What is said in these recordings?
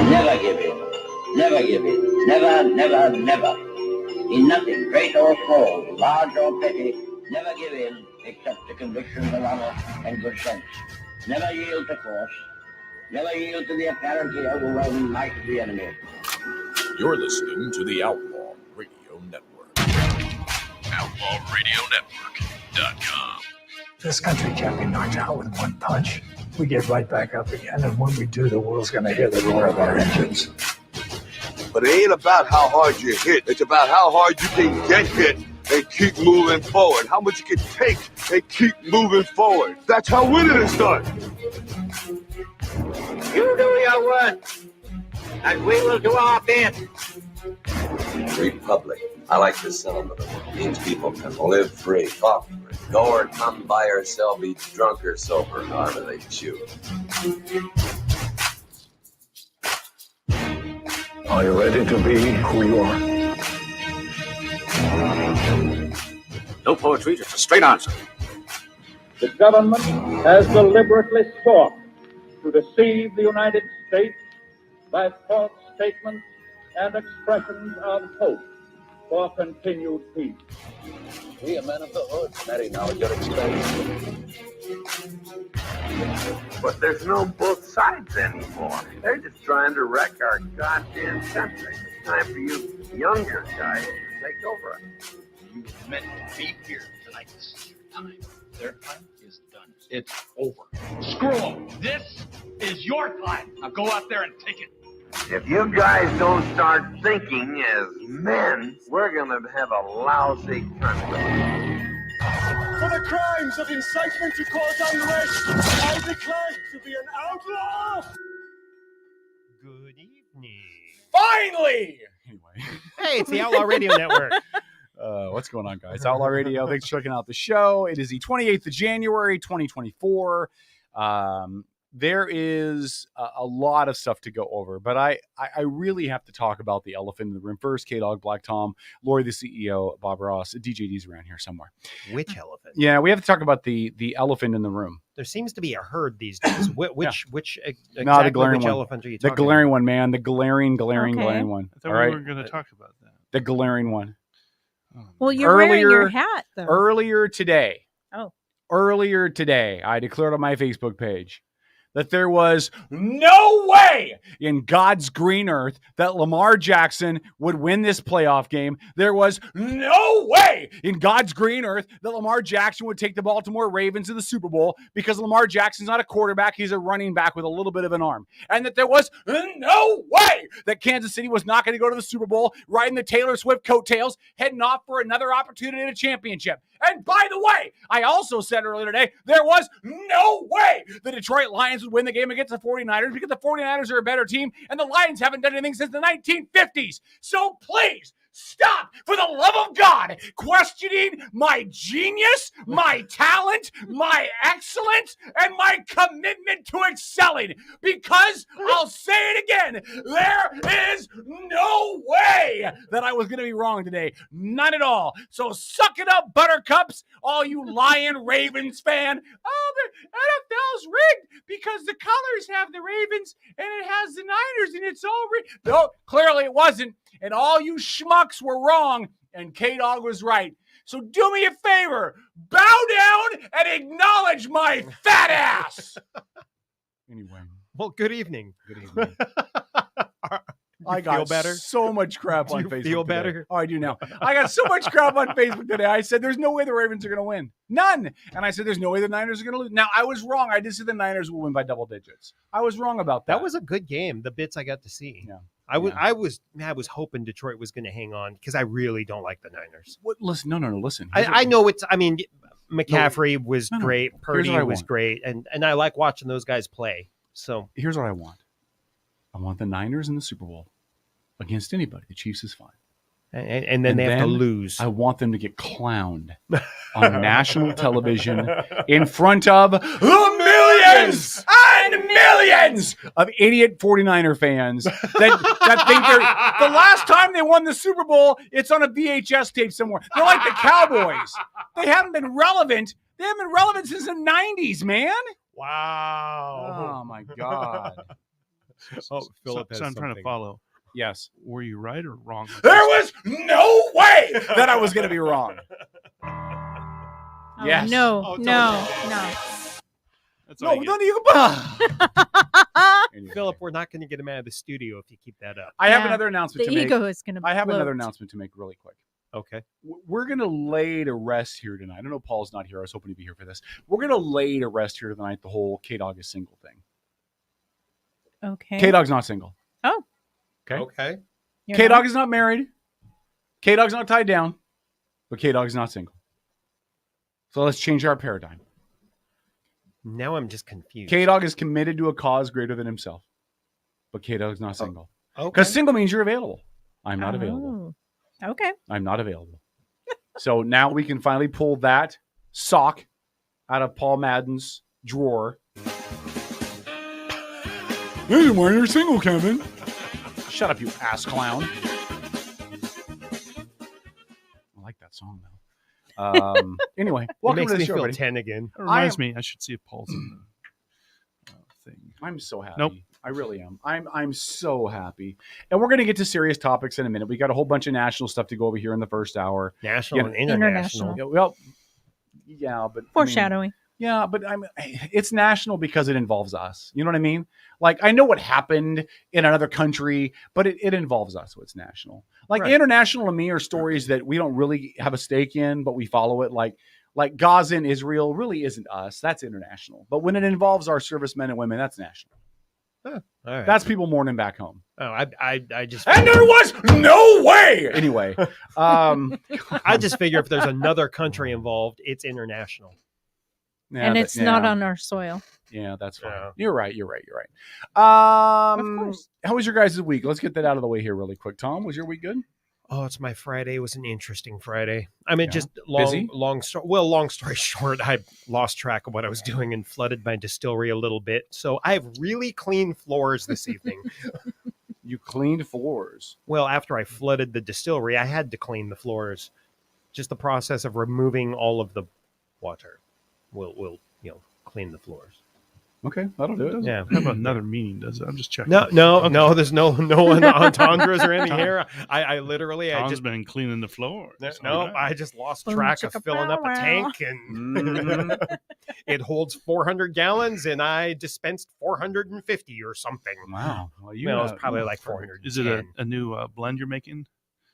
Never give in. Never give in. Never, never, never. In nothing, great or small, large or petty, never give in except to convictions of honor and good sense. Never yield to force. Never yield to the apparently overwhelming might of the enemy. You're listening to the Outlaw Radio Network. OutlawRadioNetwork.com. This country can't be knocked out with one punch. We get right back up again, and when we do, the world's going to hear the roar of our engines. But it ain't about how hard you hit. It's about how hard you can get hit and keep moving forward. How much you can take and keep moving forward. That's how winning is done. You do your work, and we will do our bit. Republic. I like the sound of it. It means people can live free, talk free, go or come, buy or sell, be drunk or sober, however they choose. Are you ready to be who you are? No poetry, just a straight answer. The government has deliberately sought to deceive the United States by false statements and expressions of hope for continued peace. We are men of the hood. Matty, now at your expense. But there's no both sides anymore. They're just trying to wreck our goddamn country. It's time for you younger guys to take over. You were meant to be here tonight. This is your time. Their time is done. It's over. Screw them. This is your time. Now go out there and take it. If you guys don't start thinking as men, we're gonna have a lousy country. For the crimes of incitement to cause unrest, I declare to be an outlaw. Good evening. Finally! Anyway. Hey, it's the Outlaw Radio Network. What's going on, guys? Outlaw Radio. Thanks for checking out the show. It is the 28th of January, 2024. There is a lot of stuff to go over, but I really have to talk about the elephant in the room. First, K-Dog, Black Tom, Lori, the CEO, Bob Ross, DJD's around here somewhere. Which elephant? Yeah, we have to talk about the elephant in the room. There seems to be a herd these days. Which exactly No, the glaring which one. elephant are you talking The glaring about? one, man. The glaring Okay. one. I thought All we right? weren't going to talk about that. The glaring one. Well, you're wearing your hat, though. Earlier today, Oh. I declared on my Facebook page that there was no way in God's green earth that Lamar Jackson would win this playoff game. There was no way in God's green earth that Lamar Jackson would take the Baltimore Ravens to the Super Bowl because Lamar Jackson's not a quarterback. He's a running back with a little bit of an arm. And that there was no way that Kansas City was not going to go to the Super Bowl riding the Taylor Swift coattails, heading off for another opportunity at a championship. And by the way, I also said earlier today, there was no way the Detroit Lions would win the game against the 49ers because the 49ers are a better team and the Lions haven't done anything since the 1950s. So please stop, for the love of God, questioning my genius, my talent, my excellence, and my commitment to excelling. Because I'll say it again, there is no way that I was going to be wrong today. None at all. So suck it up, buttercups, all you Lion Ravens fan. Oh, the NFL's rigged because the colors have the Ravens and it has the Niners and it's all rigged. No, clearly it wasn't. And all you schmucks were wrong, and K-Dog was right. So do me a favor, bow down and acknowledge my fat ass. Anyway. Well, good evening. Good evening. I got feel better. so much crap Do on you Facebook feel today. better? Oh, I do now. I got so much crap on Facebook today. I said, there's no way the Ravens are going to win. None. And I said, there's no way the Niners are going to lose. Now, I was wrong. I did say the Niners will win by double digits. I was wrong about that. That was a good game. The bits I got to see. Yeah. I was hoping Detroit was going to hang on because I really don't like the Niners. What? Listen, no. Listen. I know it's. I mean, McCaffrey was No. great. Purdy what I was want. great, and I like watching those guys play. So Here's what I want. I want the Niners in the Super Bowl against anybody. The Chiefs is fine. and then they have to lose. I want them to get clowned on national television in front of the millions and millions of idiot 49er fans that think they're the last time they won the Super Bowl, it's on a VHS tape somewhere. They're like the Cowboys. They haven't been relevant. They haven't been relevant since the 90s, man. Wow. Oh, my God. Oh, Philip has so I'm trying to something. follow. Yes. Were you right or wrong? There was no way that I was going to be wrong. Oh, Yes. No. That's no, no, you can. Anyway. Philip, we're not going to get him out of the studio if you keep that up. I have another announcement The to make. ego is going to I have bloat. another announcement to make really quick. Okay. We're going to lay to rest here tonight. I don't know Paul's not here. I was hoping to be here for this. We're going to lay to rest here tonight the whole K-Dog is single thing. Okay. K-Dog's not single. Oh. Okay. Okay. You're K-Dog not? is not married. K-Dog's not tied down. But K-Dog's not single. So let's change our paradigm. Now I'm just confused. K-Dog is committed to a cause greater than himself. But K-Dog's not single. Okay. Because single means you're available. I'm not available. Okay. I'm not available. So now we can finally pull that sock out of Paul Madden's drawer. Hey, why you're single, Kevin? Shut up, you ass clown. I like that song, though. Anyway, welcome makes to the me show, feel buddy. 10 again. Oh, It reminds me, I should see if Paul's in the thing. I'm so happy. Nope. I really am. I'm so happy. And we're going to get to serious topics in a minute. We got a whole bunch of national stuff to go over here in the first hour. National and international. Yeah, well, yeah, but Foreshadowing. Yeah, but it's national because it involves us. You know what I mean? Like, I know what happened in another country, but it involves us, so it's national. Like, Right. international to me are stories that we don't really have a stake in, but we follow it. Like Gaza and Israel really isn't us. That's international. But when it involves our servicemen and women, that's national. Huh. All right. That's people mourning back home. Oh, I just And there was no way. Anyway, I just figure if there's another country involved, it's international. yeah, And it's not on our soil. Yeah, that's fine. Yeah. You're right. You're right. Of course. How was your guys' week? Let's get that out of the way here really quick. Tom, was your week good? Oh, it's my Friday. It was an interesting Friday. I mean, Yeah. just Busy? long story short, I lost track of what I was doing and flooded my distillery a little bit. So I have really clean floors this evening. You cleaned floors. Well, after I flooded the distillery, I had to clean the floors. Just the process of removing all of the water will clean the floors. Okay, that'll do It it. doesn't Yeah. have another meaning, does it? I'm just checking. No, there's no entendres or anything here. I literally, Tom's I just been cleaning the floor. I just lost Boom, track of chicka, filling up a bow, tank, and it holds 400 gallons, and I dispensed 450 or something. Wow. Well, you Well, it's probably like 400. Is it a new blend you're making?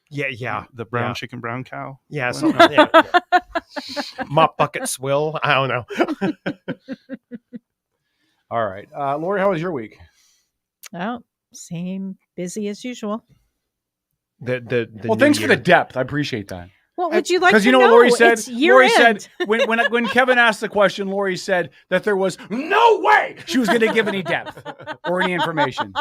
Yeah. The brown Yeah. chicken, brown cow? Yeah, blend? something. Yeah. Mop bucket swill. I don't know. All right. Lori, how was your week? Oh, same busy as usual. The Well, thanks for the depth. I appreciate that. What would you like to Because you know what know? Lori said? It's year Lori end. said when Kevin asked the question, Lori said that there was no way she was going to give any depth or any information.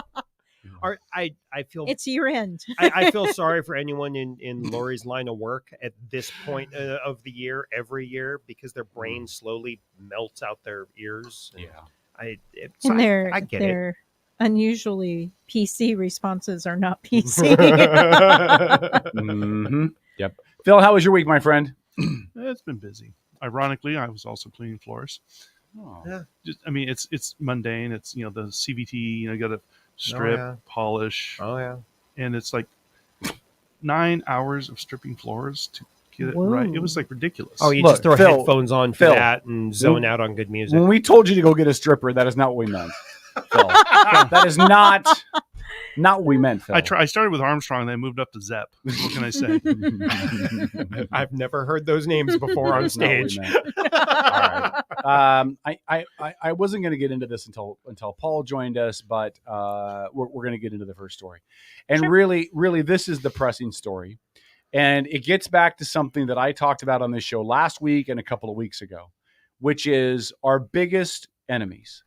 I feel It's year end. I feel sorry for anyone in Lori's line of work at this point of the year, every year, because their brain slowly melts out their ears. And I get it. Their unusually PC responses are not PC. Mm-hmm. Yep. Phil, how was your week, my friend? It's been busy. Ironically, I was also cleaning floors. Oh. Yeah. It's mundane. It's the CVT. You got to strip, yeah. polish. Oh yeah. And it's like 9 hours of stripping floors to get it Whoa. right. It was like ridiculous. Oh, you Look, just throw Phil, headphones on for Phil, that and zone out on good music. When we told you to go get a stripper, that is not what we meant. Phil. That is not what we meant, Phil. I started with Armstrong, then I moved up to Zepp. What can I say? I've never heard those names before on That's not what we stage. meant. All right. I wasn't going to get into this until Paul joined us, but we're going to get into the first story. And really, this is the pressing story. And it gets back to something that I talked about on this show last week and a couple of weeks ago, which is our biggest enemies,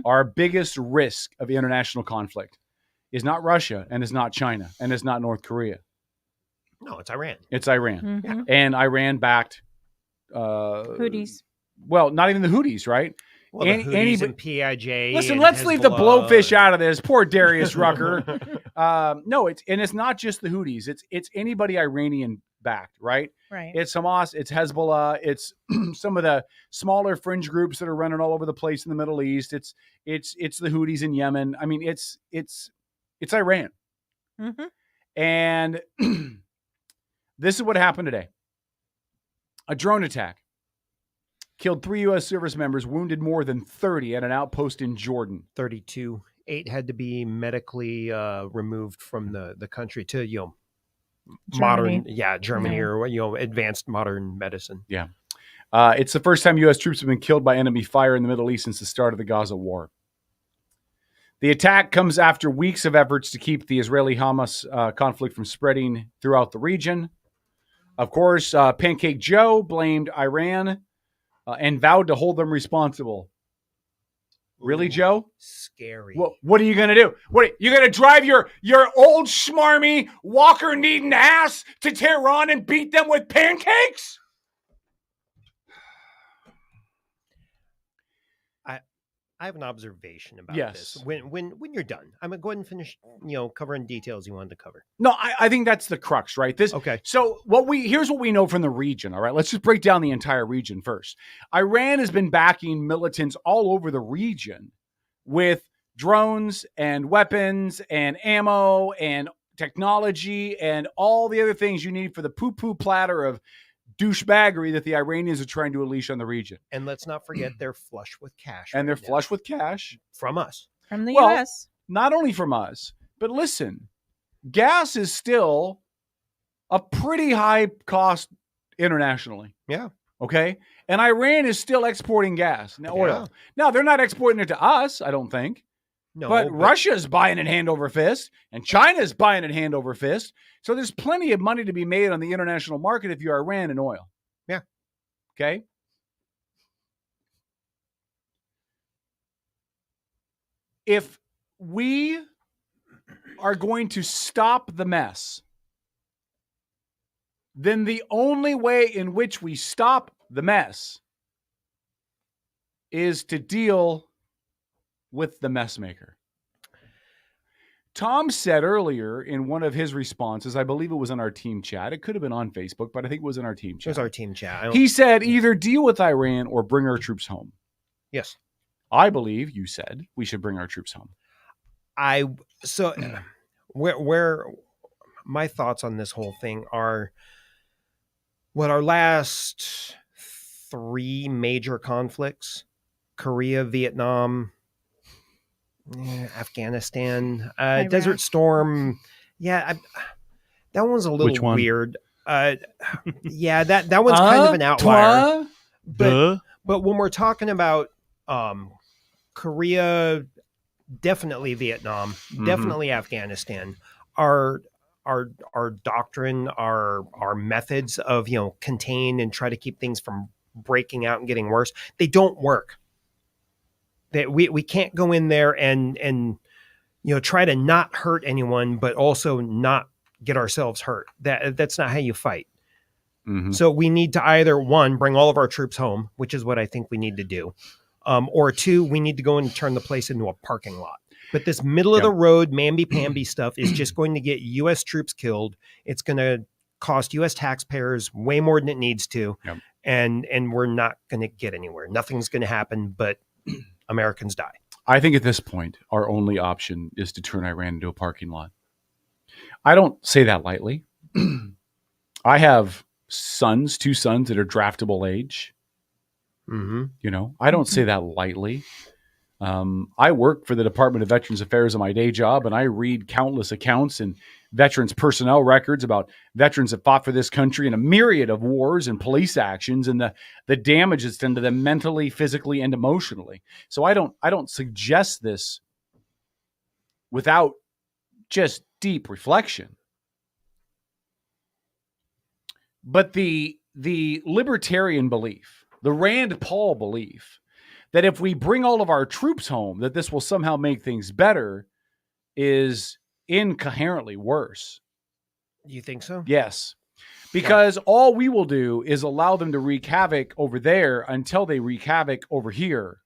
our biggest risk of international conflict is not Russia and is not China and is not North Korea. No, it's Iran. It's Iran. Mm-hmm. And Iran backed Houthis. Well, not even the Houthis, right? Well, the Houthis and PIJ. Listen, and let's leave the Hezbollah. blowfish out of this. Poor Darius Rucker. No, it's not just the Houthis. It's anybody Iranian backed, right? Right. It's Hamas, it's Hezbollah, it's some of the smaller fringe groups that are running all over the place in the Middle East. It's the Houthis in Yemen. I mean, it's Iran. Mm-hmm. And this is what happened today. A drone attack killed 3 U.S. service members, wounded more than 30 at an outpost in Jordan. 32. 8 had to be medically removed from the country to modern, Germany or advanced modern medicine. Yeah, it's the first time U.S. troops have been killed by enemy fire in the Middle East since the start of the Gaza war. The attack comes after weeks of efforts to keep the Israeli-Hamas conflict from spreading throughout the region. Of course, Pancake Joe blamed Iran and vowed to hold them responsible. Really, Joe? Scary. What are you going to do? You going to drive your old schmarmy Walker-needing ass to Tehran and beat them with pancakes? I have an observation about Yes. this. When you're done, I'm gonna go ahead and finish, covering details you wanted to cover. No, I think that's the crux, right? Okay. So here's what we know from the region. All right, let's just break down the entire region first. Iran has been backing militants all over the region with drones and weapons and ammo and technology and all the other things you need for the poo-poo platter of douchebaggery that the Iranians are trying to unleash on the region. And let's not forget they're flush with cash. And they're flush with cash. From us. From the U.S. Not only from us, but listen, gas is still a pretty high cost internationally. Yeah. Okay? And Iran is still exporting gas, oil. Now, they're not exporting it to us, I don't think. No, but Russia's buying it hand over fist, and China's buying it hand over fist. So there's plenty of money to be made on the international market if you're Iran in oil. Yeah. Okay? If we are going to stop the mess, then the only way in which we stop the mess is to deal with the mess maker. Tom said earlier in one of his responses, I believe it was in our team chat. It could have been on Facebook, but I think it was in our team chat. It was our team chat. He said either deal with Iran or bring our troops home. Yes. I believe you said we should bring our troops home. Where my thoughts on this whole thing are what our last 3 major conflicts, Korea, Vietnam, Afghanistan, Desert Storm. Yeah, that one was a little weird. Yeah, that one's kind of an outlier. But when we're talking about Korea, definitely Vietnam, definitely Afghanistan, our doctrine, our methods of contain and try to keep things from breaking out and getting worse, they don't work. That we can't go in there and try to not hurt anyone, but also not get ourselves hurt. That's not how you fight. Mm-hmm. So we need to either 1, bring all of our troops home, which is what I think we need to do, or 2, we need to go and turn the place into a parking lot. But this middle of the road mamby-pamby stuff is just going to get U.S. troops killed. It's going to cost U.S. taxpayers way more than it needs to, and we're not going to get anywhere. Nothing's going to happen, but Americans die. I think at this point, our only option is to turn Iran into a parking lot. I don't say that lightly. I have 2 sons that are draftable age. Mm-hmm. I don't say that lightly. I work for the Department of Veterans Affairs in my day job, and I read countless accounts and veterans personnel records about veterans that fought for this country in a myriad of wars and police actions and the damage it's done to them mentally, physically, and emotionally. So I don't suggest this without just deep reflection. But the libertarian belief, the Rand Paul belief, that if we bring all of our troops home, that this will somehow make things better, is incoherently worse. You think so? Yes. Because all we will do is allow them to wreak havoc over there until they wreak havoc over here.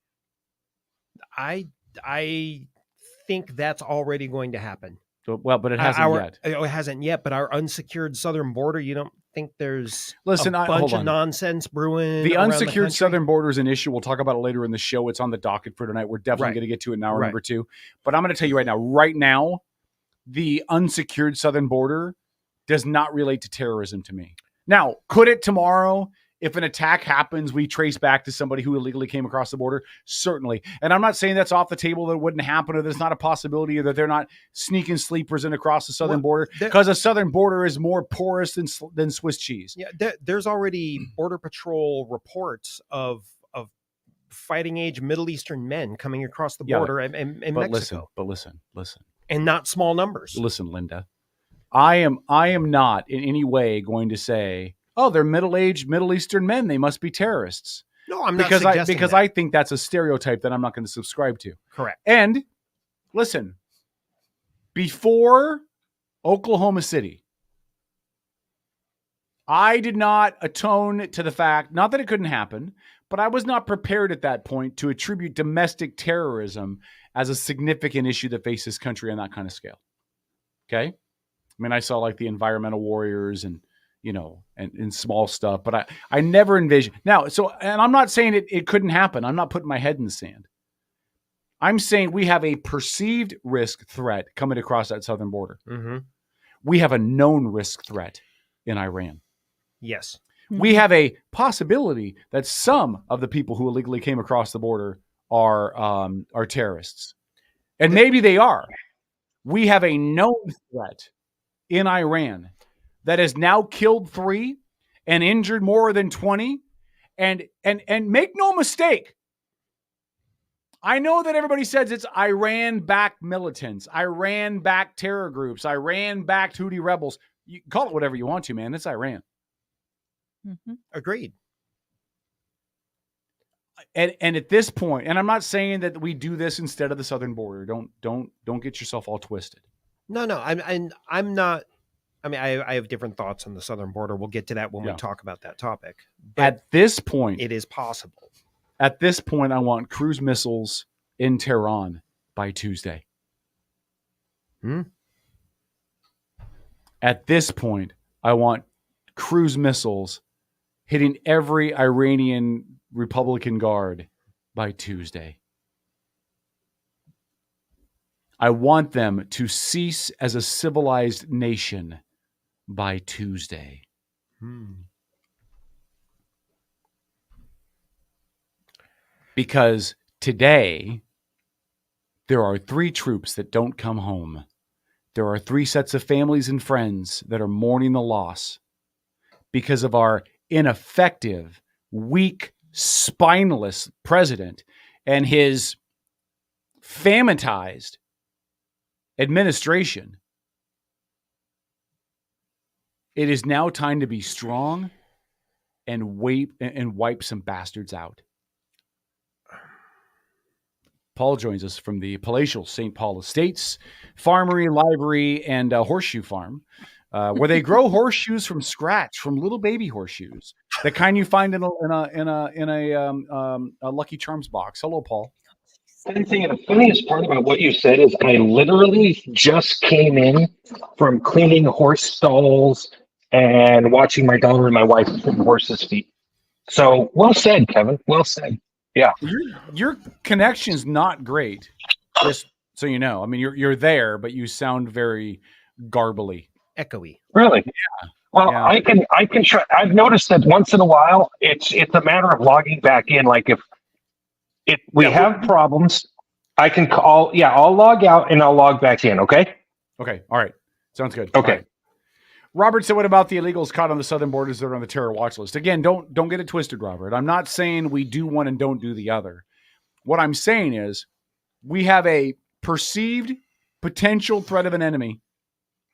I think that's already going to happen. Well, but it hasn't yet. It hasn't yet, but our unsecured southern border, you don't think there's a bunch of nonsense brewing? The unsecured southern border is an issue. We'll talk about it later in the show. It's on the docket for tonight. We're definitely going to get to it in hour number 2. But I'm going to tell you right now, the unsecured southern border does not relate to terrorism to me. Now, could it tomorrow? If an attack happens, we trace back to somebody who illegally came across the border? Certainly. And I'm not saying that's off the table, that it wouldn't happen, or there's not a possibility, or that they're not sneaking sleepers in across the southern border, because a southern border is more porous than Swiss cheese. Yeah, there's already Border Patrol reports of fighting age Middle Eastern men coming across the border in Mexico. Listen. And not small numbers. Listen, Linda. I am not in any way going to say, oh, they're middle-aged Middle Eastern men, they must be terrorists. No, I'm not because suggesting that. I think that's a stereotype that I'm not going to subscribe to. Correct. And listen, before Oklahoma City, I did not atone to the fact, not that it couldn't happen, but I was not prepared at that point to attribute domestic terrorism as a significant issue that faces this country on that kind of scale. Okay? I mean, I saw like the environmental warriors and, you know, and small stuff, but I never envisioned. Now, and I'm not saying it couldn't happen. I'm not putting my head in the sand. I'm saying we have a perceived risk threat coming across that southern border. Mm-hmm. We have a known risk threat in Iran. Yes. We have a possibility that some of the people who illegally came across the border are terrorists. And maybe they are. We have a known threat in Iran that has now killed 3 and injured more than 20. And make no mistake, I know that everybody says it's Iran-backed militants, Iran-backed terror groups, Iran-backed Houthi rebels. You call it whatever you want to, man. It's Iran. Mm-hmm. Agreed. And at this point, and I'm not saying that we do this instead of the southern border. Don't get yourself all twisted. No. I'm not. I mean, I have different thoughts on the southern border. We'll get to that when we talk about that topic. But at this point, it is possible. At this point, I want cruise missiles in Tehran by Tuesday. At this point, I want cruise missiles hitting every Iranian Republican Guard by Tuesday. I want them to cease as a civilized nation by Tuesday. Because today, there are 3 troops that don't come home. There are 3 sets of families and friends that are mourning the loss because of our ineffective, weak, spineless president and his famitized administration. It is now time to be strong and wipe some bastards out. Paul joins us from the palatial St. Paul Estates Farmery, Livery, and Horseshoe Farm, where they grow horseshoes from scratch, from little baby horseshoes, the kind you find in a Lucky Charms box. Hello, Paul. The funniest part about what you said is I literally just came in from cleaning horse stalls and watching my daughter and my wife put horses' feet. So well said, Kevin. Well said. Yeah. Your connection's not great, just so you know. I mean, you're there, but you sound very garbly, echoey. Really? Yeah. Well, yeah. I can try. I've noticed that once in a while, it's a matter of logging back in. Like if we have problems, I can call. Yeah, I'll log out and I'll log back in. Okay. Okay. All right. Sounds good. Okay. Right. Robert said, what about the illegals caught on the southern borders that are on the terror watch list? Again, don't get it twisted, Robert. I'm not saying we do one and don't do the other. What I'm saying is we have a perceived potential threat of an enemy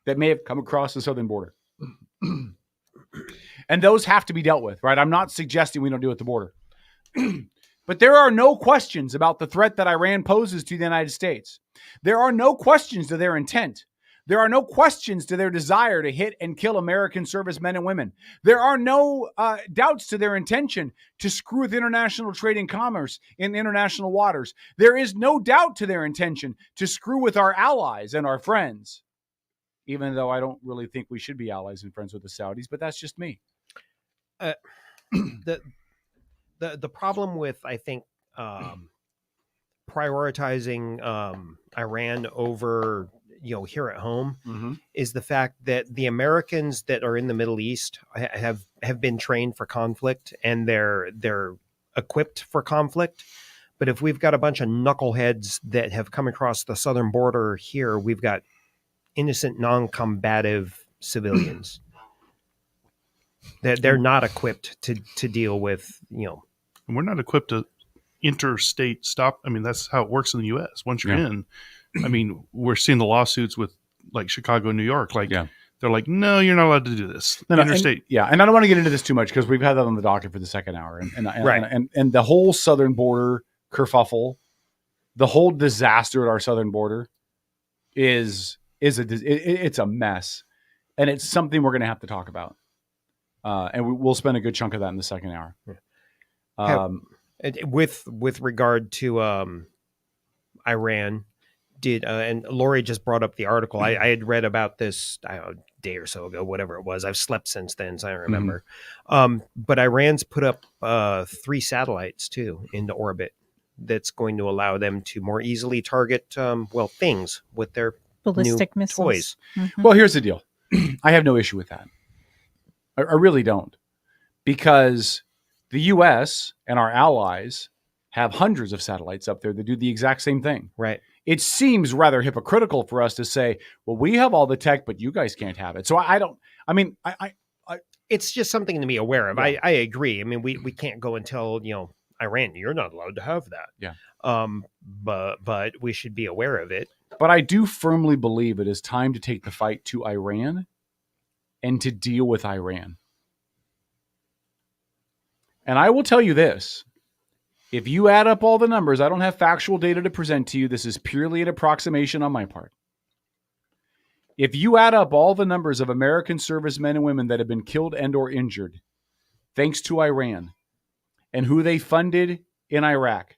that may have come across the southern border. And those have to be dealt with, right? I'm not suggesting we don't do it at the border. But there are no questions about the threat that Iran poses to the United States. There are no questions to their intent. There are no questions to their desire to hit and kill American servicemen and women. There are no doubts to their intention to screw with international trade and commerce in international waters. There is no doubt to their intention to screw with our allies and our friends, even though I don't really think we should be allies and friends with the Saudis, but that's just me. The problem with, I think, prioritizing Iran over here at home is the fact that the Americans that are in the Middle East have been trained for conflict and they're equipped for conflict. But if we've got a bunch of knuckleheads that have come across the southern border here, we've got innocent, non-combative civilians. They're not equipped to deal with, And we're not equipped to interstate stop. I mean, that's how it works in the U.S. Once you're in, I mean, we're seeing the lawsuits with like Chicago, New York. Like They're like, no, you're not allowed to do this. No, Interstate. And I don't want to get into this too much because we've had that on the docket for the second hour, and the whole southern border kerfuffle, the whole disaster at our southern border it's a mess, and it's something we're going to have to talk about, and we'll spend a good chunk of that in the second hour. With regard to Iran, and Lori just brought up the article. I had read about this a day or so ago, whatever it was. I've slept since then, so I don't remember. But Iran's put up 3 satellites too into orbit. That's going to allow them to more easily target things with their ballistic new missiles. toys. Mm-hmm. Well, here's the deal. I have no issue with that. I really don't, because the U.S. and our allies have hundreds of satellites up there that do the exact same thing. Right. It seems rather hypocritical for us to say, well, we have all the tech, but you guys can't have it. So it's just something to be aware of. Yeah. I agree. I mean, we can't go and tell, Iran, you're not allowed to have that. Yeah. But we should be aware of it. But I do firmly believe it is time to take the fight to Iran and to deal with Iran. And I will tell you this. If you add up all the numbers, I don't have factual data to present to you. This is purely an approximation on my part. If you add up all the numbers of American servicemen and women that have been killed and or injured, thanks to Iran, and who they funded in Iraq,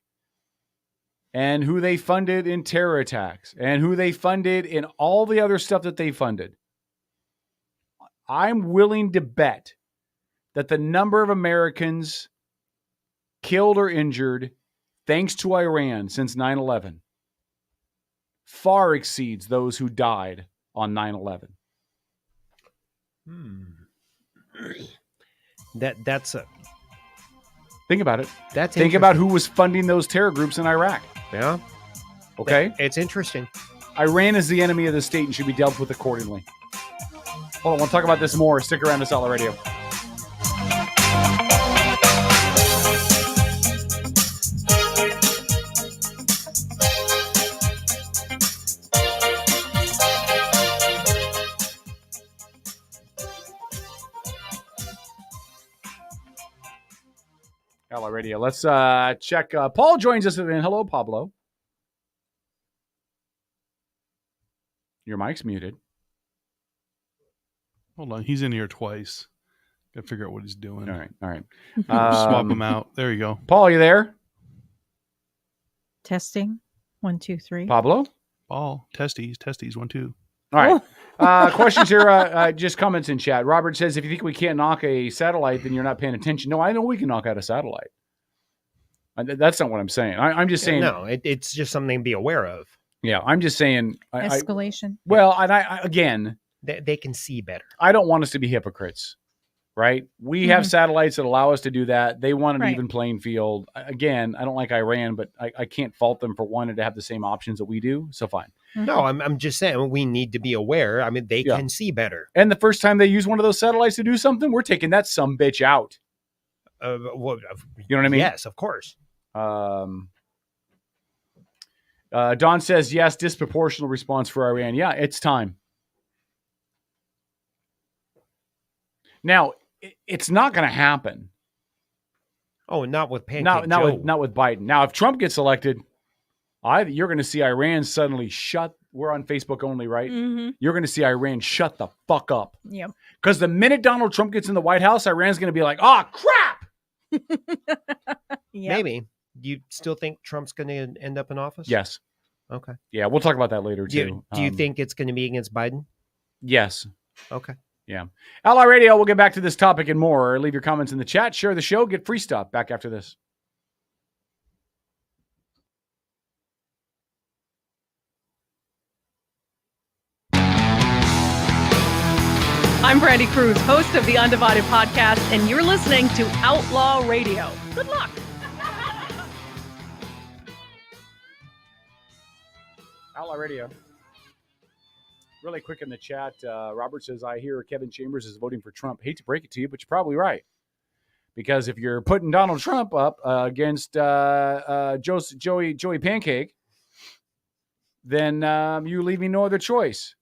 and who they funded in terror attacks, and who they funded in all the other stuff that they funded, I'm willing to bet that the number of Americans killed or injured thanks to Iran since 9/11 far exceeds those who died on 9/11. That's a Think about it. That's Think about who was funding those terror groups in Iraq. Yeah. Okay? It's interesting. Iran is the enemy of the state and should be dealt with accordingly. Hold on, we'll talk about this more. Stick around to Outlaw Radio. Outlaw Radio. Let's check. Paul joins us again. Hello, Pablo. Your mic's muted. Hold on. He's in here twice. Got to figure out what he's doing. All right. Swap him out. There you go. Paul, you there? Testing. 1, 2, 3. Pablo? Paul, testes, 1, 2. All right. Questions here. Just comments in chat. Robert says, if you think we can't knock a satellite, then you're not paying attention. No, I know we can knock out a satellite. That's not what I'm saying. I'm just saying. No, it's just something to be aware of. Yeah, I'm just saying. Escalation. Again, they can see better. I don't want us to be hypocrites, right? We have satellites that allow us to do that. They want an even playing field. Again, I don't like Iran, but I can't fault them for wanting to have the same options that we do. So fine. No, I'm just saying we need to be aware. I mean, they can see better. And the first time they use one of those satellites to do something, we're taking that sumbitch out. You know what I mean? Yes, of course. Don says, yes, disproportional response for Iran. Yeah, it's time. Now, it's not going to happen. Oh, not with Pancake Joe. Not with Biden. Now, if Trump gets elected, you're going to see Iran suddenly shut. We're on Facebook only, right? Mm-hmm. You're going to see Iran shut the fuck up. Yep. Because the minute Donald Trump gets in the White House, Iran's going to be like, oh, crap. Maybe. Do you still think Trump's going to end up in office? Yes. Okay. Yeah, we'll talk about that later, too. Do you think it's going to be against Biden? Yes. Okay. Yeah. Outlaw Radio, we'll get back to this topic and more. Leave your comments in the chat. Share the show. Get free stuff. Back after this. I'm Brandy Cruz, host of the Undivided Podcast, and you're listening to Outlaw Radio. Good luck. Outlaw Radio. Really quick in the chat, Robert says, I hear Kevin Chambers is voting for Trump. Hate to break it to you, but you're probably right. Because if you're putting Donald Trump up against Joey Pancake, then you leave me no other choice.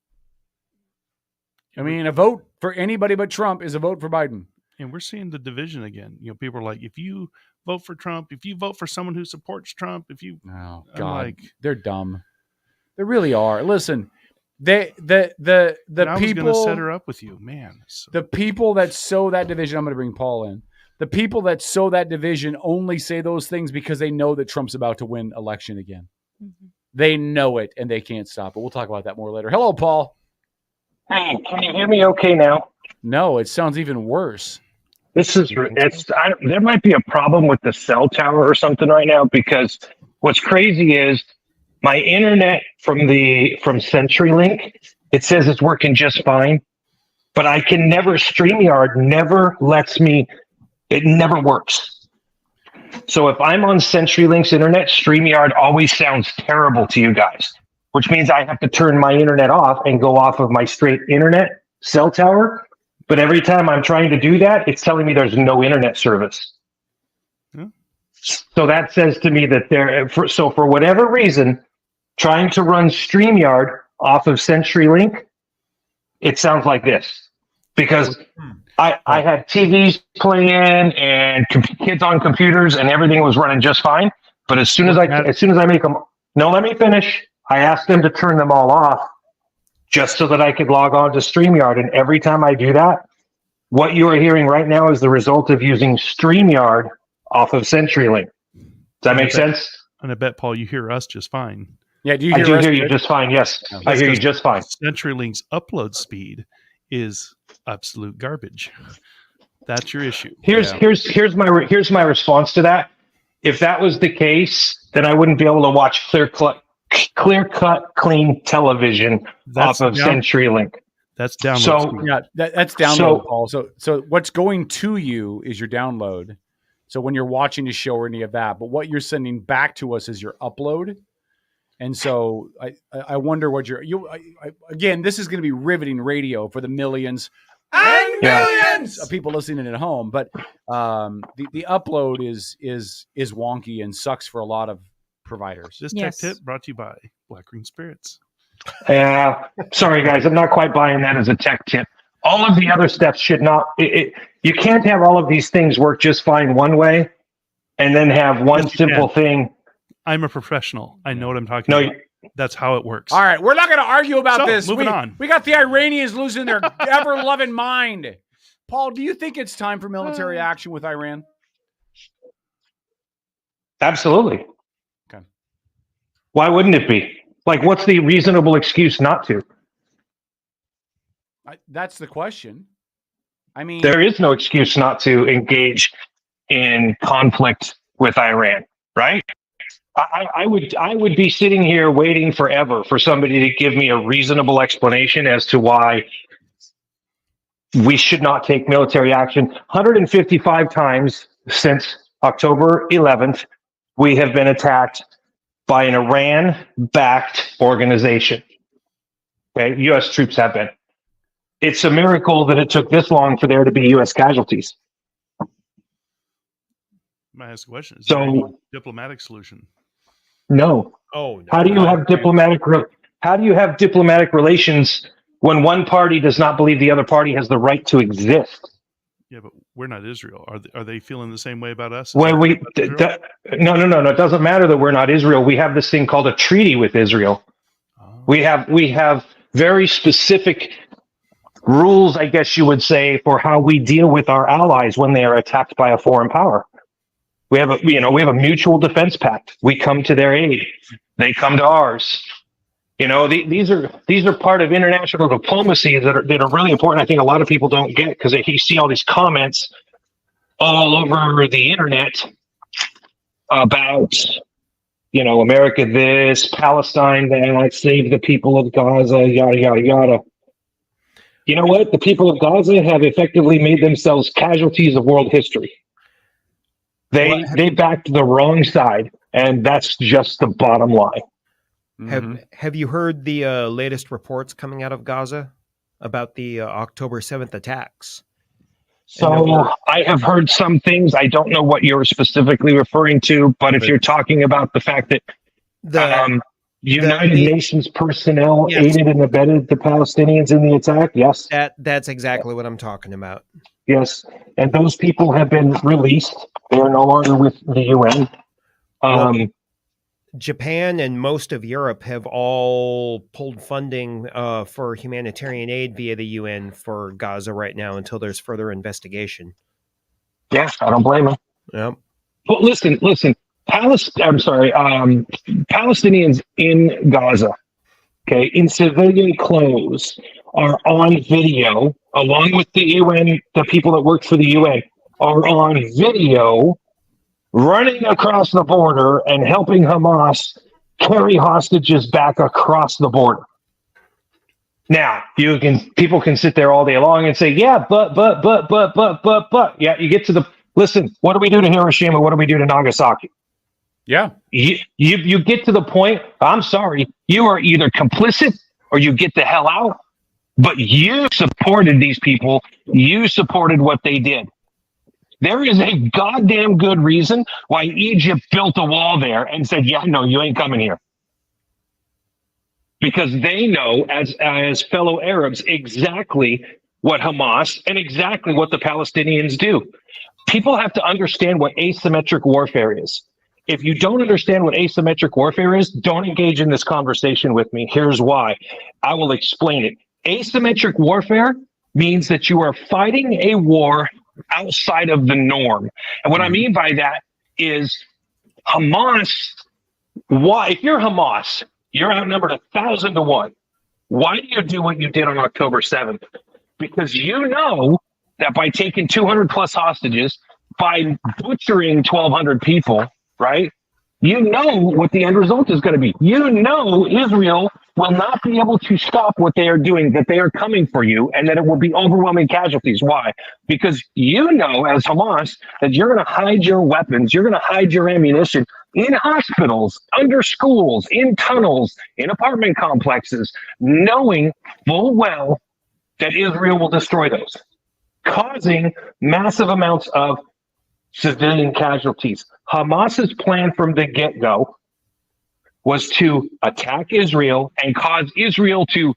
I mean, a vote for anybody but Trump is a vote for Biden. And we're seeing the division again. People are like, if you vote for Trump, if you vote for someone who supports Trump, oh God, they're dumb. They really are. Listen, the I was people going to set her up with you, man. The people that sow that division, I'm going to bring Paul in. The people that sow that division only say those things because they know that Trump's about to win election again. Mm-hmm. They know it and they can't stop it. We'll talk about that more later. Hello, Paul. Hey, can you hear me okay now? No, it sounds even worse. There might be a problem with the cell tower or something right now, because what's crazy is my internet from CenturyLink, it says it's working just fine, but I can never, StreamYard never lets me, it never works. So if I'm on CenturyLink's internet, StreamYard always sounds terrible to you guys, which means I have to turn my internet off and go off of my straight internet cell tower. But every time I'm trying to do that, it's telling me there's no internet service. So that says to me that for whatever reason, trying to run StreamYard off of CenturyLink, it sounds like this. Because I had TVs playing and kids on computers and everything was running just fine. But as soon as I make them, no, let me finish. I asked them to turn them all off just so that I could log on to StreamYard. And every time I do that, what you are hearing right now is the result of using StreamYard off of CenturyLink. Does that make sense? And I bet, Paul, you hear us just fine. Yeah, I do hear you just fine. Yes, I hear you just fine. CenturyLink's upload speed is absolute garbage. That's your issue. Here's my response to that. If that was the case, then I wouldn't be able to watch clear-cut, clean television off of CenturyLink. That's download. So yeah, that's download, Paul. So what's going to you is your download. So when you're watching a show or any of that, but what you're sending back to us is your upload. And so I wonder what again, this is going to be riveting radio for the millions and millions of people listening at home. But the upload is wonky and sucks for a lot of providers. This tech tip brought to you by Black Green Spirits. Sorry guys, I'm not quite buying that as a tech tip. All of the other steps should not. You can't have all of these things work just fine one way, and then have one simple thing. I'm a professional. I know what I'm talking about. That's how it works. All right, we're not going to argue about this. Moving on. We got the Iranians losing their ever-loving mind. Paul, do you think it's time for military action with Iran? Absolutely. Okay. Why wouldn't it be? Like, what's the reasonable excuse not to? That's the question. I mean, there is no excuse not to engage in conflict with Iran, right? I would be sitting here waiting forever for somebody to give me a reasonable explanation as to why we should not take military action. 155 times since October 11th, we have been attacked by an Iran-backed organization. Okay, U.S. troops have been. It's a miracle that it took this long for there to be U.S. casualties. I ask a question. Is there any diplomatic solution? No. Oh, no. How do you have diplomatic relations when one party does not believe the other party has the right to exist? Yeah, but we're not Israel. Are they feeling the same way about us? Well, no. It doesn't matter that we're not Israel. We have this thing called a treaty with Israel. Oh. We have very specific rules, I guess you would say, for how we deal with our allies when they are attacked by a foreign power. We have a mutual defense pact. We come to their aid. They come to ours. These are part of international diplomacy that are really important. I think a lot of people don't get, because you see all these comments all over the internet about, America this, Palestine that, save the people of Gaza, yada, yada, yada. You know what? The people of Gaza have effectively made themselves casualties of world history. They backed the wrong side, and that's just the bottom line. Have you heard the latest reports coming out of Gaza about the October 7th attacks? So I have heard some things. I don't know what you're specifically referring to, but if you're talking about the fact that United Nations personnel aided and abetted the Palestinians in the attack. Yes. That's exactly what I'm talking about. Yes. And those people have been released. They are no longer with the UN. Japan and most of Europe have all pulled funding for humanitarian aid via the UN for Gaza right now until there's further investigation. Yeah, I don't blame them. Yep. But listen. Palestinians in Gaza, okay, in civilian clothes, are on video, along with the UN, the people that work for the UN, are on video running across the border and helping Hamas carry hostages back across the border. Now, people can sit there all day long and say, yeah, but. Yeah, you get to the, listen, what do we do to Hiroshima? What do we do to Nagasaki? Yeah. You get to the point, I'm sorry, you are either complicit or you get the hell out, but you supported these people. You supported what they did. There is a goddamn good reason why Egypt built a wall there and said, yeah, no, you ain't coming here. Because they know, as fellow Arabs, exactly what Hamas and exactly what the Palestinians do. People have to understand what asymmetric warfare is. If you don't understand what asymmetric warfare is, don't engage in this conversation with me. Here's why. I will explain it. Asymmetric warfare means that you are fighting a war outside of the norm. And what I mean by that is Hamas, if you're Hamas, you're outnumbered 1,000 to 1. Why do you do what you did on October 7th? Because you know that by taking 200 plus hostages, by butchering 1,200 people, right? You know what the end result is going to be. You know Israel will not be able to stop what they are doing, that they are coming for you, and that it will be overwhelming casualties. Why? Because you know, as Hamas, that you're going to hide your weapons, you're going to hide your ammunition in hospitals, under schools, in tunnels, in apartment complexes, knowing full well that Israel will destroy those, causing massive amounts of civilian casualties. Hamas's plan from the get-go was to attack Israel and cause Israel to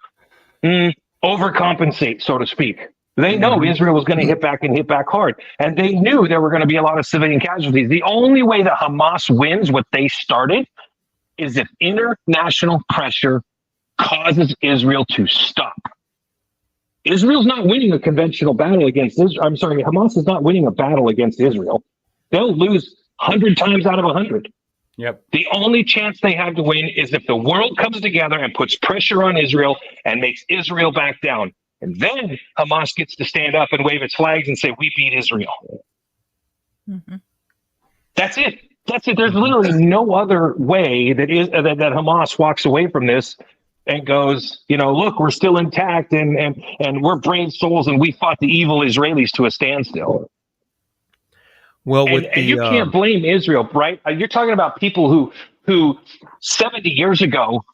overcompensate, so to speak. They know Israel was going to hit back and hit back hard. And they knew there were going to be a lot of civilian casualties. The only way that Hamas wins what they started is if international pressure causes Israel to stop. Israel's not winning a conventional battle against Israel. I'm sorry, Hamas is not winning a battle against Israel. They'll lose 100 times out of 100. Yep. The only chance they have to win is if the world comes together and puts pressure on Israel and makes Israel back down. And then Hamas gets to stand up and wave its flags and say, we beat Israel. Mm-hmm. That's it. That's it. There's literally no other way that Hamas walks away from this and goes, look, we're still intact and we're brave souls and we fought the evil Israelis to a standstill. Well, and you can't blame Israel, right? You're talking about people who 70 years ago,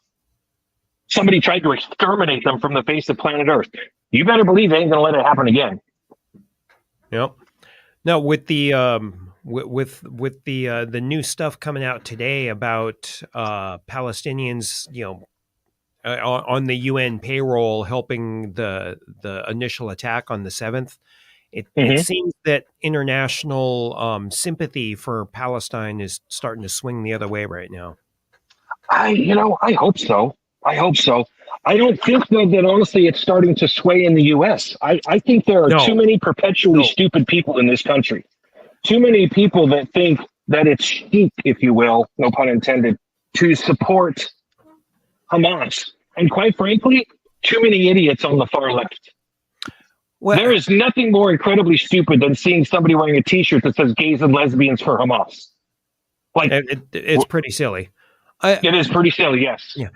somebody tried to exterminate them from the face of planet Earth. You better believe they ain't going to let it happen again. Yep. Now, with the the new stuff coming out today about Palestinians, on the UN payroll helping the initial attack on the 7th, it seems that international sympathy for Palestine is starting to swing the other way right now. I hope so. I don't think that honestly it's starting to sway in the U.S. I think there are too many perpetually stupid people in this country. Too many people that think that it's chic, if you will, no pun intended, to support Hamas. And quite frankly, too many idiots on the far left. Well, there is nothing more incredibly stupid than seeing somebody wearing a T-shirt that says gays and lesbians for Hamas. Like it's pretty silly. It is pretty silly, yes. Yeah.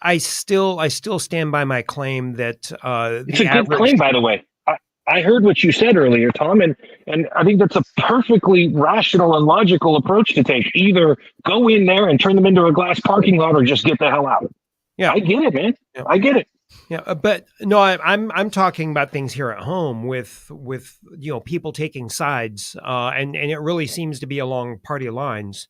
I still stand by my claim that it's a good claim, by the way. I heard what you said earlier, Tom, and I think that's a perfectly rational and logical approach to take. Either go in there and turn them into a glass parking lot, or just get the hell out. Yeah, I get it, man. Yeah. I get it. Yeah, but no, I'm talking about things here at home with people taking sides, and it really seems to be along party lines.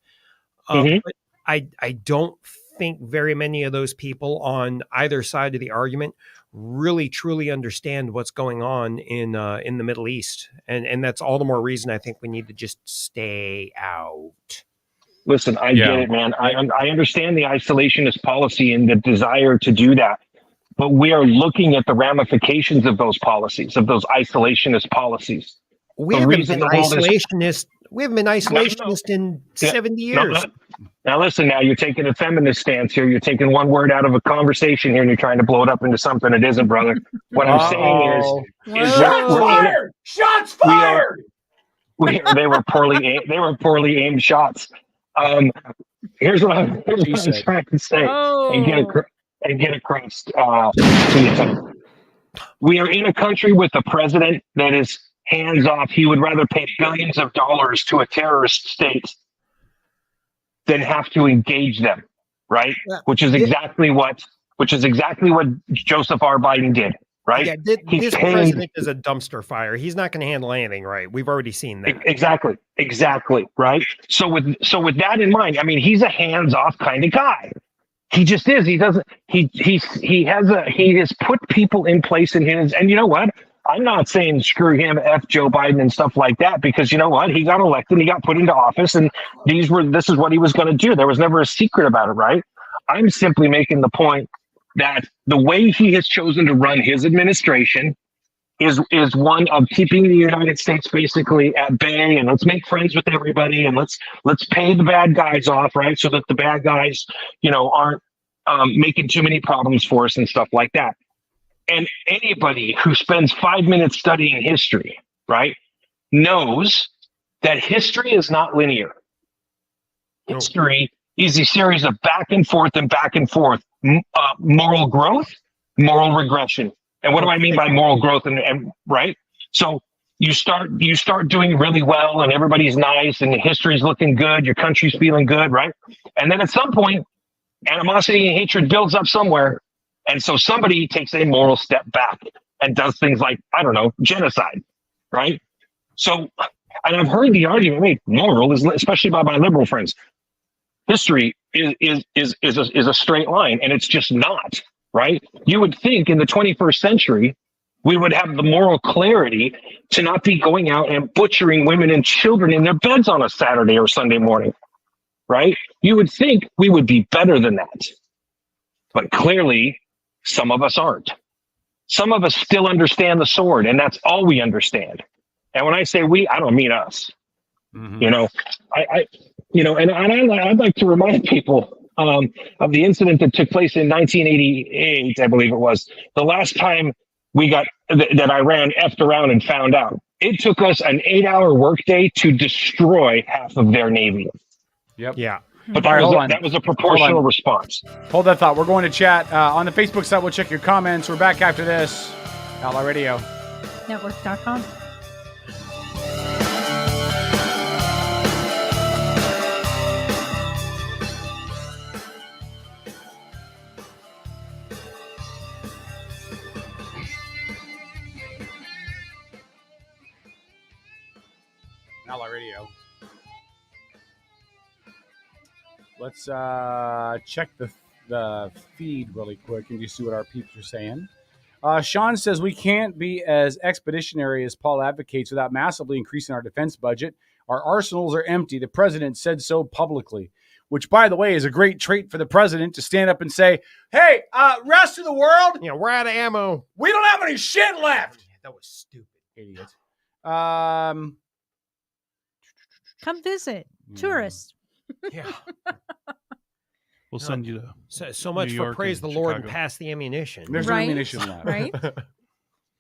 But I don't think very many of those people on either side of the argument really truly understand what's going on in the Middle East, and that's all the more reason I think we need to just stay out. Listen, I get it, man. I understand the isolationist policy and the desire to do that, but we are looking at the ramifications of those policies, of those isolationist policies. We haven't been isolationist. We haven't been isolationist in 70 years. Now listen, now you're taking a feminist stance here. You're taking one word out of a conversation here and you're trying to blow it up into something it isn't, brother. What I'm saying is shots fired. They were poorly aimed shots. Here's what I'm trying to say and get across to you. We are in a country with a president that is hands off. He would rather pay billions of dollars to a terrorist state than have to engage them, right? Yeah. Which is exactly what Joseph R. Biden did, right? Yeah, this president is a dumpster fire. He's not going to handle anything right. We've already seen that. Exactly, right? So with that in mind, I mean, he's a hands-off kind of guy. He just is. He doesn't. He has put people in place in his. And you know what? I'm not saying screw him, F Joe Biden and stuff like that, because you know what? He got elected, he got put into office, and this is what he was going to do. There was never a secret about it, right? I'm simply making the point that the way he has chosen to run his administration is one of keeping the United States basically at bay, and let's make friends with everybody, and let's pay the bad guys off, right? So that the bad guys, aren't making too many problems for us and stuff like that. And anybody who spends 5 minutes studying history, right, knows that history is not linear. History is a series of back and forth, moral growth, moral regression. And what do I mean by moral growth? And right? So you start doing really well, and everybody's nice, and history's looking good, your country's feeling good, right? And then at some point, animosity and hatred builds up somewhere. And so somebody takes a moral step back and does things like, I don't know, genocide, right? So, and I've heard the argument made, moral is, especially by my liberal friends, history is a straight line, and it's just not, right? You would think in the 21st century, we would have the moral clarity to not be going out and butchering women and children in their beds on a Saturday or Sunday morning, right? You would think we would be better than that. But clearly, some of us aren't. Some of us still understand the sword, and that's all we understand. And when I say we, I don't mean us. Mm-hmm. I'd like to remind people of the incident that took place in 1988, I believe it was. The last time we got that Iran effed around and found out. It took us an 8-hour workday to destroy half of their navy. Yep. Yeah. But that was a proportional response. Hold that thought. We're going to chat on the Facebook site. We'll check your comments. We're back after this. Outlaw Radio Network.com. Outlaw Radio. Let's check the feed really quick and just see what our peeps are saying. Sean says we can't be as expeditionary as Paul advocates without massively increasing our defense budget. Our arsenals are empty. The president said so publicly, which, by the way, is a great trait for the president to stand up and say, hey, rest of the world, we're out of ammo. We don't have any shit left. That was stupid. Idiot. Come visit. Tourists. Yeah. We'll send you to so much for praise the Lord and pass the ammunition. There's no ammunition left. Right?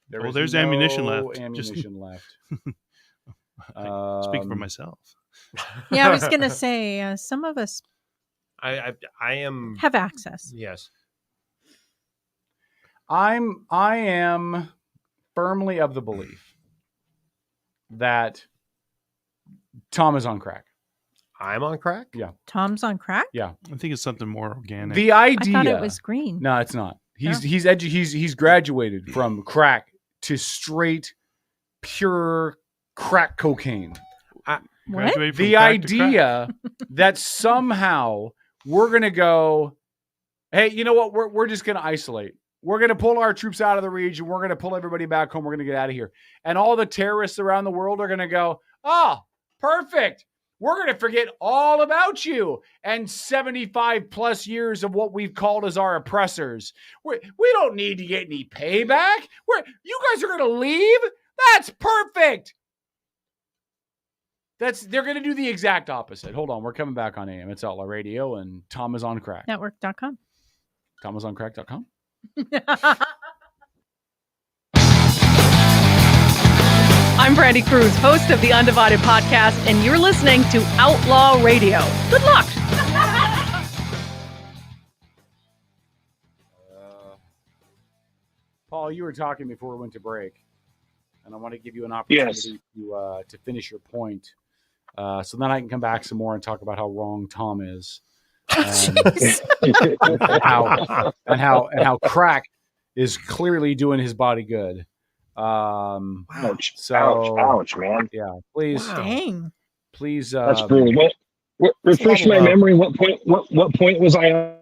There's ammunition left. Ammunition left. Speak for myself. Yeah, I was going to say, some of us I am have access. Yes. I am firmly of the belief that Tom is on crack. I'm on crack? Yeah. Tom's on crack? Yeah. I think it's something more organic. The idea. I thought it was green. No, it's not. He's graduated from crack to straight pure crack cocaine. What? The idea that somehow we're going to go Hey, you know what? We're just going to isolate. We're going to pull our troops out of the region. We're going to pull everybody back home. We're going to get out of here. And all the terrorists around the world are going to go, oh, perfect. We're going to forget all about you and 75 plus years of what we've called as our oppressors. We don't need to get any payback. You guys are going to leave? That's perfect. They're going to do the exact opposite. Hold on. We're coming back on AM. It's Outlaw Radio, and Tom is on crack. Network.com. ThomasOnCrack.com. I'm Brandy Cruz, host of the Undivided Podcast, and you're listening to Outlaw Radio. Good luck. Paul, you were talking before we went to break, and I want to give you an opportunity to finish your point. So then I can come back some more and talk about how wrong Tom is. And how crack is clearly doing his body good. Ouch! So, ouch, man. Yeah, please. Wow. Dang. Please. That's brutal. Refresh my memory. What point was I on?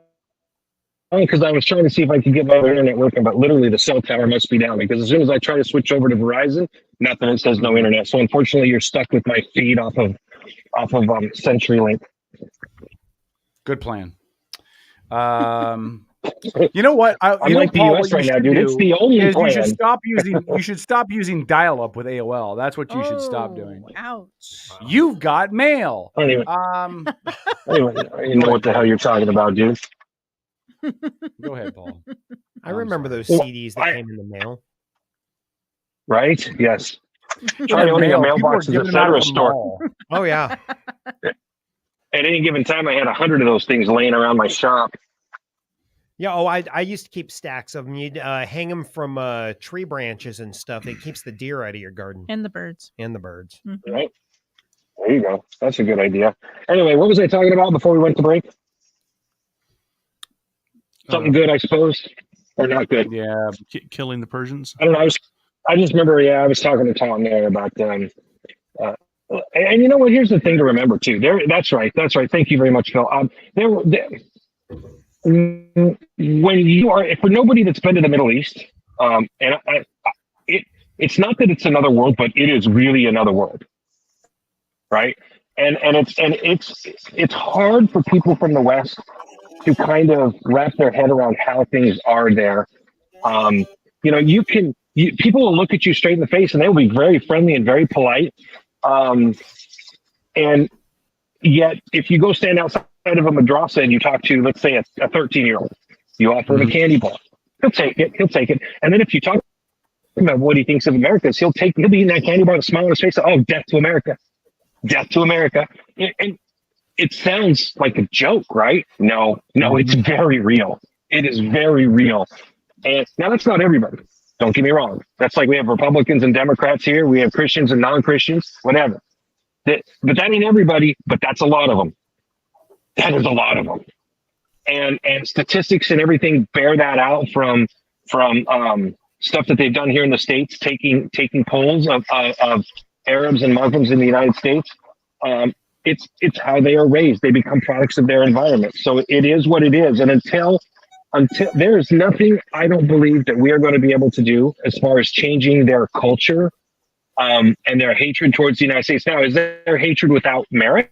Because I was trying to see if I could get my internet working, but literally the cell tower must be down, because as soon as I try to switch over to Verizon, nothing. It says no internet. So unfortunately, you're stuck with my feed off of CenturyLink. Good plan. You know what? I'm like the US right now, dude. It's the only plan. You should stop using dial-up with AOL. That's what you should stop doing. Ouch. You've got mail. Anyway, you know what the hell you're talking about, dude. Go ahead, Paul. I remember those CDs that came in the mail. Right? Yes. Trying to get mailboxes at Federal store. Oh, yeah. At any given time, I had 100 of those things laying around my shop. Yeah. Oh, I used to keep stacks of them. You'd hang them from tree branches and stuff. It keeps the deer out of your garden. And the birds. Mm-hmm. Right. There you go. That's a good idea. Anyway, what was I talking about before we went to break? Something good, I suppose, or not good. Yeah, killing the Persians. I don't know. I just remember. Yeah, I was talking to Tom there about and you know what? Here's the thing to remember too. That's right. Thank you very much, Phil. When you are, for nobody that's been to the Middle East, it's not that it's another world, but it is really another world, right? And it's hard for people from the West to kind of wrap their head around how things are there. People will look at you straight in the face and they will be very friendly and very polite. And yet, if you go stand outside of a madrasa and you talk to, let's say, a 13-year-old, you offer him a candy bar. He'll take it. And then if you talk about what he thinks of America, he'll be eating that candy bar with a smile on his face. Oh, death to America. Death to America. And it sounds like a joke, right? No, it's very real. It is very real. And now that's not everybody. Don't get me wrong. That's like we have Republicans and Democrats here. We have Christians and non-Christians, whatever. But that ain't everybody, but that's a lot of them. That is a lot of them. And statistics and everything bear that out from stuff that they've done here in the States, taking polls of Arabs and Muslims in the United States. It's how they are raised. They become products of their environment. So it is what it is. And until there is nothing I don't believe that we are going to be able to do as far as changing their culture and their hatred towards the United States. Now, is there hatred without merit?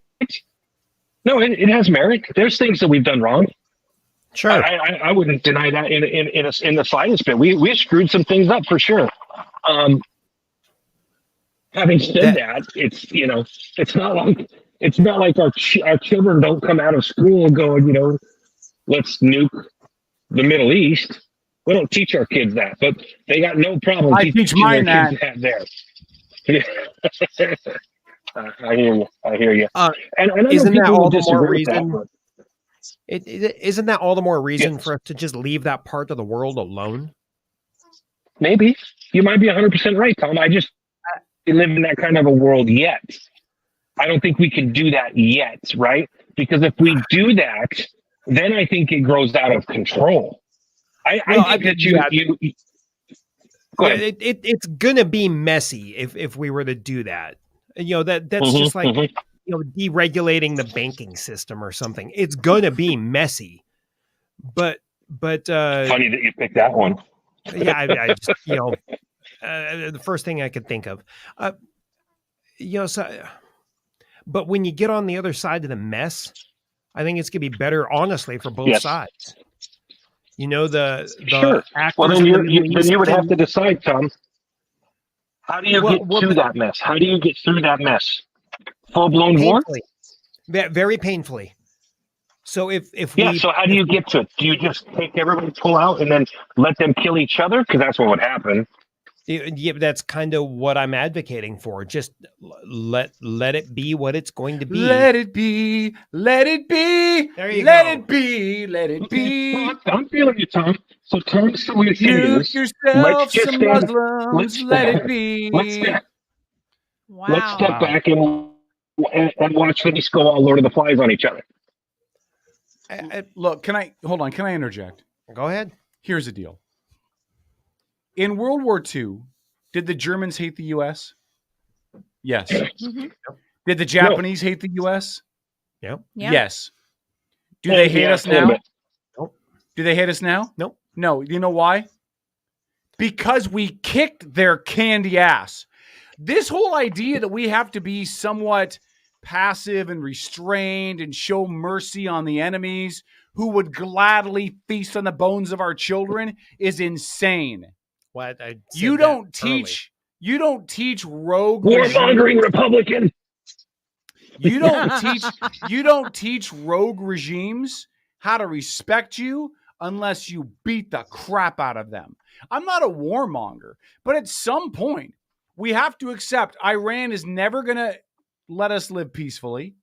No, it has merit. There's things that we've done wrong. Sure. I wouldn't deny that in the slightest bit. We screwed some things up for sure. Having said that, it's not like our children don't come out of school going, let's nuke the Middle East. We don't teach our kids that, but they got no problem teaching their kids that there. I hear you. And isn't that all the more reason? Isn't that all the more reason for us to just leave that part of the world alone? Maybe. You might be 100% right, Tom. I just live in that kind of a world yet. I don't think we can do that yet, right? Because if we do that, then I think it grows out of control. I think that you go ahead. It's gonna be messy if we were to do that. That's just like deregulating the banking system or something. It's gonna be messy, but But funny that you picked that one. Yeah, I just, the first thing I could think of, but when you get on the other side of the mess, I think it's going to be better, honestly, for both sides. The Sure. Well, then you would have to decide, Tom. How do you get to that mess? How do you get through that mess? Full blown war? Very painfully. So so how do you get to it? Do you just take everybody, pull out, and then let them kill each other? Because that's what would happen. Yeah, that's kind of what I'm advocating for. Just let it be what it's going to be. Let it be. Let it be. There you let go. it be. Let it be. I'm feeling you, Tom. So Tom's the way Shoot yourself some Muslims. Let it be. Let's step back and watch things go all Lord of the Flies on each other. Look, can I interject? Go ahead. Here's the deal. In World War II, did the Germans hate the U.S.? Yes. Mm-hmm. Did the Japanese hate the U.S.? Yep. Yes. Do they hate us now? Nope. Do they hate us now? Nope. No. You know why? Because we kicked their candy ass. This whole idea that we have to be somewhat passive and restrained and show mercy on the enemies who would gladly feast on the bones of our children is insane. What you don't teach rogue warmongering Republican. You don't teach rogue regimes how to respect you unless you beat the crap out of them. I'm not a warmonger, but at some point we have to accept Iran is never going to let us live peacefully.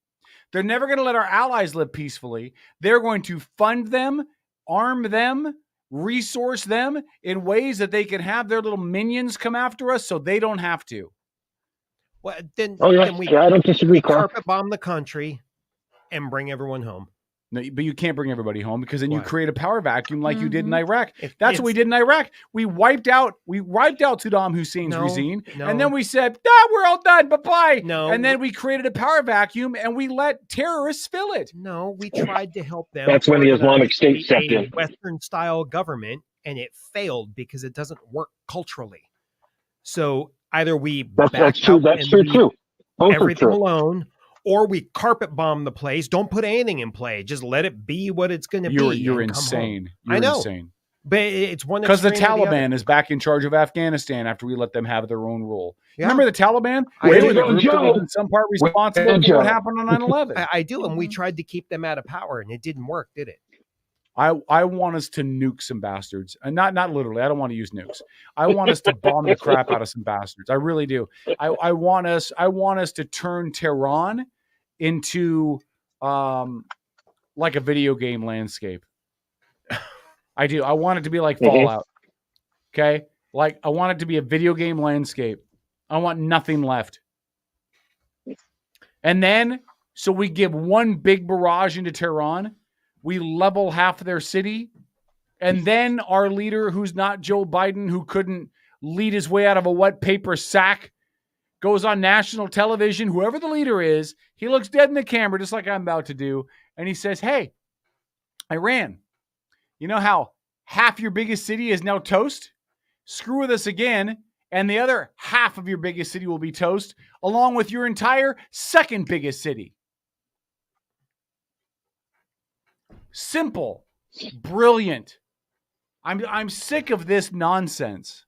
They're never going to let our allies live peacefully. They're going to fund them, arm them, resource them in ways that they can have their little minions come after us so they don't have to. Well, then I don't disagree. Carpet bomb the country and bring everyone home. No, but you can't bring everybody home because then you create a power vacuum like you did in Iraq. That's what we did in Iraq. We wiped out Saddam Hussein's regime, and then we said, we're all done, bye-bye. No. And then we created a power vacuum, and we let terrorists fill it. No, we tried to help them. That's when the Islamic State stepped in. Western-style government, and it failed because it doesn't work culturally. So either we that's true too. Both everything are true. alone, or we carpet bomb the place. Don't put anything in play. Just let it be what it's going to be. You're insane. I know. Insane. But it's one because the Taliban is back in charge of Afghanistan after we let them have their own rule. Yeah. Remember the Taliban? They were the group that was in some part responsible for what happened on 9/11. I do, and we tried to keep them out of power, and it didn't work, did it? I want us to nuke some bastards, and not literally. I don't want to use nukes. I want us to bomb the crap out of some bastards. I really do. I want us to turn Tehran into like a video game landscape. I do. I want it to be like Fallout. Okay? Like I want it to be a video game landscape. I want nothing left. And then so we give one big barrage into Tehran. We level half of their city. And then our leader, who's not Joe Biden, who couldn't lead his way out of a wet paper sack, goes on national television. Whoever the leader is, he looks dead in the camera, just like I'm about to do. And he says, hey, Iran, you know how half your biggest city is now toast? Screw with us again, and the other half of your biggest city will be toast, along with your entire second biggest city. Simple. Brilliant. I'm sick of this nonsense.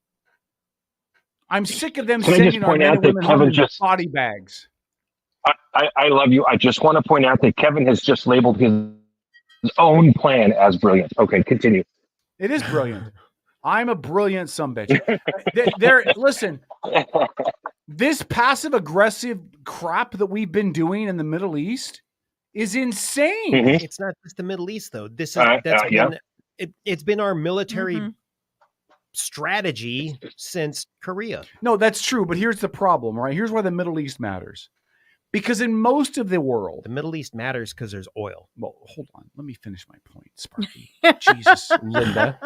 I'm sick of them sending our men and women home in body bags. I love you. I just want to point out that Kevin has just labeled his own plan as brilliant. Okay, continue. It is brilliant. I'm a brilliant sumbitch. Listen, this passive aggressive crap that we've been doing in the Middle East is insane. Mm-hmm. It's not just the Middle East, though. This is it's been our military strategy since Korea. No, that's true. But here's the problem, right? Here's why the Middle East matters. Because in most of the world, the Middle East matters because there's oil. Well, hold on. Let me finish my point, Sparky. Jesus, Linda.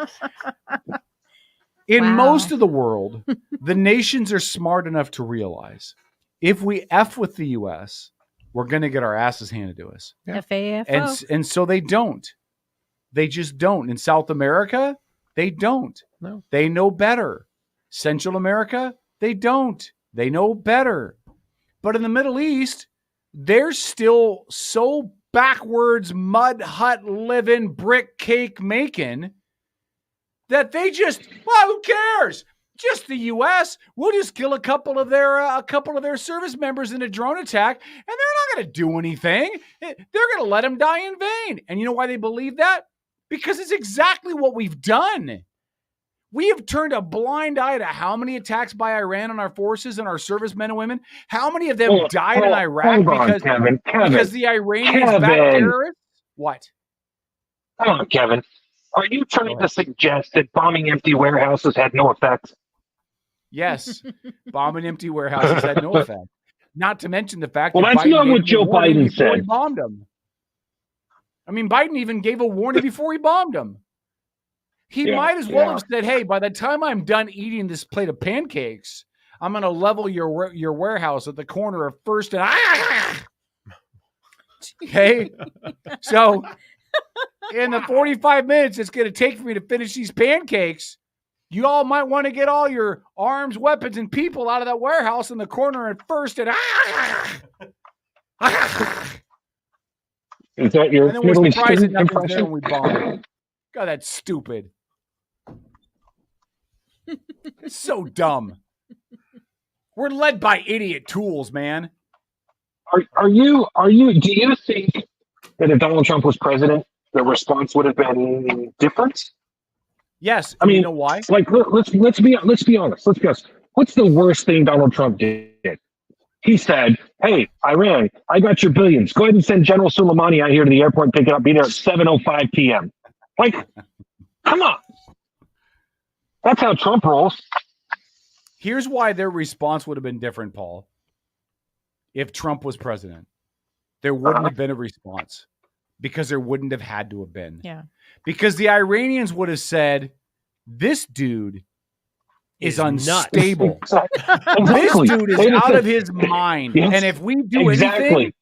In most of the world, the nations are smart enough to realize if we F with the U.S., we're going to get our asses handed to us. FAFO. And so they don't. They just don't. In South America, they don't. No. They know better. Central America, they don't. They know better. But in the Middle East, they're still so backwards, mud hut living, brick cake making that they just, well, who cares? Just the U.S. We'll just kill a couple of their service members in a drone attack, and they're not going to do anything. They're going to let them die in vain. And you know why they believe that? Because it's exactly what we've done. We have turned a blind eye to how many attacks by Iran on our forces and our servicemen and women. How many of them died in Iraq because the Iranians backed terrorists? What? Come on, Kevin. Are you trying to suggest that bombing empty warehouses had no effect? Yes, bombing empty warehouses had no effect. Not to mention the fact that that's not what Joe Biden said. He bombed them. I mean, Biden even gave a warning before he bombed them. He might as well have said, "Hey, by the time I'm done eating this plate of pancakes, I'm going to level your warehouse at the corner of First and Okay, so in the 45 minutes it's going to take for me to finish these pancakes, you all might want to get all your arms, weapons, and people out of that warehouse in the corner at First and Is that your Middle Eastern impression? When we bombed. God, that's stupid. It's so dumb. We're led by idiot tools, man. Do you think that if Donald Trump was president, the response would have been different? Yes. I mean, you know why? Like, let's be honest. What's the worst thing Donald Trump did? He said, "Hey, Iran, I got your billions. Go ahead and send General Soleimani out here to the airport and pick it up. Be there at 7:05 p.m." Like, come on. That's how Trump rolls. Here's why their response would have been different, Paul. If Trump was president, there wouldn't have been a response because there wouldn't have had to have been. Yeah. Because the Iranians would have said, "This dude is unstable. This dude is out of his mind. Yes, and if we do anything,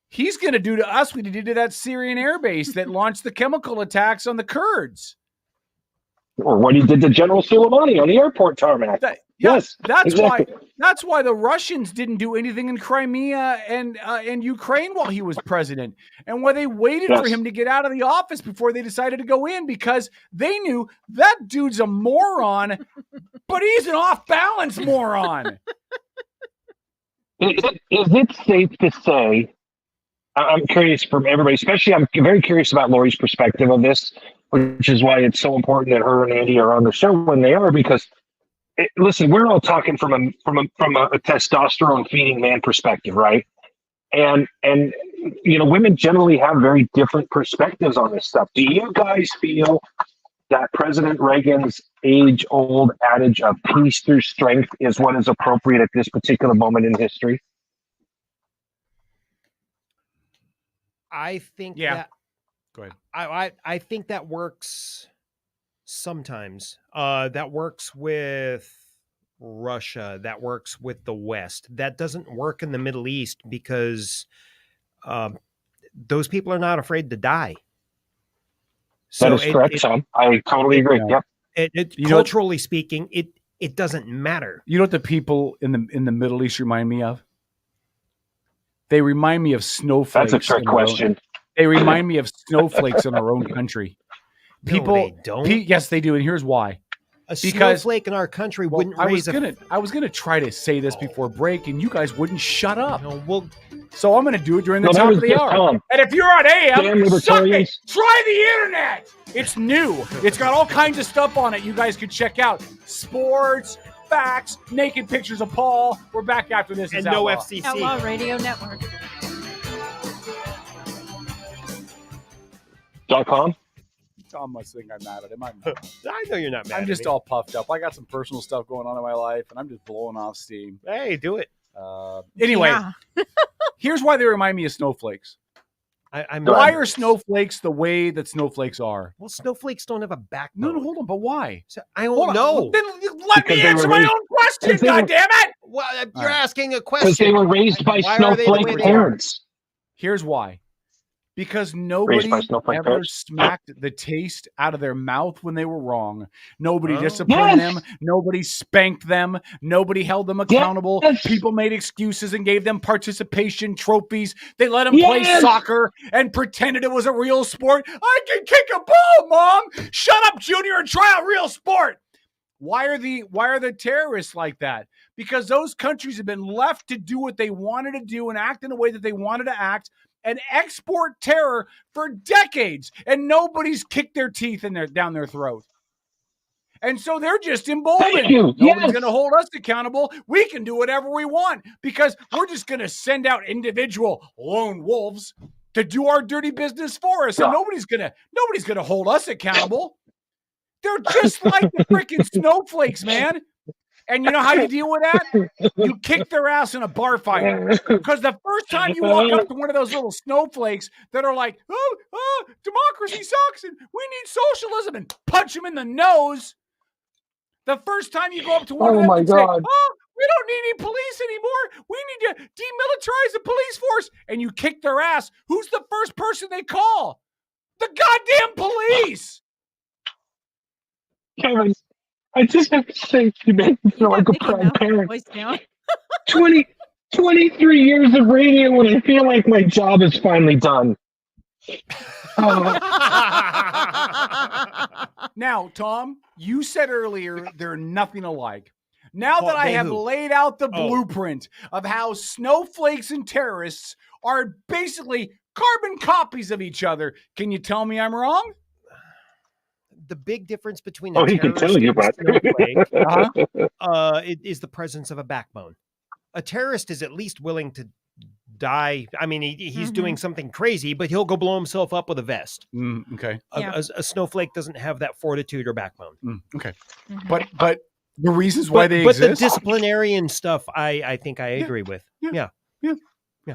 he's going to do to us what he did to that Syrian airbase that launched the chemical attacks on the Kurds." Or what he did to General Soleimani on the airport tarmac. That's why the Russians didn't do anything in Crimea and Ukraine while he was president, and why they waited for him to get out of the office before they decided to go in, because they knew that dude's a moron, but he's an off-balance moron. Is it safe to say, I'm curious from everybody, especially I'm very curious about Lori's perspective of this, which is why it's so important that her and Andy are on the show when they are, because listen, we're all talking from a testosterone feeding man perspective, right? And women generally have very different perspectives on this stuff. Do you guys feel that President Reagan's age-old adage of peace through strength is what is appropriate at this particular moment in history? I think Go ahead. I think that works sometimes. That works with Russia. That works with the West. That doesn't work in the Middle East because those people are not afraid to die. So that is correct, Sean. I totally agree. Yep. Culturally speaking, it doesn't matter. You know what the people in the Middle East remind me of? They remind me of snowflakes. That's a trick question. They remind me of snowflakes in our own country. People they don't. Yes, they do, and here's why. Snowflake in our country wouldn't raise I was gonna try to say this before break, and you guys wouldn't shut up. So I'm gonna do it during the top of the hour. And if you're on AM, suck it. Try the internet. It's new. It's got all kinds of stuff on it. You guys could check out sports, facts, naked pictures of Paul. We're back after this. And no FCC. Outlaw Radio Network. .com. Tom must think I'm mad at him. I know you're not mad. I'm just all puffed up. I got some personal stuff going on in my life, and I'm just blowing off steam. Hey, do it. Anyway, here's why they remind me of snowflakes. Why are snowflakes the way that snowflakes are? Well, snowflakes don't have a backbone. No, hold on. But why? I don't know. Then let me answer my own question, goddammit! Well, you're asking a question. Because they were raised by snowflake parents. Here's why. because Raised nobody by snowflake ever parents. smacked the taste out of their mouth when they were wrong. Nobody Oh. disciplined Yes. them. Nobody spanked them. Nobody held them accountable. Yes. People made excuses and gave them participation trophies. They let them play Yes. soccer and pretended it was a real sport. I can kick a ball, Mom. Shut up, Junior, and try a real sport. Why are the terrorists like that? Because those countries have been left to do what they wanted to do and act in the way that they wanted to act and export terror for decades, and nobody's kicked their teeth down their throat. And so they're just emboldened. Thank you. Nobody's Yes. going to hold us accountable. We can do whatever we want because we're just going to send out individual lone wolves to do our dirty business for us. And Yeah. nobody's going to hold us accountable. They're just like the freaking snowflakes, man. And you know how you deal with that? You kick their ass in a bar fight. Because the first time you walk up to one of those little snowflakes that are like, oh, democracy sucks and we need socialism, and punch them in the nose. The first time you go up to one of them and say, oh, we don't need any police anymore. We need to demilitarize the police force. And you kick their ass. Who's the first person they call? The goddamn police. Kevin, I just have to say, you make me feel like a proud parent. 23 years of radio and I feel like my job is finally done. Now, Tom, you said earlier they're nothing alike. Now that I have who? laid out the blueprint of how snowflakes and terrorists are basically carbon copies of each other, can you tell me I'm wrong? The big difference between Oh, a he can terrorist tell you, and a but snowflake it is the presence of a backbone. A terrorist is at least willing to die. I mean, he's doing something crazy, but he'll go blow himself up with a vest. Okay. A snowflake doesn't have that fortitude or backbone. Okay. But the reasons why they but exist. the disciplinarian stuff, I think I agree with. Yeah.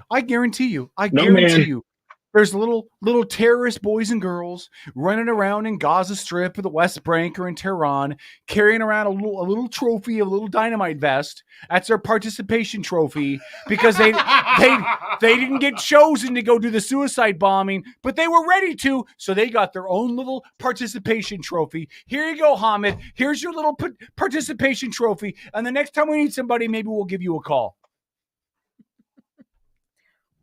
I guarantee you. No, man. You. There's little terrorist boys and girls running around in Gaza Strip or the West Bank or in Tehran, carrying around a little trophy, a little dynamite vest. That's their participation trophy because they didn't get chosen to go do the suicide bombing, but they were ready to, so they got their own little participation trophy. Here you go, Hamid. Here's your little participation trophy, and the next time we need somebody, maybe we'll give you a call.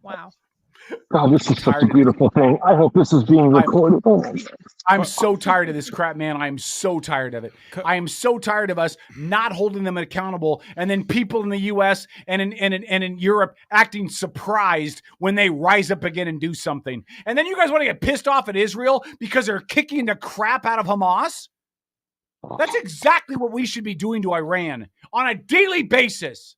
Wow. Oh, this is such a beautiful thing. I hope this is being recorded. I'm so tired of this crap, man. I'm so tired of it. I am so tired of us not holding them accountable, and then people in the U.S. and in Europe acting surprised when they rise up again and do something. And then you guys want to get pissed off at Israel because they're kicking the crap out of Hamas? That's exactly what we should be doing to Iran on a daily basis.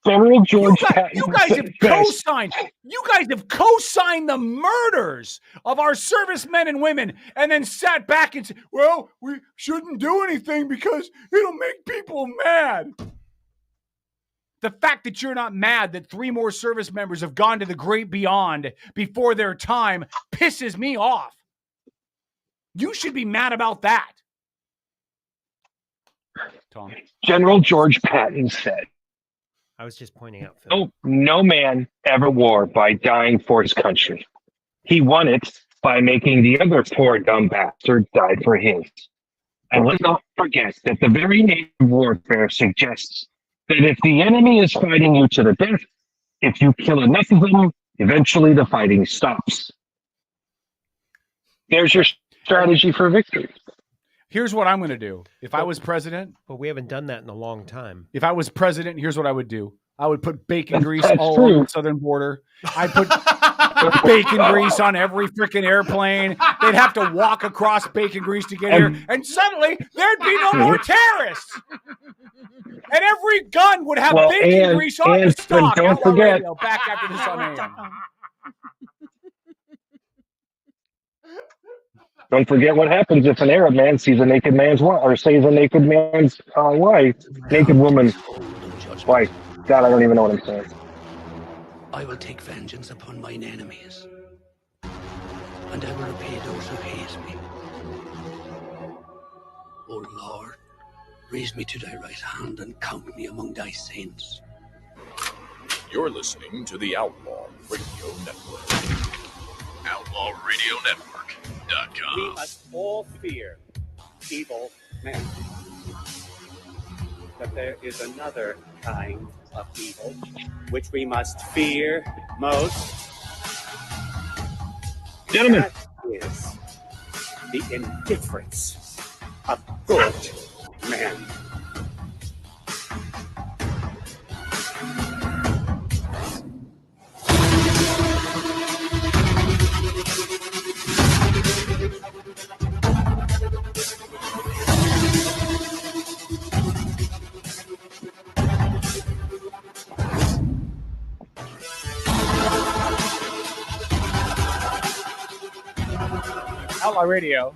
General George You guys have co-signed. You guys have co-signed the murders of our servicemen and women, and then sat back and said, "Well, we shouldn't do anything because it'll make people mad." The fact that you're not mad that 3 more service members have gone to the great beyond before their time pisses me off. You should be mad about that, Tom. General George Patton said, I was just pointing out, Phil. No man ever won by dying for his country. He won it by making the other poor dumb bastard die for his. And let's not forget that the very name of warfare suggests that if the enemy is fighting you to the death, if you kill enough of them, eventually the fighting stops. There's your strategy for victory. Here's what I'm going to do. If I was president. But we haven't done that in a long time. If I was president, here's what I would do. I would put bacon grease all true. over the southern border. I'd put bacon grease on every freaking airplane. They'd have to walk across bacon grease to get here. And suddenly, there'd be no more terrorists. And every gun would have bacon grease on the stock. Don't forget. Radio, back after this on AM. Don't forget what happens if an Arab man sees a naked man's wife, or sees a naked man's wife, naked woman. Wife. God, I don't even know what I'm saying. I will take vengeance upon mine enemies, and I will repay those who hate me. O Lord, raise me to thy right hand and count me among thy saints. You're listening to the Outlaw Radio Network. OutlawRadioNetwork.com. We must all fear evil men. But there is another kind of evil which we must fear most. Gentlemen. That is the indifference of good men. Outlaw Radio.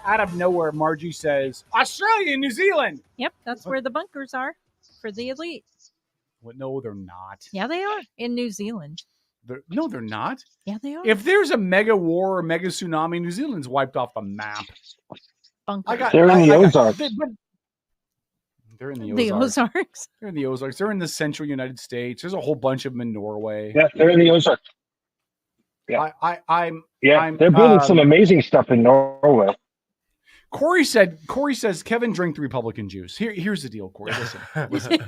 Out of nowhere, Margie says, Australia and New Zealand. Yep, that's where the bunkers are for the elite. Well, no, they're not. Yeah, they are in New Zealand. No, they're not. Yeah, they are. If there's a mega war or mega tsunami, New Zealand's wiped off the map. Bunkers. They're in the Ozarks. They're in the The Ozarks. Ozarks. They're in the Ozarks. They're in the central United States. There's a whole bunch of them in Norway. Yeah, they're in the Ozarks. Yeah, I'm they're building some amazing stuff in Norway. Corey says, Kevin, drink the Republican juice. Here's the deal, Corey. Listen.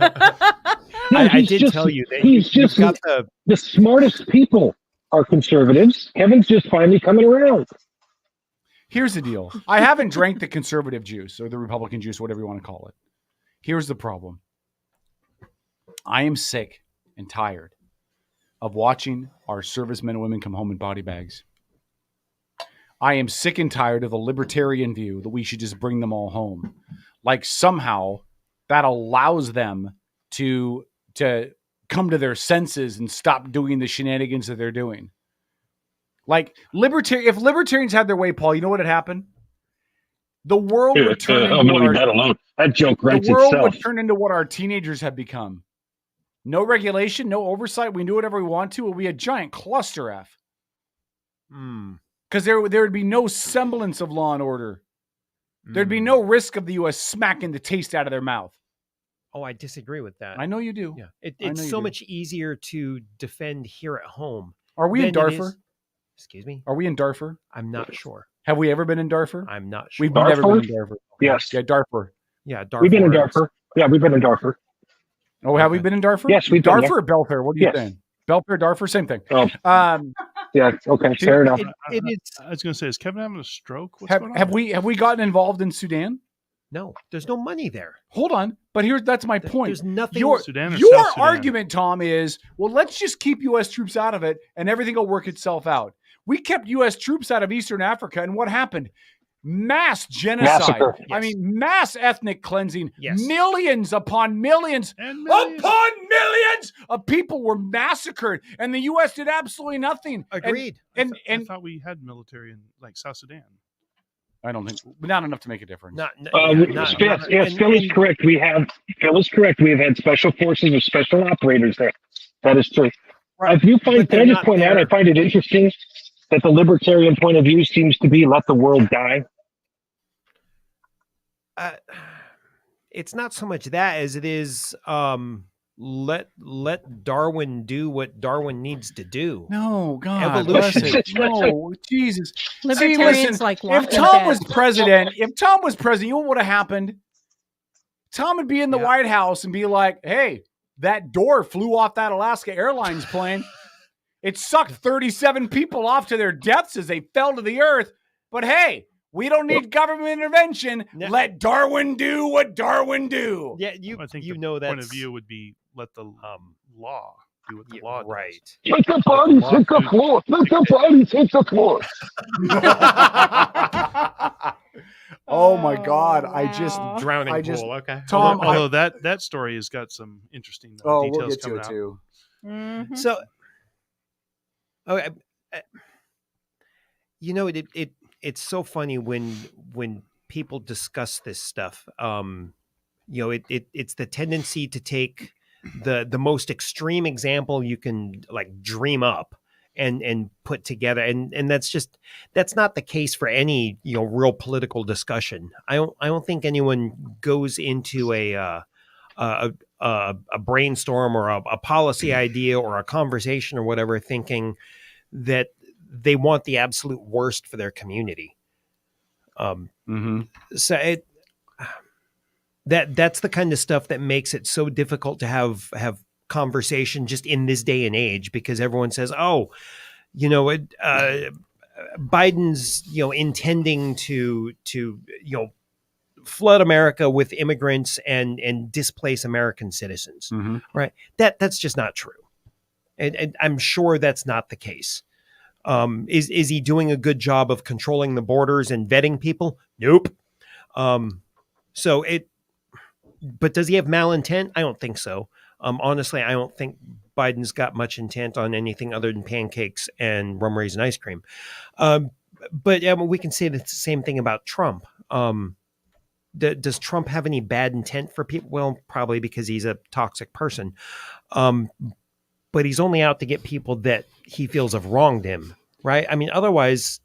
I did tell you that he's just got the smartest people are conservatives. Kevin's just finally coming around. Here's the deal. I haven't drank the conservative juice or the Republican juice, whatever you want to call it. Here's the problem. I am sick and tired of watching our servicemen and women come home in body bags. I am sick and tired of the libertarian view that we should just bring them all home. Like somehow that allows them to come to their senses and stop doing the shenanigans that they're doing. Like if libertarians had their way, Paul, you know what would happen? The world would turn into that joke writes the world itself. would turn into what our teenagers have become. No regulation, no oversight. We do whatever we want to. It would be a giant cluster F. Because there would be no semblance of law and order. There'd be no risk of the U.S. smacking the taste out of their mouth. Oh, I disagree with that. I know you do. Yeah, it's so much easier to defend here at home. Are we in Darfur? Excuse me? Are we in Darfur? I'm not sure. Have we ever been in Darfur? I'm not sure. We've never been in Darfur. Yes. Yeah, Darfur. Yeah, Darfur. We've been in Darfur. Yeah, we've been in Darfur. Oh, have we been in Darfur? Yes, we've been Darfur there. or Belfair? What do you Yes. think? Belfair, Darfur, same thing. Oh. Yeah, okay, fair enough. I was going to say, is Kevin having a stroke? What's going on? Have we gotten involved in Sudan? No, there's no money there. Hold on, but that's my point. There's nothing. Sudan or Your South Sudan? argument, Tom, is, well, let's just keep U.S. troops out of it and everything will work itself out. We kept U.S. troops out of Eastern Africa, and what happened? Mass genocide. Massacre. I mean, mass ethnic cleansing. Yes. Millions upon millions upon millions of people were massacred, and the U.S. did absolutely nothing. Agreed. And I thought we had military in like South Sudan. I don't think not enough to make a difference. Phil is correct. Phil is correct. We have had special forces or special operators there. That is true. Can I just point out, I find it interesting that the libertarian point of view seems to be let the world die. It's not so much that as it is let Darwin do what Darwin needs to do. No, God, evolution. No, Jesus. Libertarians like if walking Tom dead. was president, you know what would have happened? Tom would be in the White House and be like, "Hey, that door flew off that Alaska Airlines plane. It sucked 37 people off to their deaths as they fell to the earth. But hey, we don't need government intervention. Let Darwin do what Darwin do." Yeah, I think you the know point that's of view would be let the law do what the law does. right. Let the bodies hit the floor. Let the bodies hit the floor. Oh my God! Drowning I just pool. Okay, Tom. Although that story has got some interesting we'll details get to coming it out. too. Mhm. So, you know, it's so funny when people discuss this stuff. You know, it's the tendency to take the most extreme example you can like dream up and put together, and that's not the case for any real political discussion. I don't think anyone goes into a a brainstorm or a policy idea or a conversation or whatever, thinking that they want the absolute worst for their community. So that's the kind of stuff that makes it so difficult to have conversation just in this day and age, because everyone says, oh, Biden's, intending to flood America with immigrants and displace American citizens. Right. That's just not true. And I'm sure that's not the case. Is he doing a good job of controlling the borders and vetting people? Nope. But does he have malintent? I don't think so. Honestly, I don't think Biden's got much intent on anything other than pancakes and rum raisin ice cream. But we can say the same thing about Trump. Does Trump have any bad intent for people? Well, probably, because he's a toxic person. But he's only out to get people that he feels have wronged him, right? I mean, otherwise...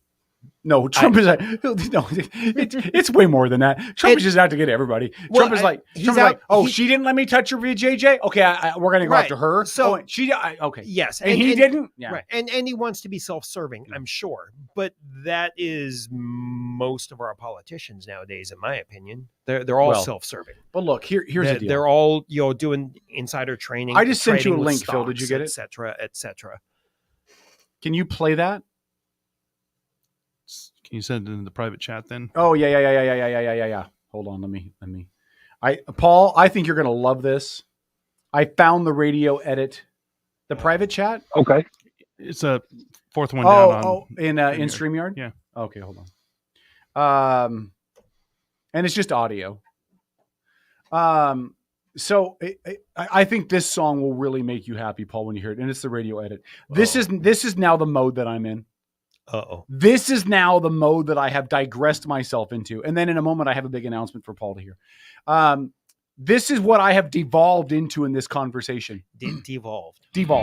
No, Trump is it's way more than that. Trump is just out to get everybody. Trump is like, she didn't let me touch her VJJ. Okay, we're going to go after her. So okay. Yes. And he didn't. Yeah. Right. And he wants to be self-serving, I'm sure. But that is most of our politicians nowadays, in my opinion. They're all self-serving. But look, here's the deal. They're all, doing insider training. I just sent you a link, Phil. Did you get it? Et cetera, et cetera. Can you play that? Can you send it in the private chat then? Oh, yeah. Hold on. Let me. Paul, I think you're going to love this. I found the radio edit, the private chat. Okay. It's a fourth one down in StreamYard. Yeah. Okay. Hold on. And it's just audio. So I think this song will really make you happy, Paul, when you hear it. And it's the radio edit. This is now the mode that I'm in. This is now the mode that I have digressed myself into. And then in a moment, I have a big announcement for Paul to hear. This is what I have devolved into in this conversation. Devolved. Oh.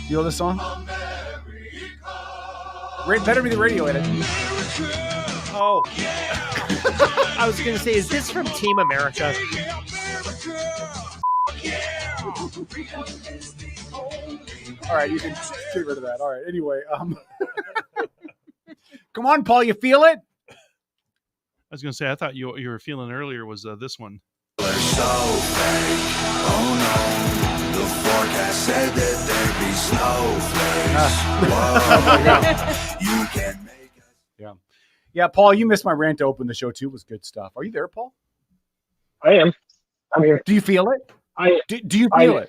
You know this song? Better be the radio edit. Oh. I was going to say, is this from Team America? All right, you can get rid of that. All right, anyway. Come on, Paul, you feel it? I was going to say, I thought you were feeling earlier was this one. So fake. Oh no, the forecast said that there'd be snowflakes. You can make us. Yeah, Paul, you missed my rant to open the show too. It was good stuff. Are you there, Paul? I am. I'm here. Do you feel it? Do you feel it?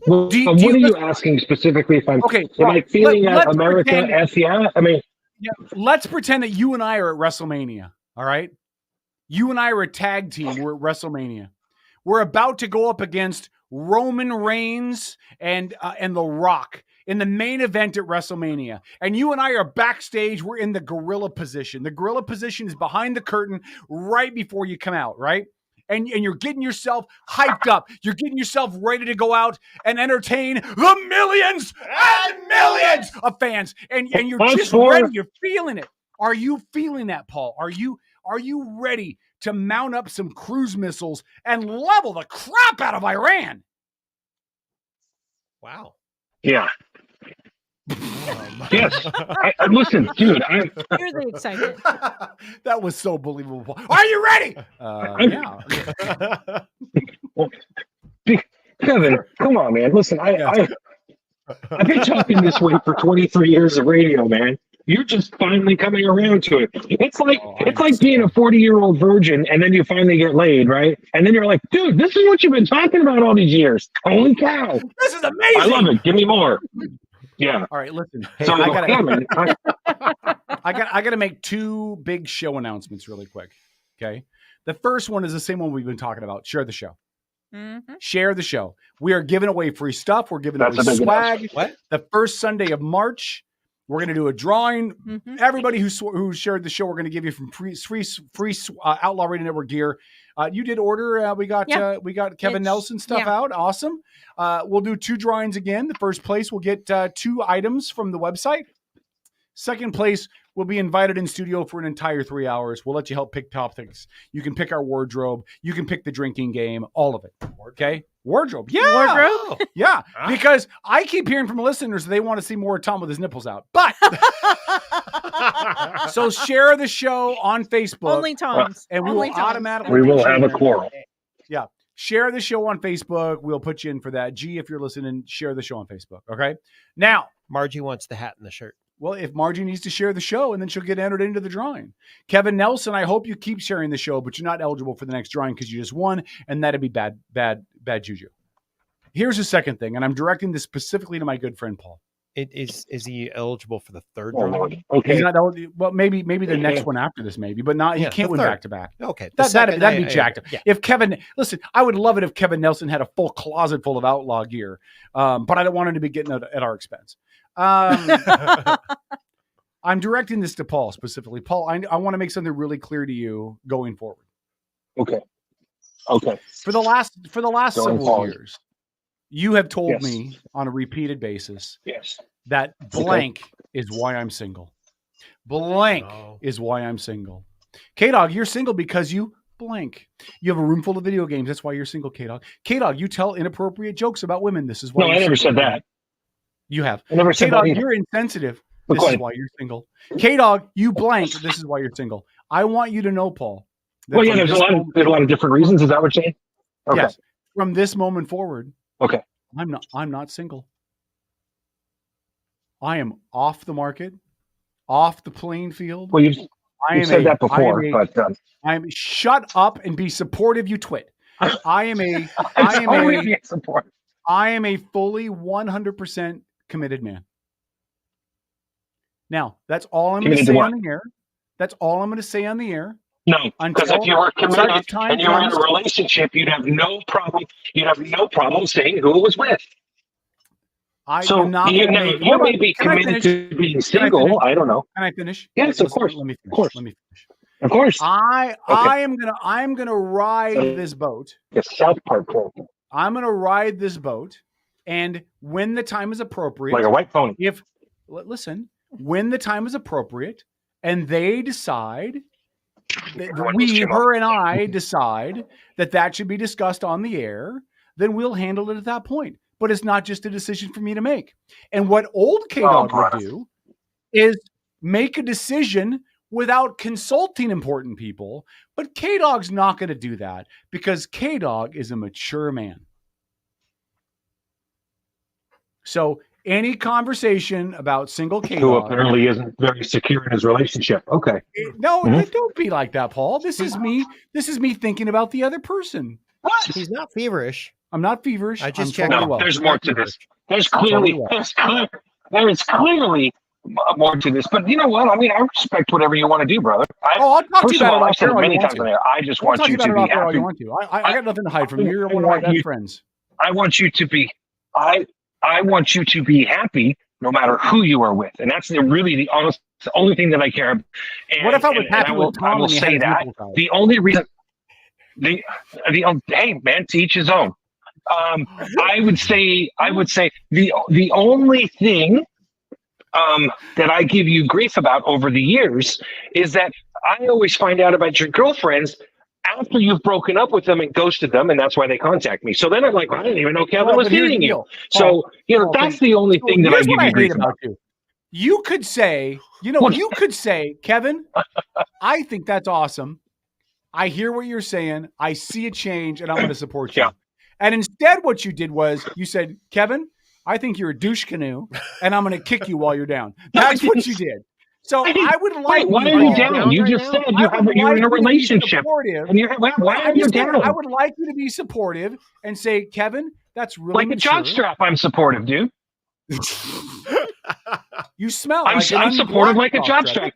Well, what are you asking specifically? If I'm okay, am I feeling that America as let's pretend that you and I are at WrestleMania. All right, you and I are a tag team. We're at WrestleMania. We're about to go up against Roman Reigns and The Rock in the main event at WrestleMania. And you and I are backstage. We're in the gorilla position. The gorilla position is behind the curtain right before you come out. Right. And you're getting yourself hyped up. You're getting yourself ready to go out and entertain the millions and millions of fans. And you're just ready. You're feeling it. Are you feeling that, Paul? Are you ready to mount up some cruise missiles and level the crap out of Iran? Wow. Yeah. Yes. I listen, dude. You're the excitement. That was so believable. Are you ready? Yeah. Kevin, come on, man. Listen, I've been talking this way for 23 years of radio, man. You're just finally coming around to it. It's like being a 40-year-old virgin, and then you finally get laid, right? And then you're like, dude, this is what you've been talking about all these years. Holy cow! This is amazing. I love it. Give me more. Yeah. All right, listen. Hey, so, I gotta make two big show announcements really quick. Okay. The first one is the same one we've been talking about. Share the show. Mm-hmm. Share the show. We are giving away free stuff. We're giving away swag. What? The first Sunday of March, we're going to do a drawing. Mm-hmm. Everybody who shared the show, we're going to give you from free Outlaw Radio Network gear. You did order. We got Kevin Nelson stuff out. Awesome. We'll do two drawings again. The first place will get two items from the website. Second place will be invited in studio for an entire 3 hours. We'll let you help pick topics. You can pick our wardrobe. You can pick the drinking game, all of it. Okay? Wardrobe. Yeah. Wardrobe? Yeah. Because I keep hearing from listeners they want to see more Tom with his nipples out. But so share the show on Facebook. Only Tom's. And we Only will Tom's. automatically We will put you have a in. quarrel. Yeah. Share the show on Facebook. We'll put you in for that. G, if you're listening, share the show on Facebook. Okay. Now, Margie wants the hat and the shirt. well, if Margie needs to share the show, and then she'll get entered into the drawing. Kevin Nelson, I hope you keep sharing the show, but you're not eligible for the next drawing because you just won, and that'd be bad juju. Here's the second thing, and I'm directing this specifically to my good friend Paul. Is he eligible for the third Oh, drawing? Lord. Okay. He's not eligible. Well, maybe the next one after this, maybe, but not. He Yeah, can't the win third. back to back. Okay. The That'd second, be I- jacked up. yeah. If Kevin, listen, I would love it if Kevin Nelson had a full closet full of Outlaw gear, but I don't want him to be getting it at our expense. I'm directing this to Paul specifically. Paul, I want to make something really clear to you going forward. Okay. Okay. For the last Going several forward. years, you have told Yes. me on a repeated basis Yes. that blank is why I'm single. Blank Oh. is why I'm single. K-Dog, you're single because you blank. You have a room full of video games. That's why you're single, K-Dog. K-Dog, you tell inappropriate jokes about women. This is why No, you're I never single. said that. You have. I never said that K-Dog, either. you're insensitive. But This go is ahead. why you're single. K-Dog, you blank. This is why you're single. I want you to know, Paul. that Well, yeah, from there's a this lot of moment- there's a lot of different reasons. Is that what you're saying? Okay. Yes. From this moment forward, Okay. I'm not single. I am off the market, off the playing field. Well, you've said that before, but I'm shut up and be supportive, you twit. I am a support. I am a fully 100% committed man. Now, that's all I'm going to Committed to say what? on the air. That's all I'm going to say on the air. No, because if you were committed such time and you were in a comes- relationship, you'd have no problem. You'd have no problem saying who it was with. I So am not you, gonna know, make- you Hold may on. be Can I committed finish? to being Can I single. finish? I don't know. Can I finish? Yes, of course. Let me finish. Of course. Let me finish. Of course. I'm gonna ride this boat. The South Park character. I'm gonna ride this boat, and when the time is appropriate, Like a white pony. Listen, when the time is appropriate, and they decide that Everyone was too her and I decide that should be discussed on the air, then we'll handle it at that point. But it's not just a decision for me to make. And what old K-Dog would do is make a decision without consulting important people. But K-Dog's not going to do that because K-Dog is a mature man. So any conversation about single Who K-Dog, apparently isn't very secure in his relationship. Okay. no, Mhm. don't be like that, Paul. This is me thinking about the other person. What? He's not feverish. I'm not feverish. I just I'm checked. totally No, well. there's more to this. There's Totally clearly, well. there is clearly more to this. But you know what? I mean, I respect whatever you want to do, brother. I'll talk to First you of about all, it I've off said air it all you many want times to. on there. I just I'll want talk you about to it be off air all happy. you want to. I got nothing to hide from you. You're one of my want best you- friends. I want you to be, I want you to be happy no matter who you are with, and that's the only thing that I care about. And, What if I was and happy I will, with Tom I will and he had say his that nipples out? the only reason, hey man, to each his own. I would say the only thing that I give you grief about over the years is that I always find out about your girlfriends after you've broken up with them and ghosted them, and that's why they contact me. So then I'm like, I didn't even know Kevin Well, was but here's dating the you. deal. So that's the only thing that I Here's give what you I grief hate about. about you. You could say, you could say, Kevin, I think that's awesome. I hear what you're saying. I see a change, and I'm going to support you. Yeah. And instead, what you did was you said, Kevin, I think you're a douche canoe, and I'm going to kick you while you're down. That's what you did. So I would like. Wait, why you, are you Paul, down? You just said you're in a relationship, and why are you down? I would like you to be supportive and say, Kevin, that's really Like a jockstrap, I'm supportive, dude. You smell. I'm supportive like a jockstrap.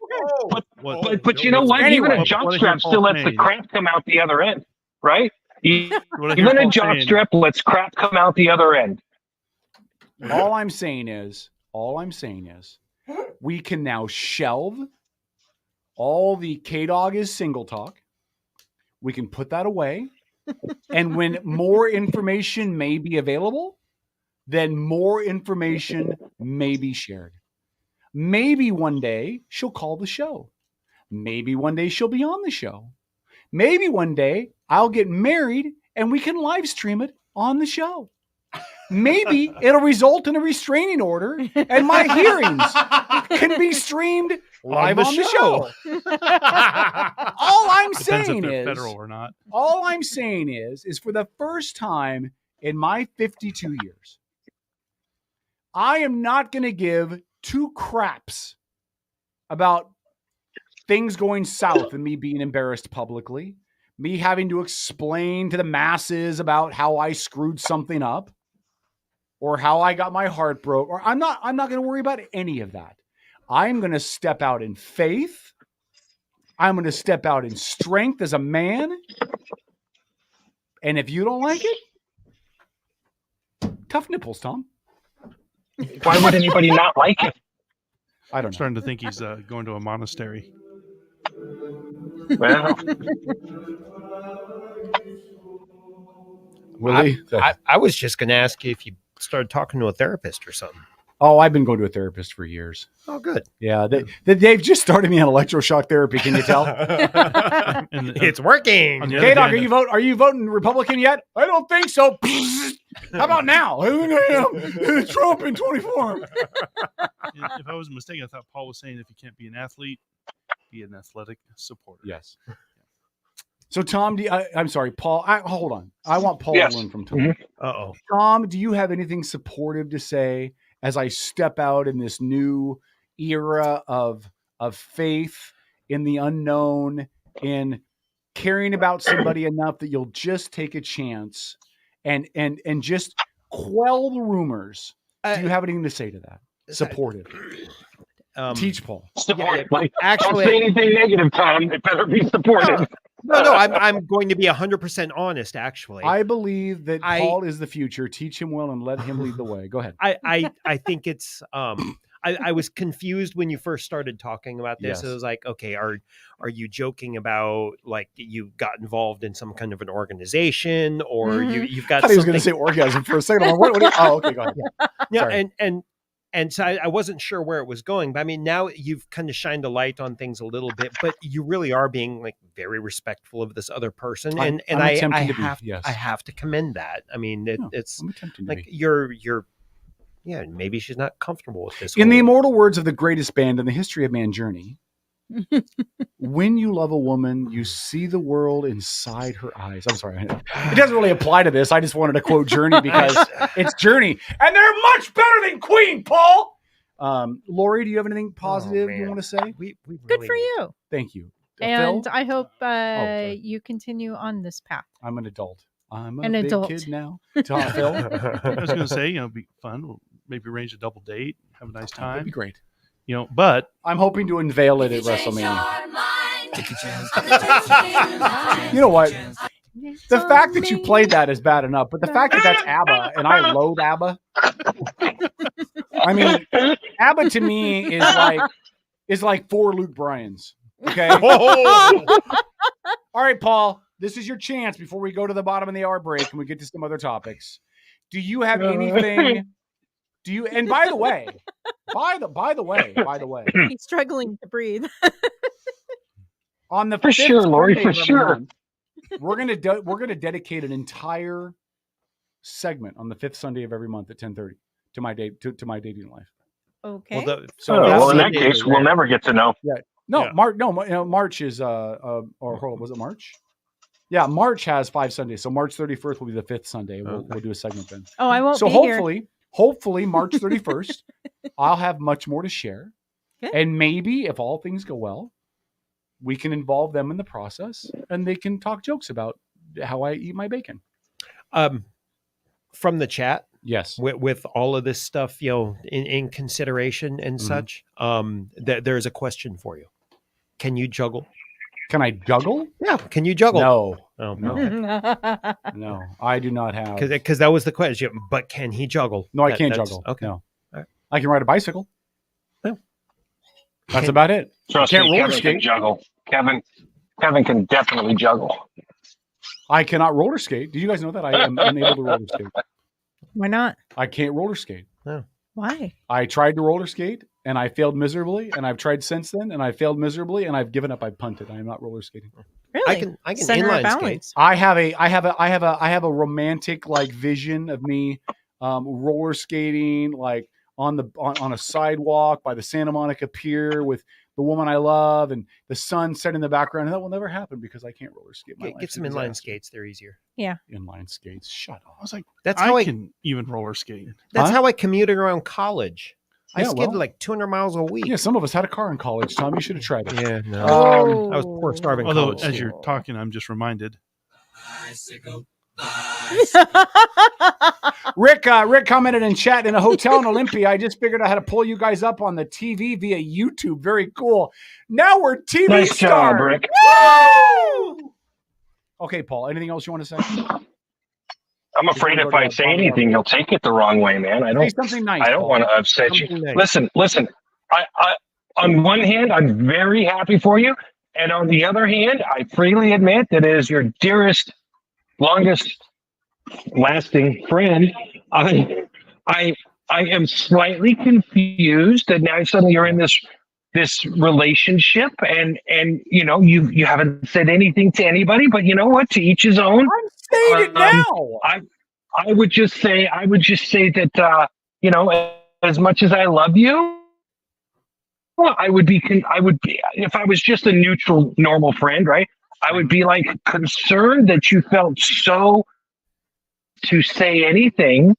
But you know what? Anyway, Even a jockstrap still lets the crap come out the other end, right? Even a jockstrap lets crap come out the other end. All I'm saying is, we can now shelve all the K-Dog is single talk. We can put that away. And when more information may be available, then more information may be shared. Maybe one day she'll call the show. Maybe one day she'll be on the show. Maybe one day I'll get married and we can live stream it on the show. Maybe it'll result in a restraining order and my hearings can be streamed live on the show. All I'm Depends if saying they're is federal or not. All I'm saying is for the first time in my 52 years, I am not going to give two craps about things going south and me being embarrassed publicly, me having to explain to the masses about how I screwed something up or how I got my heart broke, or I'm not going to worry about any of that. I'm going to step out in faith. I'm going to step out in strength as a man. And if you don't like it, tough nipples, Tom. Why would anybody not like it? I don't know. I'm starting to think he's going to a monastery. Well, Willie? I was just going to ask you if you started talking to a therapist or something. Oh, I've been going to a therapist for years. Oh, good. Yeah, they've just started me on electroshock therapy. Can you tell? It's working. Okay, Doc, are you voting Republican yet? I don't think so. How about now? I think I am. Trump in 24. If I wasn't mistaken, I thought Paul was saying if you can't be an athlete, be an athletic supporter. Yes. So, Tom, I'm sorry, Paul. Hold on. I want Paul to learn from Tom. Mm-hmm. Uh-oh. Tom, do you have anything supportive to say as I step out in this new era of faith in the unknown, in caring about somebody enough that you'll just take a chance and just quell the rumors? Do you have anything to say to that? Supportive. Teach Paul. supportive. Yeah, Like, actually- don't say anything negative, Tom. It better be supportive. No, I'm going to be 100% honest, actually. I believe that Paul is the future. Teach him well and let him lead the way. Go ahead. I think it's I was confused when you first started talking about this. Yes. It was like, okay, are you joking about like you got involved in some kind of an organization or you've got I thought he was going to something- say orgasm for a second. I'm like, oh, okay, go ahead. Yeah, Sorry. and so I wasn't sure where it was going, but I mean, now you've kind of shined a light on things a little bit, but you really are being like very respectful of this other person, and I'm I attempting to be, have yes. I have to commend that. I mean, it's I'm attempting to like be. you're yeah, maybe she's not comfortable with this. In the whole- immortal words of the greatest band in the history of man, Journey, when you love a woman, you see the world inside her eyes. I'm sorry. It doesn't really apply to this. I just wanted to quote Journey because it's Journey. And they're much better than Queen, Paul. Lori, do you have anything positive you want to say? We Good for you. Thank you. And Phil? I hope sorry. you continue on this path. I'm an adult. I'm a An big adult. kid now. Tom, Phil? I was going to say, it'd be fun. We'll maybe arrange a double date, have a nice time. That'd be great. But I'm hoping to unveil it at WrestleMania. You know what? The fact that you played that is bad enough, but the fact that that's ABBA and I loathe ABBA. I mean, ABBA to me is like 4 Luke Bryans. Okay. All right, Paul. This is your chance before we go to the bottom of the hour break and we get to some other topics. Do you have anything? Do you? And by the way, He's struggling to breathe. on the For 5th sure, Lori, Sunday for of every sure. month, we're gonna dedicate an entire segment on the 5th Sunday of every month at 10:30 to my dating life. Okay. Well, in that case, we'll never get to know. Yeah. No, March is or hold on, was it March? Yeah, March has 5 Sundays. So March 31st will be the 5th Sunday. We'll do a segment then. Oh, I won't so be hopefully March 31st, I'll have much more to share. Okay. And maybe if all things go well, we can involve them in the process and they can talk jokes about how I eat my bacon. From the chat, yes, with all of this stuff, in consideration and such, there's a question for you. Can you juggle? Can I juggle? Yeah. Can you juggle? No. Oh, No. No, I do not have. Because that was the question. But can he juggle? No, I can't juggle. Okay. No. Right. I can ride a bicycle. No. That's about it. Trust I can't me, roller Kevin can skate. juggle. Kevin can definitely juggle. I cannot roller skate. Did you guys know that? I am unable to roller skate. Why not? I can't roller skate. No. Why? I tried to roller skate and I failed miserably, and I've tried since then, and I failed miserably, and I've given up. I've punted. I am not roller skating. Really? I can Center of inline skate. balance. I have a romantic like vision of me roller skating like on a sidewalk by the Santa Monica Pier with the woman I love and the sun set in the background. And that will never happen because I can't roller skate. Get some inline skates. They're easier. Yeah. Inline skates. Shut up. I was like, That's I how I can even roller skate. That's how I commuted around college. I Yeah, skated well. like 200 miles a week. Yeah, some of us had a car in college, Tom. You should have tried it. Yeah, no. Oh. I was poor starving. Although, college as student. you're talking, I'm just reminded. Rick commented in chat, in a hotel in Olympia. I just figured out how to pull you guys up on the TV via YouTube. Very cool. Now we're TV Nice stars. job, Rick. Woo! Okay, Paul. Anything else you want to say? I'm afraid if I say anything, you'll take it the wrong way, man. I don't. Say something nice. I don't Paul. want to upset you. Something nice. Listen. I on one hand, I'm very happy for you, and on the other hand, I freely admit that as your dearest, longest lasting friend, I am slightly confused that now suddenly you're in this relationship and you know you haven't said anything to anybody, but you know what, to each his own. I'm saying it now. I would just say that you know, as much as I love you, I would be if I was just a neutral normal friend, right? I would be like concerned that you felt so to say anything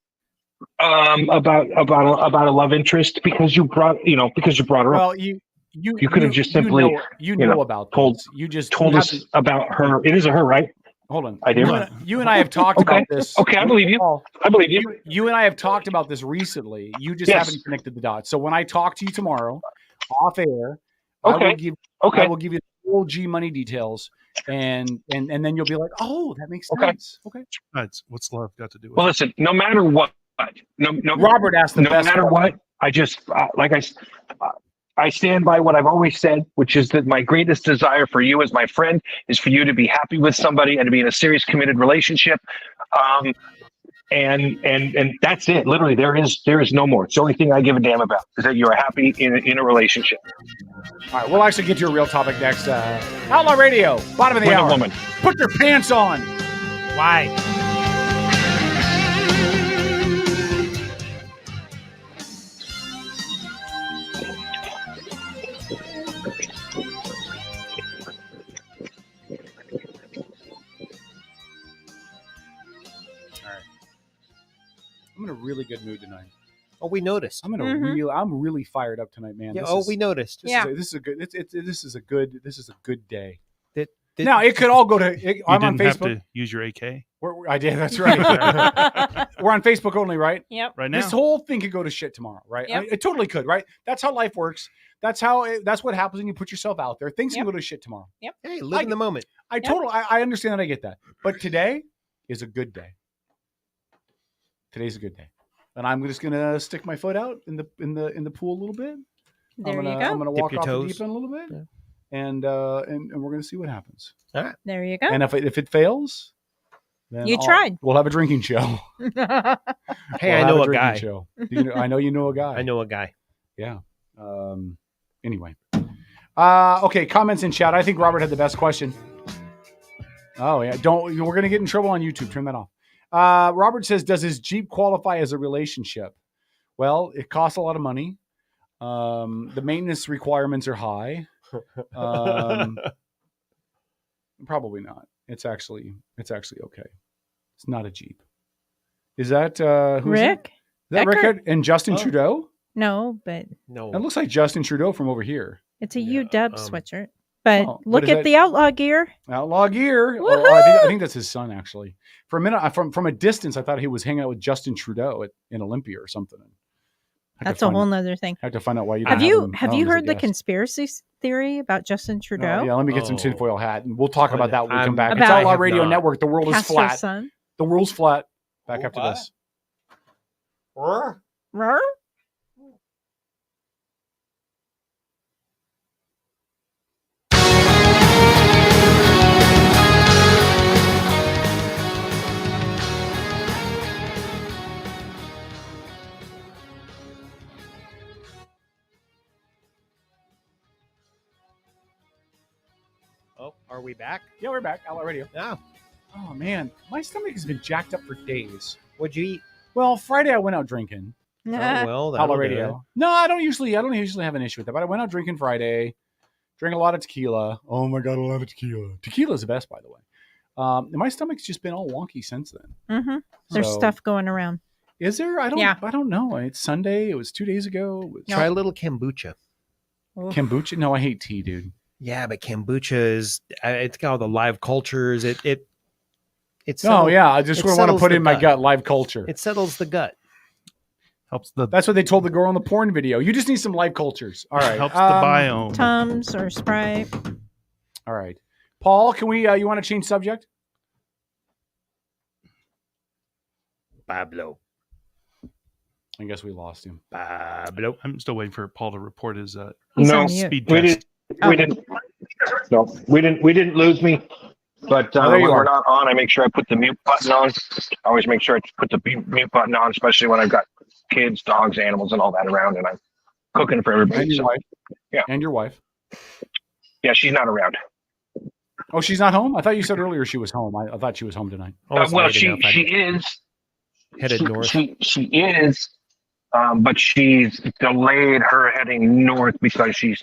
about a love interest because you brought her up. Well, you could have just simply know about told this. You just told us about her. It is a her, right? Hold on. I do. You and I have talked Okay. about this. Okay, I believe you. Paul, I believe you. You and I have talked about this recently. You just Yes. haven't connected the dots. So when I talk to you tomorrow, off air, Okay. I will give you the full G Money details, and then you'll be like, oh, that makes sense. Okay. What's love got to do with Well, it? listen. No matter what, Robert asked the no best matter question. what, I just I stand by what I've always said, which is that my greatest desire for you as my friend is for you to be happy with somebody and to be in a serious, committed relationship. And that's it. Literally, there is no more. It's the only thing I give a damn about is that you are happy in a relationship. All right, we'll actually get to a real topic next. Outlaw Radio, bottom of the With a hour. woman. Put your pants on. Why? I'm in a really good mood tonight. Oh, we noticed. I'm really fired up tonight, man. Yeah, we noticed. This is a good. This is a good day. Did- Now it could all go to. You I'm on didn't have Facebook. to use your AK I did. That's right. We're on Facebook only, right? Yep. right now. This whole thing could go to shit tomorrow, right? Yep. It totally could, right? That's how life works. That's what happens when you put yourself out there. Things can go to shit tomorrow. Yep. Hey, live in the moment. I understand that. I get that. But today is a good day. Today's a good day, and I'm just gonna stick my foot out in the pool a little bit. There you I'm go. gonna Dip walk your off the toes. deep end a little bit, Yeah. and we're gonna see what happens. All right. There you go. And if it fails, then You tried. We'll have a drinking show. Hey, We'll I have know a drinking guy. show. I know you know a guy. I know a guy. Yeah. Anyway. Okay. Comments in chat. I think Robert had the best question. Oh yeah. We're gonna get in trouble on YouTube. Turn that off. Robert says, does his Jeep qualify as a relationship? Well, it costs a lot of money. The maintenance requirements are high. Probably not. It's actually okay. It's not a Jeep. Is that who's Rick? Is that Rick Eckert? and Justin Trudeau? No, but No. That looks like Justin Trudeau from over here. it's a UW sweatshirt. But Oh, look but is at that- the outlaw gear. Outlaw gear. Woohoo! Oh, I think that's his son, actually. For a minute, from a distance, I thought he was hanging out with Justin Trudeau in Olympia or something. That's a whole nother thing. I have to find out why you Have didn't you him have on you as a heard the guest. conspiracy theory about Justin Trudeau? Yeah, let me get some tinfoil hat, and we'll talk about that when we come back. It's About- Outlaw I have Radio not. Network. The world is Castro's flat. son? The world's flat. Back after this. Roar? we back? Yeah, we're back. Outlaw Radio. Yeah. Oh man, my stomach has been jacked up for days. What'd you eat? Well, Friday I went out drinking. Oh, well, that'll Outlaw do Radio. it. No, I don't usually have an issue with that, but I went out drinking Friday. Drank a lot of tequila. Oh my god, a lot of tequila. Tequila's the best, by the way. And my stomach's just been all wonky since then. Mm-hmm. There's stuff going around. Is there? I don't know. It's Sunday. It was 2 days ago. Try a little kombucha. Kombucha? No, I hate tea, dude. Yeah, but kombucha is it's got all the live cultures. It's I just want to put in my gut live culture. It settles the gut. Helps the. That's what they told the girl in the porn video. You just need some live cultures. All right. Helps the biome. Tums or Sprite. All right. Paul, can we? You want to change subject? Pablo. I guess we lost him. Pablo. I'm still waiting for Paul to report his No, speed we test. didn't. No, we didn't lose me. But there when you we're are. not on, I make sure I put the mute button on. I always make sure I put the mute button on, especially when I've got kids, dogs, animals, and all that around, and I'm cooking for everybody. And your wife. Yeah. And your wife. Yeah, she's not around. Oh, she's not home? I thought you said earlier she was home. I thought she was home tonight. Well, she is headed north. She is, but she's delayed her heading north because she's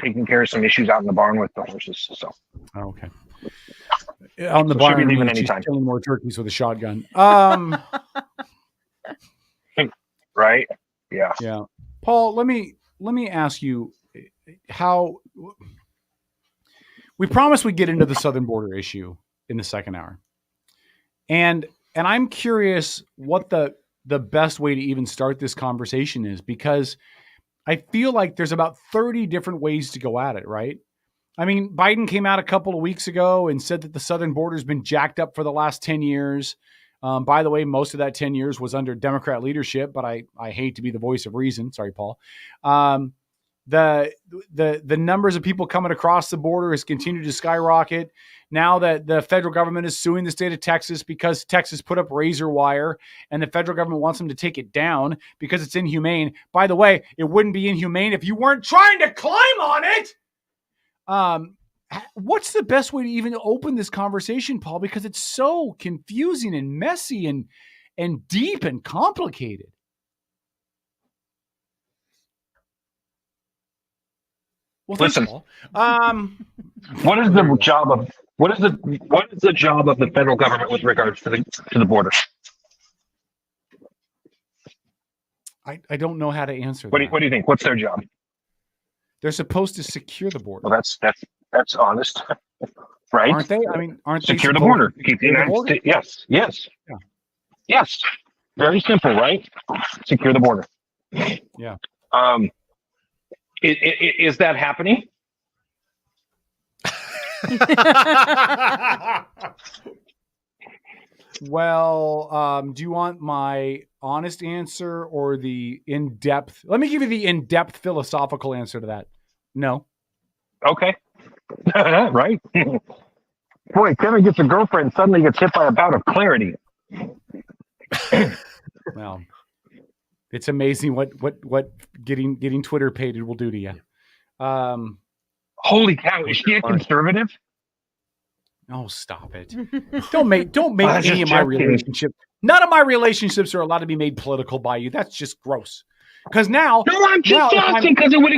taking care of some issues out in the barn with the horses. So. Oh, okay. On the So she'll barn, be leaving she's anytime. killing more turkeys with a shotgun. Right? Yeah. Yeah. Paul, let me ask you how we promised we'd get into the southern border issue in the second hour. And I'm curious what the best way to even start this conversation is, because I feel like there's about 30 different ways to go at it, right? I mean, Biden came out a couple of weeks ago and said that the southern border has been jacked up for the last 10 years. By the way, most of that 10 years was under Democrat leadership, but I hate to be the voice of reason. Sorry, Paul. The numbers of people coming across the border has continued to skyrocket. Now that the federal government is suing the state of Texas because Texas put up razor wire and the federal government wants them to take it down because it's inhumane. By the way, it wouldn't be inhumane if you weren't trying to climb on it. What's the best way to even open this conversation, Paul? Because it's so confusing and messy and deep and complicated. Well, Listen. thanks, Paul. What is the job of the federal government with regards to the border? I don't know how to answer What that. do you think? What's their job? They're supposed to secure the border. Well, that's honest, right? Aren't they? I mean, aren't secure they the border? Keep the United States. Yes. Yeah. Yes. Very simple, right? Secure the border. Yeah. Is that happening? Well, do you want my honest answer or the in-depth? Let me give you the in-depth philosophical answer to that. No. Okay. Right. Boy, Kevin gets a girlfriend, suddenly gets hit by a bout of clarity. Well, it's amazing what getting Twitter pated will do to you. Holy cow! Is she a conservative? Oh, stop it! Don't make I was any just of my joking. relationships. None of my relationships are allowed to be made political by you. That's just gross. Because now, No, I'm just asking because it would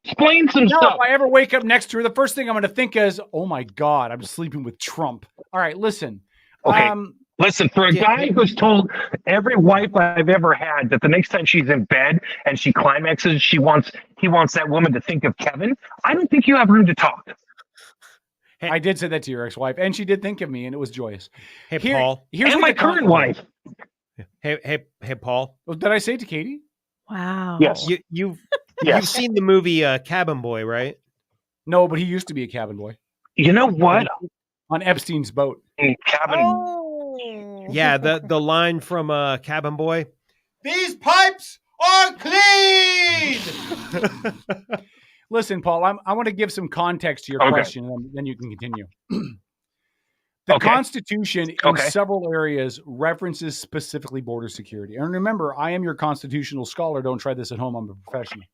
explain some now, stuff. if I ever wake up next to her, the first thing I'm going to think is, "Oh my God, I'm sleeping with Trump." All right, listen. Okay. Listen, for a guy who's told every wife I've ever had that the next time she's in bed and she climaxes, he wants that woman to think of Kevin. I don't think you have room to talk. I did say that to your ex-wife, and she did think of me, and it was joyous. Hey, Paul. Here's And what my the current compliment- wife. Hey, Paul. Did I say it to Katie? Wow. Yes. You've Yes. seen the movie Cabin Boy, right? No, but he used to be a cabin boy You know what? on Epstein's boat. Cabin. Yeah, the line from Cabin Boy. These pipes are clean. Listen, Paul, I want to give some context to your Okay. question, and then you can continue. The Okay. Constitution in Okay. several areas references specifically border security. And remember, I am your constitutional scholar. Don't try this at home. I'm a professional.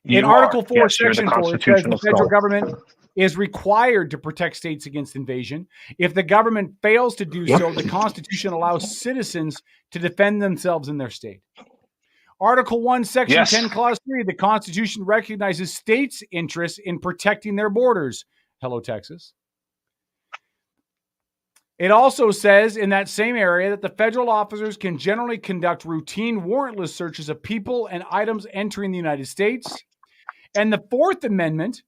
In You Article are. 4, Yes, you're the Section 4, it says the constitutional federal scholar. government is required to protect states against invasion. If the government fails to do so, the Constitution allows citizens to defend themselves in their state. Article 1, Section 10, Clause 3, the Constitution recognizes states' interests in protecting their borders. Hello, Texas. It also says in that same area that the federal officers can generally conduct routine warrantless searches of people and items entering the United States. And the Fourth Amendment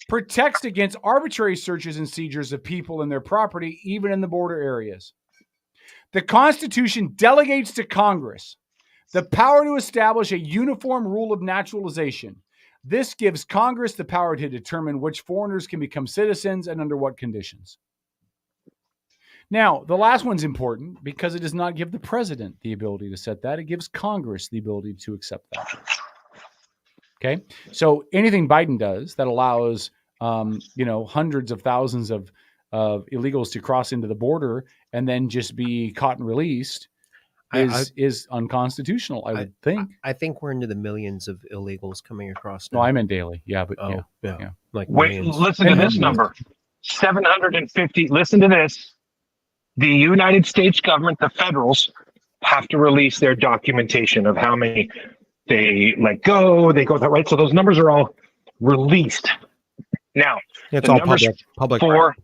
protects against arbitrary searches and seizures of people and their property, even in the border areas. The Constitution delegates to Congress the power to establish a uniform rule of naturalization. This gives Congress the power to determine which foreigners can become citizens and under what conditions. Now, the last one's important because it does not give the president the ability to set that. It gives Congress the ability to accept that. Okay? So anything Biden does that allows, hundreds of thousands of illegals to cross into the border and then just be caught and released is unconstitutional, I would think. I think we're into the millions of illegals coming across now. No, I meant daily. Yeah, but yeah. Like wait, millions. listen to this number. 750. Listen to this. The United States government, the federals, have to release their documentation of how many they let go. They go that right. So those numbers are all released. Now, it's the all numbers public for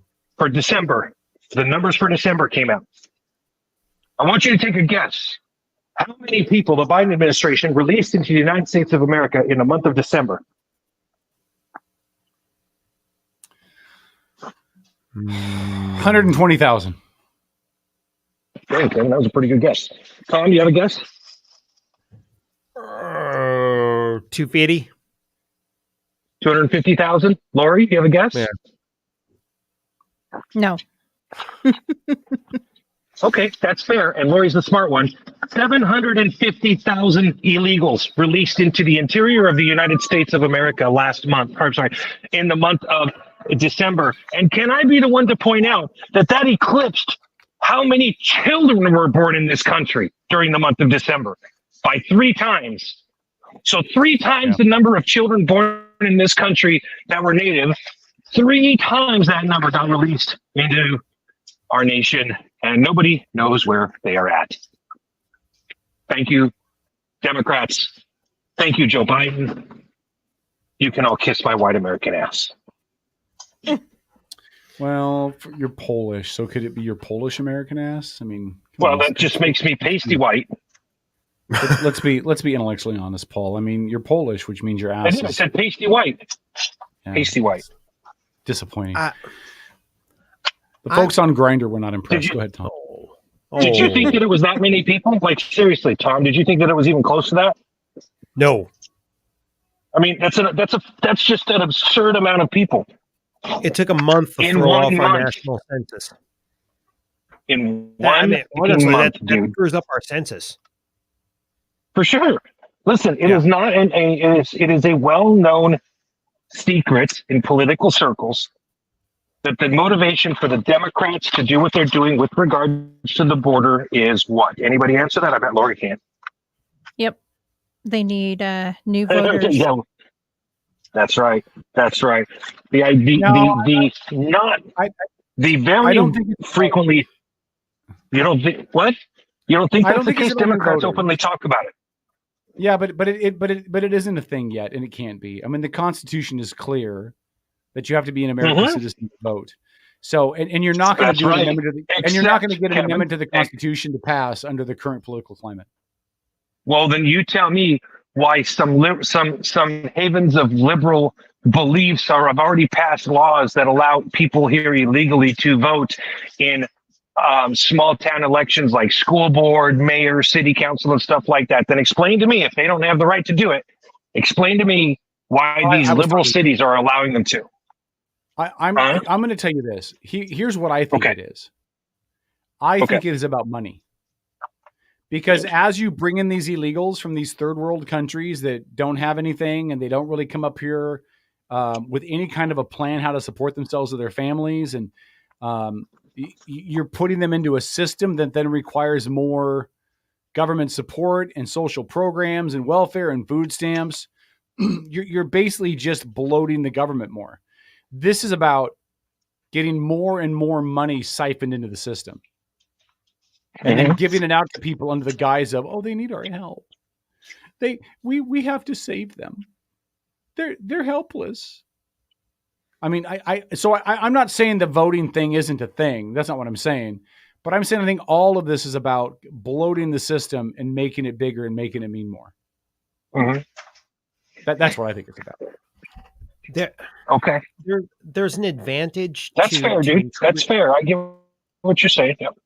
December. The numbers for December came out. I want you to take a guess. How many people the Biden administration released into the United States of America in the month of December? 120,000. Okay, Kevin, that was a pretty good guess. Tom, you have a guess? 250. 250,000. Lori, you have a guess? Yeah. No. Okay, that's fair. And Lori's the smart one. 750,000 illegals released into the interior of the United States of America in the month of December. And can I be the one to point out that eclipsed how many children were born in this country during the month of December by 3 times. So 3 times the number of children born in this country that were native, 3 times that number got released into our nation, and nobody knows where they are at. Thank you, Democrats. Thank you, Joe Biden. You can all kiss my white American ass. Well, you're Polish, so could it be your Polish American ass? I mean, well, that just makes me pasty white. Let's be intellectually honest, Paul. I mean, you're Polish, which means your ass. I said pasty white. Yeah, pasty white. Disappointing. The folks on Grindr were not impressed. Go ahead, Tom. Did you think that it was that many people? Like, seriously, Tom, did you think that it was even close to that? No. I mean, that's just an absurd amount of people. It took a month to throw off our national census. In one month, that screws up our census. For sure. Listen, it is not it is a well-known secret in political circles that the motivation for the Democrats to do what they're doing with regards to the border is what? Anybody answer that? I bet Lori can't. Yep. They need new voters. Yeah. That's right. That's right. The very frequently. You don't think what? You don't think that's the case? Democrats openly talk about it. Yeah, but it isn't a thing yet, and it can't be. I mean, the Constitution is clear that you have to be an American citizen to vote. So, and you're not going to do an amendment and you're not going to get an amendment to the Constitution to pass under the current political climate. Well, then you tell me why some havens of liberal beliefs have already passed laws that allow people here illegally to vote in small town elections like school board, mayor, city council, and stuff like that. Then explain to me, if they don't have the right to do it, explain to me why these liberal cities are allowing them to. I'm going to tell you this. Here's what I think it is. I think it is about money. Because as you bring in these illegals from these third world countries that don't have anything and they don't really come up here with any kind of a plan how to support themselves or their families, and you're putting them into a system that then requires more government support and social programs and welfare and food stamps, you're basically just bloating the government more. This is about getting more and more money siphoned into the system and then giving it out to people under the guise of, oh, they need our help. We have to save them. They're helpless. I mean, I'm not saying the voting thing isn't a thing. That's not what I'm saying. But I'm saying I think all of this is about bloating the system and making it bigger and making it mean more. That's what I think it's about. Okay. There's an advantage. That's fair, dude. That's fair. I get what you're saying. Yep.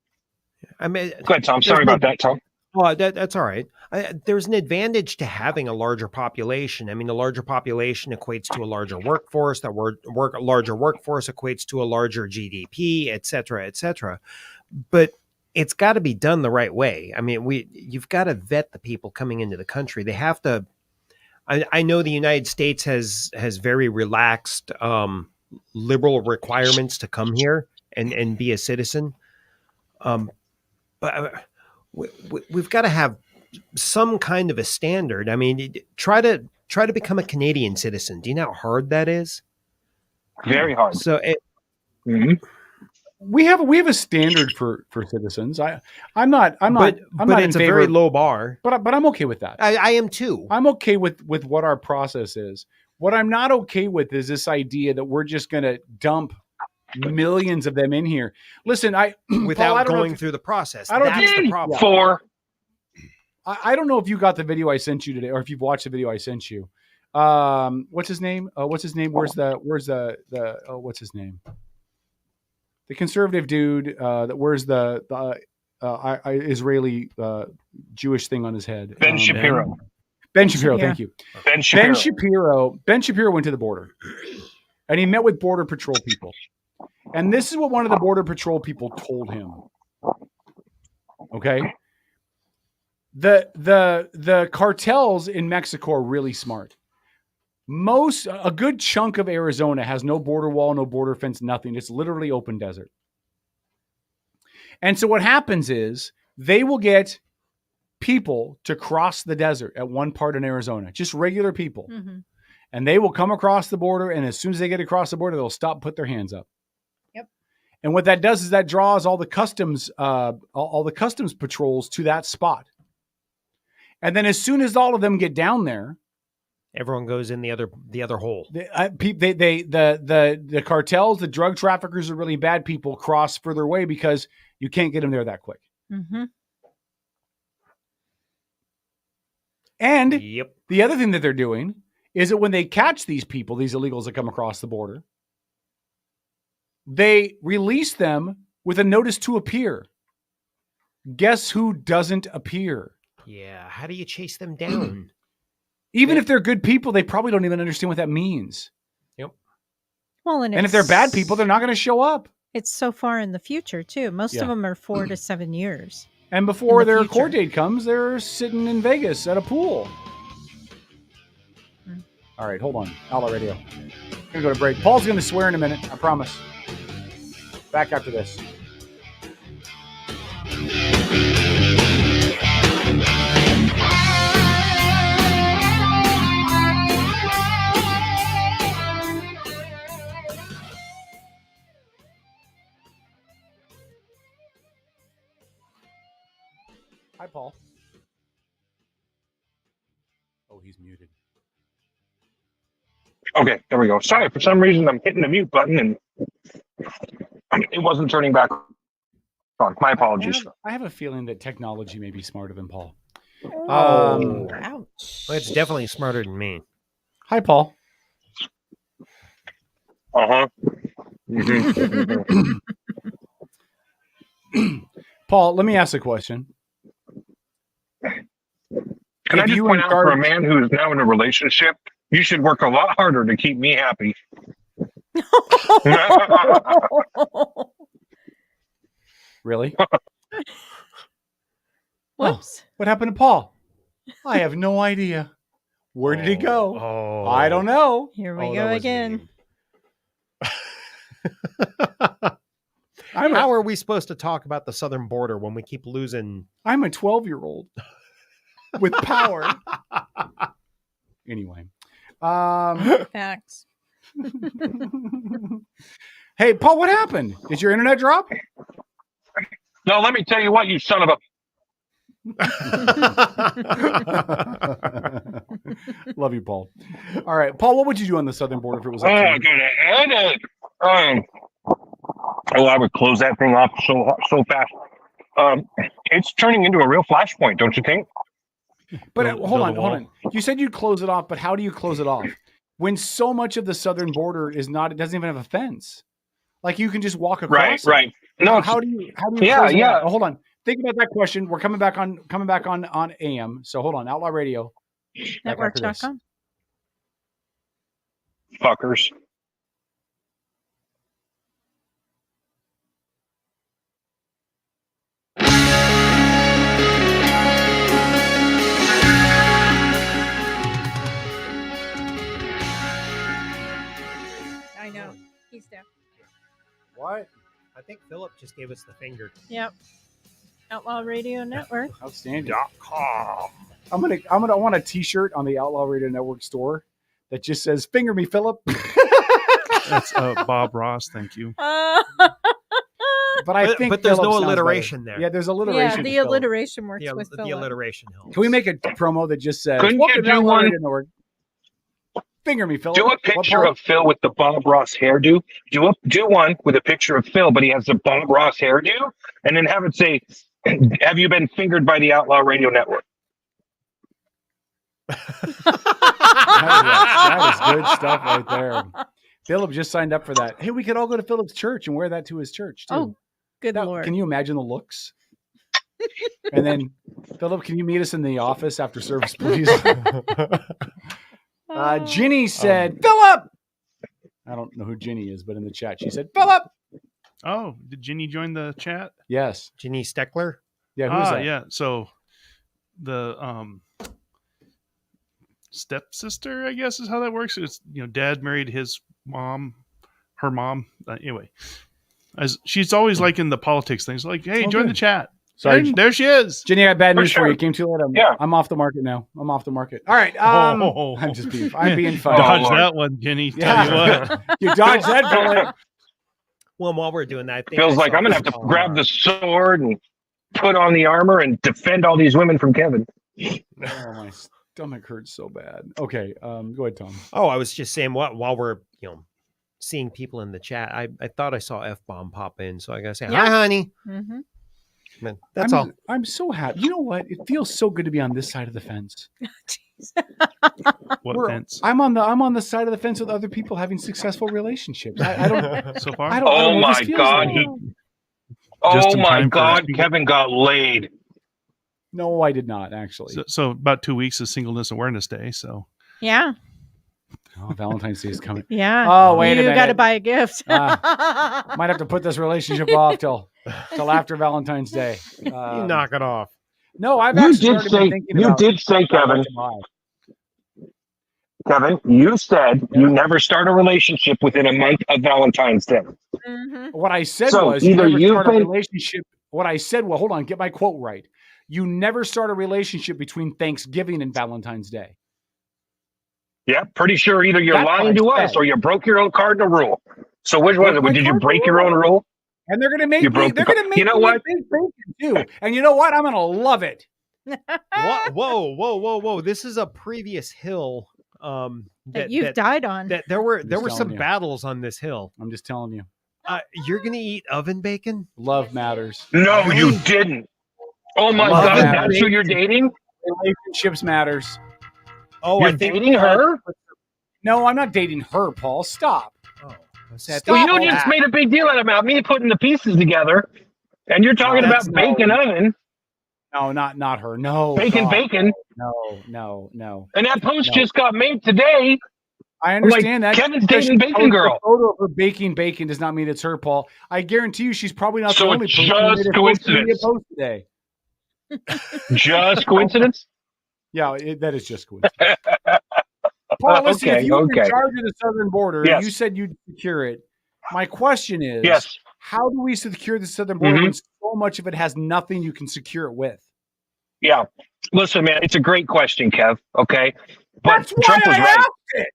I mean, go ahead, Tom. Sorry about that, Tom. Well, that's all right. There's an advantage to having a larger population. I mean, a larger population equates to a larger workforce. That larger workforce equates to a larger GDP, et cetera, et cetera. But it's got to be done the right way. I mean, you've got to vet the people coming into the country. They have to. I know the United States has very relaxed liberal requirements to come here and be a citizen. But we've got to have some kind of a standard. I mean, try to become a Canadian citizen. Do you know how hard that is? Very hard. So we have a standard for citizens. I'm not but it's a very low bar. But I'm okay with that. I am too. I'm okay with what our process is. What I'm not okay with is this idea that we're just going to dump millions of them in here. Listen, without going through the process. That's the problem. I don't know if you got the video I sent you today, or if you've watched the video I sent you. What's his name? What's his name? What's his name? The conservative dude that wears the Israeli Jewish thing on his head. Ben Shapiro. Ben Shapiro, thank you. Ben Shapiro went to the border, and he met with Border Patrol people. And this is what one of the Border Patrol people told him. Okay. The cartels in Mexico are really smart. A good chunk of Arizona has no border wall, no border fence, nothing. It's literally open desert. And so what happens is they will get people to cross the desert at one part in Arizona, just regular people. Mm-hmm. And they will come across the border. And as soon as they get across the border, they'll stop, put their hands up. Yep. And what that does is that draws all the customs patrols to that spot. And then as soon as all of them get down there, everyone goes in the other hole. The cartels, the drug traffickers, are really bad people cross further away because you can't get them there that quick. Mm-hmm. And the other thing that they're doing is that when they catch these people, these illegals that come across the border, they release them with a notice to appear. Guess who doesn't appear? Yeah. How do you chase them down? Even if they're good people, they probably don't even understand what that means. Yep. Well, and if they're bad people, they're not going to show up. It's so far in the future, too. Most of them are 4 to 7 years. And before their court date comes, they're sitting in Vegas at a pool. All right, hold on. Outlaw Radio. We're going to go to break. Paul's going to swear in a minute. I promise. Back after this. Hi, Paul. Oh, he's muted. Okay, there we go. Sorry, for some reason I'm hitting the mute button and it wasn't turning back on. My apologies. I have a feeling that technology may be smarter than Paul. Ouch. Well, it's definitely smarter than me. Hi, Paul. Uh-huh. Paul, let me ask a question. Can I just point out, for a man who is now in a relationship, you should work a lot harder to keep me happy. Really? Whoops. What happened to Paul? I have no idea. Where did he go? Oh. I don't know. Here we go again. How are we supposed to talk about the southern border when we keep losing? I'm a 12-year-old with power. Anyway. Facts. Hey, Paul, what happened? Did your internet drop? No, let me tell you what, you son of a... Love you, Paul. All right, Paul, what would you do on the southern border if it was up to Oh, you? God. I would close that thing off so fast. It's turning into a real flashpoint, don't you think? But hold on. You said you'd close it off, but how do you close it off when so much of the southern border is not? It doesn't even have a fence. Like you can just walk across. Right. No. How do you Yeah, close it yeah. out? Oh, hold on. Think about that question. We're coming back on AM. So hold on. Outlaw Radio. Network.com. Fuckers. I know. He's deaf. What? I think Philip just gave us the finger. Yep. Outlaw Radio Network. Outstanding. .com. I want a T-shirt on the Outlaw Radio Network store that just says "Finger me, Philip." That's Bob Ross. Thank you. But I think but there's Philip no sounds alliteration better. there. Yeah, there's alliteration. Yeah, the Philip. alliteration works with The Philip. alliteration helps. Can we make a promo that just says Couldn't "Welcome you to do Outlaw one? Radio Network"? Finger me, Philip. Do a picture of Phil with the Bob Ross hairdo. Do one with a picture of Phil, but he has the Bob Ross hairdo, and then have it say, "Have you been fingered by the Outlaw Radio Network?" That is good stuff right there. Philip just signed up for that. Hey, we could all go to Philip's church and wear that to his church too. Oh, good Lord. Can you imagine the looks? And then, Philip, can you meet us in the office after service, please? Ginny said, Philip! I don't know who Ginny is, but in the chat, she said, Philip! Oh, did Ginny join the chat? Yes. Ginny Steckler? Yeah, who's that? Yeah. So the stepsister, I guess, is how that works. It's, dad married his mom, her mom. Anyway, as she's always like in the politics things, like, hey, join the chat. Sorry, there she is. Jenny, I have bad news sure. for you. Came too late. I'm off the market now. I'm off the market. All right. I'm being funny. Dodge that one, Jenny. Tell you what. You dodged that bullet. Well, while we're doing that, I think Feels like I'm going to have to grab the sword and put on the armor and defend all these women from Kevin. Oh, my stomach hurts so bad. Okay. Go ahead, Tom. Oh, I was just saying while we're, seeing people in the chat, I thought I saw F-bomb pop in. So I got to say, hi, honey. Mm-hmm. Man, that's all. I'm so happy. You know what? It feels so good to be on this side of the fence. What fence? I'm on the side of the fence with other people having successful relationships. I don't. So far. I don't Oh know what my this feels God! like. Oh my God! Kevin got laid. No, I did not actually. So about 2 weeks is Singleness Awareness Day. So Yeah. Oh, Valentine's Day is coming. Yeah. Oh, wait a minute. You got to buy a gift. Might have to put this relationship off till after Valentine's Day. You knock it off. No, I've You actually did already say. been thinking You about did say, Kevin. Kevin, you said you never start a relationship within a month of Valentine's Day. Mm-hmm. What I said So was you either never you've start a been- relationship. What I said, well, hold on, get my quote right. You never start a relationship between Thanksgiving and Valentine's Day. Yeah, pretty sure either you're That's what lying to I us said. or you broke your own cardinal rule. So which was it? my Did you cardinal break your own rule? And they're gonna make You me. broke They're the gonna make You know me what? big bacon too. And you know what? I'm gonna love it. Whoa! This is a previous hill. That you've died on. That there were telling some you. battles on this hill. I'm just telling you. You're gonna eat oven bacon? Love matters. No, you didn't. Oh my Love God, matters. that's who you're dating? Relationships matters. Oh, You're I think dating her? No, I'm not dating her, Paul. Stop. Oh, Well, you just made a big deal about me putting the pieces together, and you're talking about bacon oven. No, not her. No. Bacon, God. bacon. No. And that post No. just got made today. I understand Like, that. Kevin's Because dating she Bacon posted Girl. A photo of her baking bacon does not mean it's her, Paul. I guarantee you she's probably not So the only it's person who just made a social media coincidence. post today. Just coincidence? Yeah, that is just coincidence. Paul, listen, if you were in okay. charge of the southern border, Yes. you said you'd secure it. My question is, Yes. how do we secure the southern border Mhm. when so much of it has nothing you can secure it with? Yeah. Listen, man, it's a great question, Kev. Okay. But That's why Trump was I right. asked it.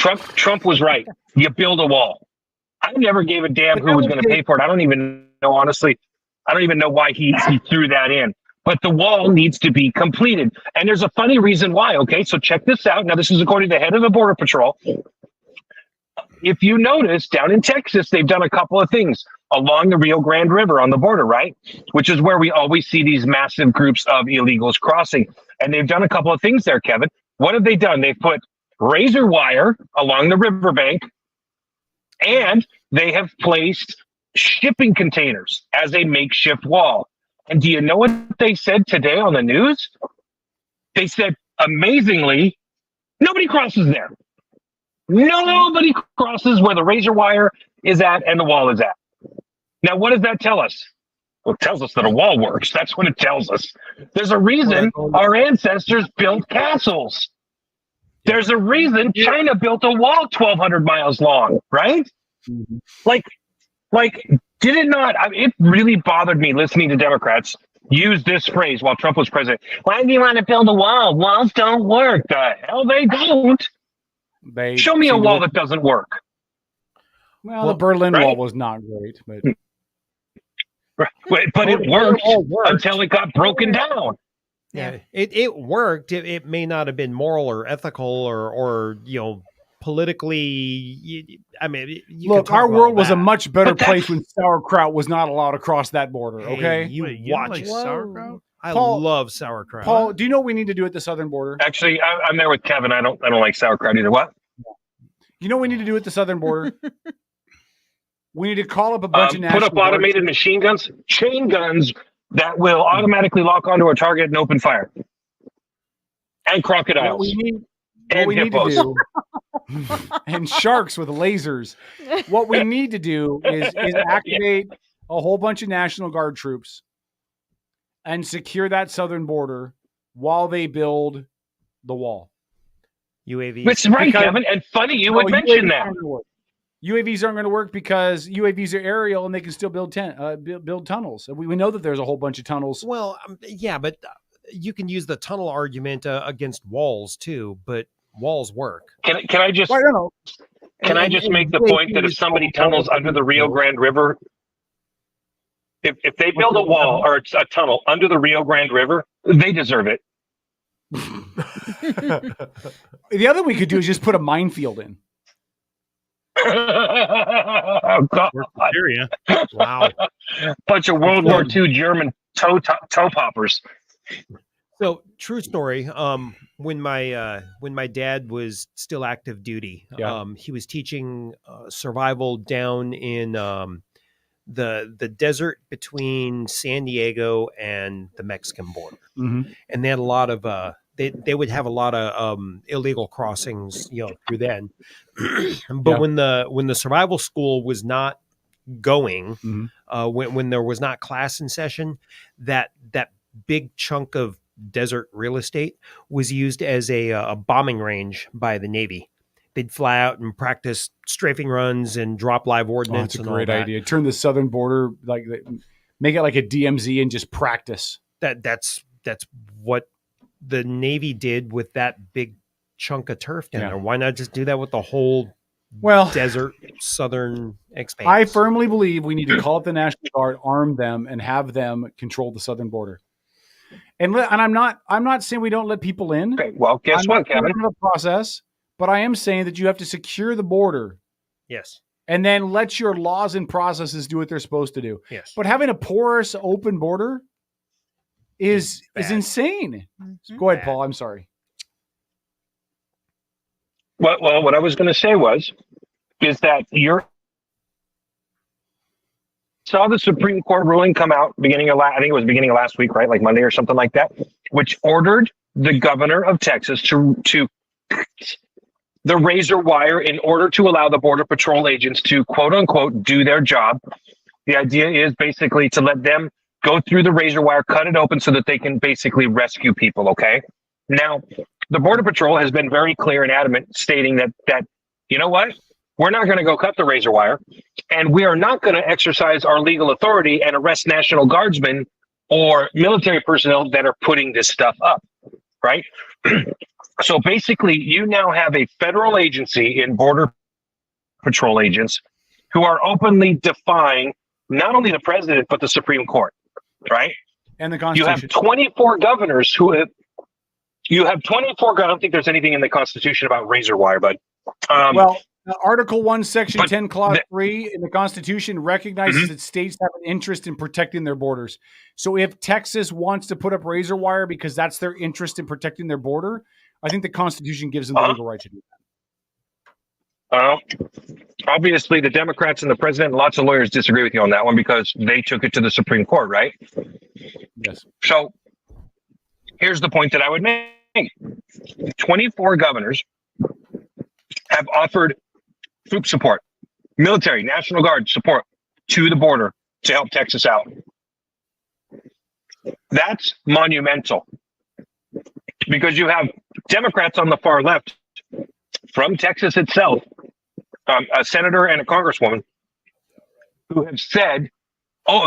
Trump was right. You build a wall. I never gave a damn who was going to pay for it. I don't even know, honestly. I don't even know why he threw that in. But the wall needs to be completed. And there's a funny reason why, okay? So check this out. Now, this is according to the head of the Border Patrol. If you notice, down in Texas, they've done a couple of things along the Rio Grande River on the border, right? Which is where we always see these massive groups of illegals crossing. And they've done a couple of things there, Kevin. What have they done? They've put razor wire along the riverbank, and they have placed shipping containers as a makeshift wall. And do you know what they said today on the news? They said, amazingly, nobody crosses there. Nobody crosses where the razor wire is at and the wall is at. Now, what does that tell us? Well, it tells us that a wall works. That's what it tells us. There's a reason our ancestors built castles. There's a reason China built a wall 1,200 miles long, right? Like, did it not? It really bothered me listening to Democrats use this phrase while Trump was president. Why do you want to build a wall? Walls don't work. The hell they don't. Show me a wall that doesn't work. Well, the Berlin Wall was not great, but it worked until it got broken down. Yeah, it worked. It may not have been moral or ethical or politically. I mean, look, our world was a much better place when sauerkraut was not allowed to cross that border. Okay, you watch sauerkraut. I love sauerkraut. Paul, do you know what we need to do at the southern border? Actually, I'm there with Kevin. I don't like sauerkraut either. What? You know what we need to do at the southern border? We need to call up a bunch of national put up automated machine guns, chain guns that will automatically lock onto a target and open fire. And crocodiles. What we need to do, and sharks with lasers. What we need to do is activate a whole bunch of National Guard troops and secure that southern border while they build the wall. UAVs. Which is right, Kevin. And funny you would mention that. UAVs aren't going to work because UAVs are aerial and they can still build tunnels. We know that there's a whole bunch of tunnels. Well, yeah, but you can use the tunnel argument against walls too. But walls work. Can I just? Well, I don't know. Can I just make the point that if somebody tunnels under the Rio Grande River, if they build a wall or a tunnel under the Rio Grande River, they deserve it. The other we could do is just put a minefield in. Oh, God. Wow. Bunch of World War II German toe poppers. So, true story. When my dad was still active duty, he was teaching survival down in the desert between San Diego and the Mexican border, and they had a lot of they would have a lot of illegal crossings, through then. But when the survival school was not going, when there was not class in session, that big chunk of desert real estate was used as a bombing range by the Navy. They'd fly out and practice strafing runs and drop live ordnance. That's a great idea. Turn the southern border, make it like a DMZ and just practice. That's what the Navy did with that big chunk of turf down there. Why not just do that with the whole desert southern expanse? I firmly believe we need to call up the National Guard, arm them, and have them control the southern border. And I'm not saying we don't let people in. Okay, well, guess what, Kevin? The process, but I am saying that you have to secure the border. Yes. And then let your laws and processes do what they're supposed to do. Yes. But having a porous, open border is insane. Go ahead, Paul. I'm sorry. Well, what I was going to say is that saw the Supreme Court ruling come out beginning of last week, right? Like Monday or something like that, which ordered the governor of Texas to the razor wire in order to allow the Border Patrol agents to, quote unquote, do their job. The idea is basically to let them go through the razor wire, cut it open so that they can basically rescue people. Okay. Now, the Border Patrol has been very clear and adamant, stating that you know what? We're not going to go cut the razor wire, and we are not going to exercise our legal authority and arrest National Guardsmen or military personnel that are putting this stuff up, right? So basically, you now have a federal agency in Border Patrol agents who are openly defying not only the president, but the Supreme Court, right? And the You Constitution. have 24 governors who have, I don't think there's anything in the Constitution about razor wire, but. Article 1, Section 10, Clause 3 in the Constitution recognizes that states have an interest in protecting their borders. So if Texas wants to put up razor wire because that's their interest in protecting their border, I think the Constitution gives them the legal right to do that. Obviously, the Democrats and the president and lots of lawyers disagree with you on that one because they took it to the Supreme Court, right? Yes. So here's the point that I would make. 24 governors have offered troop support, military, National Guard support to the border to help Texas out. That's monumental because you have Democrats on the far left from Texas itself, a senator and a congresswoman who have said,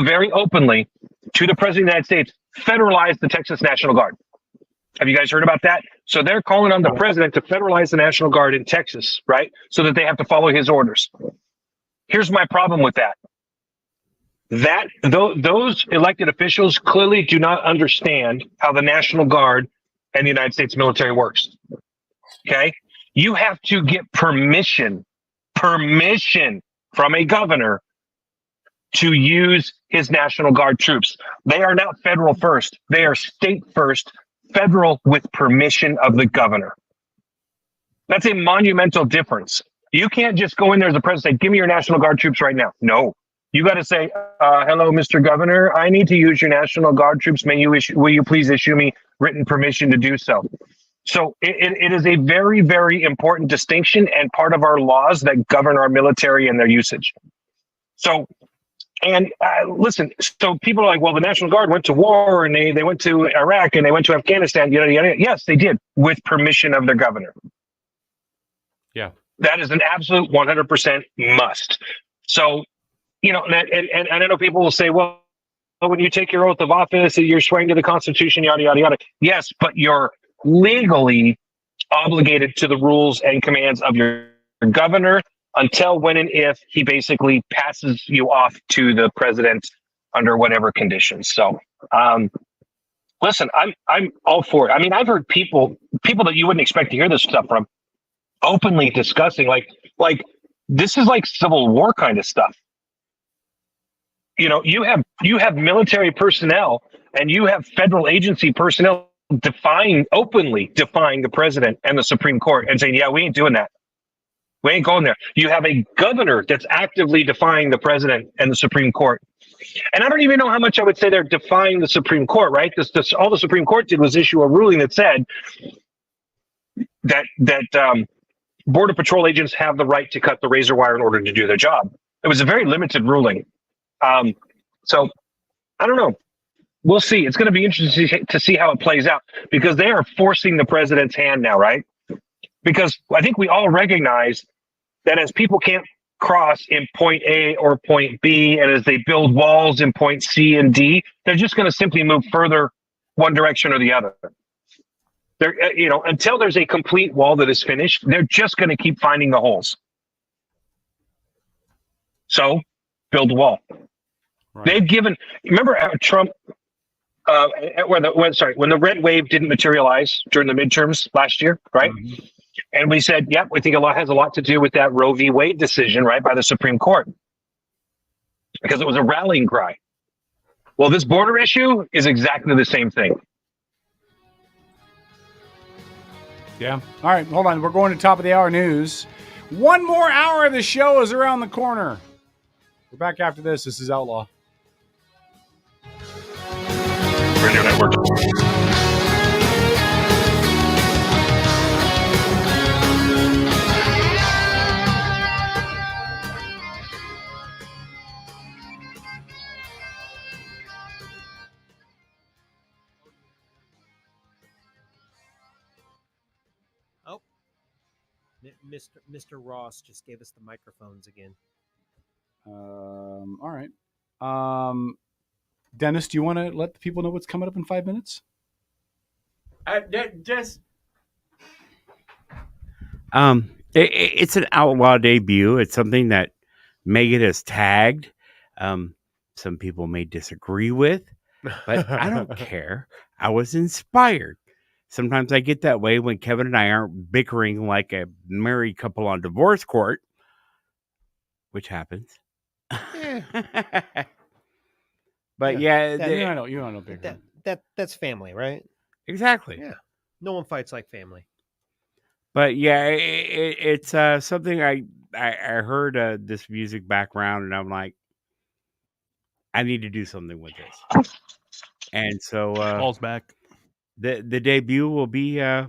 very openly to the president of the United States, federalize the Texas National Guard. Have you guys heard about that? So they're calling on the president to federalize the National Guard in Texas, right? So that they have to follow his orders. Here's my problem with that. Those elected officials clearly do not understand how the National Guard and the United States military works. Okay? You have to get permission from a governor to use his National Guard troops. They are not federal first. They are state first, federal with permission of the governor. That's a monumental difference. You can't just go in there as a president and say, give me your National Guard troops right now. No. You got to say, hello, Mr. Governor, I need to use your National Guard troops. Will you please issue me written permission to do so? So it is a very, very important distinction and part of our laws that govern our military and their usage. So, and listen, so people are like, well, the National Guard went to war and they went to Iraq and they went to Afghanistan. Yes, they did with permission of their governor. Yeah. That is an absolute 100% must. So, and I know people will say, well, when you take your oath of office, you're swearing to the Constitution, yada, yada, yada. Yes, but you're legally obligated to the rules and commands of your governor until when and if he basically passes you off to the president under whatever conditions. So, listen, I'm all for it. I mean, I've heard people that you wouldn't expect to hear this stuff from openly discussing like this is like Civil War kind of stuff. You have military personnel and you have federal agency personnel openly defying the president and the Supreme Court and saying, yeah, we ain't doing that. We ain't going there. You have a governor that's actively defying the president and the Supreme Court. And I don't even know how much I would say they're defying the Supreme Court, right? All the Supreme Court did was issue a ruling that said that Border Patrol agents have the right to cut the razor wire in order to do their job. It was a very limited ruling. So I don't know. We'll see. It's going to be interesting to see how it plays out because they are forcing the president's hand now, right? Because I think we all recognize that as people can't cross in point A or point B, and as they build walls in point C and D, they're just going to simply move further one direction or the other. They're, until there's a complete wall that is finished, they're just going to keep finding the holes. So build a wall. Right. They've given. Remember Trump. When the red wave didn't materialize during the midterms last year, right? Mm-hmm. And we said, yep, we think has a lot to do with that Roe v. Wade decision, right, by the Supreme Court, because it was a rallying cry. Well, this border issue is exactly the same thing. Yeah. All right, hold on. We're going to top of the hour news. One more hour of the show is around the corner. We're back after this. This is Outlaw Radio Network. Oh, Mr. Ross just gave us the microphones again. All right. Dennis, do you want to let the people know what's coming up in 5 minutes? Just It's an Outlaw debut. It's something that Megan has tagged. Some people may disagree with, but I don't care. I was inspired. Sometimes I get that way when Kevin and I aren't bickering like a married couple on divorce court, which happens. But yeah, you don't know bickering. That's family, right? Exactly. Yeah. No one fights like family. But yeah, it's something I heard this music background, and I'm like, I need to do something with this. And so Ball's back. The debut will be At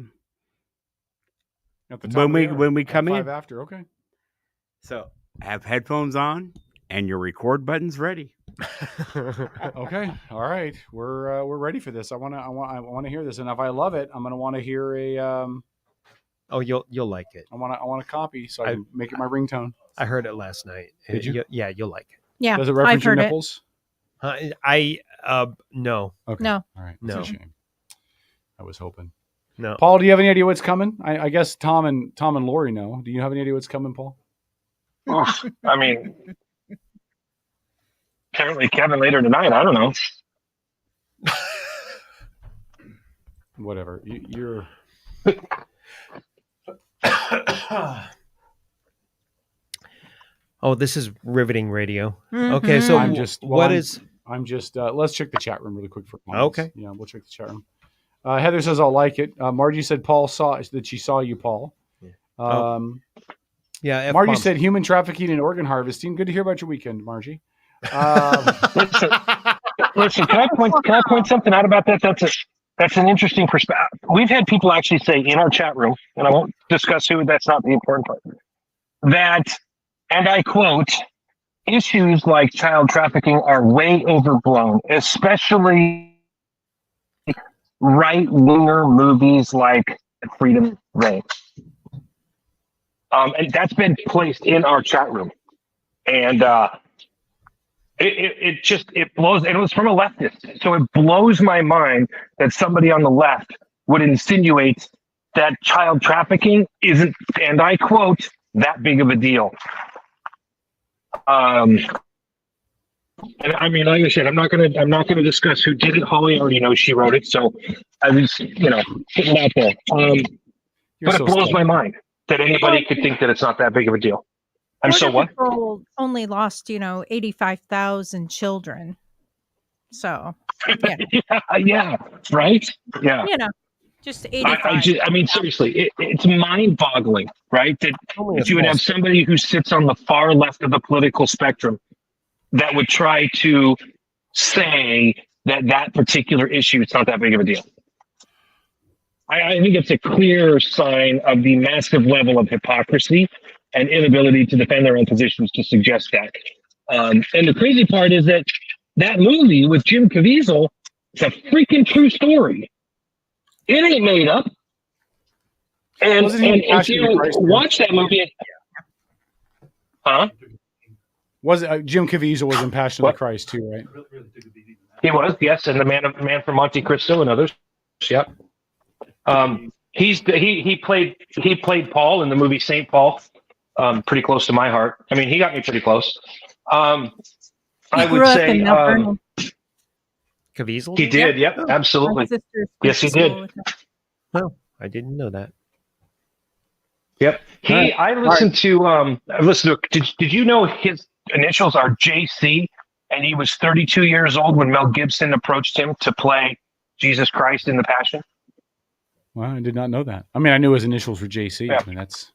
the top when we come in. 5 after, okay. So have headphones on and your record buttons ready. Okay, all right, we're ready for this. I want to hear this, and if I love it, I'm gonna want to hear a. Oh, you'll like it. I want a copy so I can make it my ringtone. I heard it last night. Did you? Yeah, you'll like it. Yeah, does it reference I've your heard nipples? No. Okay. No. All right. No. That's a shame. I was hoping. No. Paul, do you have any idea what's coming? I guess Tom and Lori know. Do you have any idea what's coming, Paul? I mean, apparently Kevin later tonight. I don't know. Whatever. You're. Oh, this is riveting radio. Okay, so let's check the chat room really quick for comments. Okay. Yeah, we'll check the chat room. Heather says I'll like it. Margie said she saw you, Paul. Yeah. Margie said human trafficking and organ harvesting. Good to hear about your weekend, Margie. Listen, can I point something out about that? That's an interesting perspective. We've had people actually say in our chat room, and I won't discuss who. That's not the important part. That, and I quote, issues like child trafficking are way overblown, especially right-winger movies like Freedom Reigns. And that's been placed in our chat room. And it blows, and it was from a leftist. So it blows my mind that somebody on the left would insinuate that child trafficking isn't, and I quote, that big of a deal. And I mean, like I said, I'm not gonna discuss who did it. Holly already knows she wrote it, so I was, putting it out there. But it blows my mind that anybody could think that it's not that big of a deal. I'm so what? People only lost, 85,000 children. So, yeah, right? Yeah. Just 85. I mean, seriously, it's mind-boggling, right? That if you would have somebody who sits on the far left of the political spectrum that would try to say that particular issue, it's not that big of a deal. I think it's a clear sign of the massive level of hypocrisy and inability to defend their own positions to suggest that. And the crazy part is that movie with Jim Caviezel is a freaking true story. It ain't made up. And if you watch that movie, huh? Was it Jim Caviezel was in Passion of the Christ too, right? He was, yes, and the man from Monte Cristo and others. Yep. He played Paul in the movie Saint Paul. Pretty close to my heart. I mean, he got me pretty close. I would say Caviezel. He did. Yep, absolutely. Yes, he did. Oh, I didn't know that. Yep. I listened to. Did you know his initials are JC, and he was 32 years old when Mel Gibson approached him to play Jesus Christ in The Passion? Well, I did not know that. I mean, I knew his initials were JC. Yeah. I mean, that's.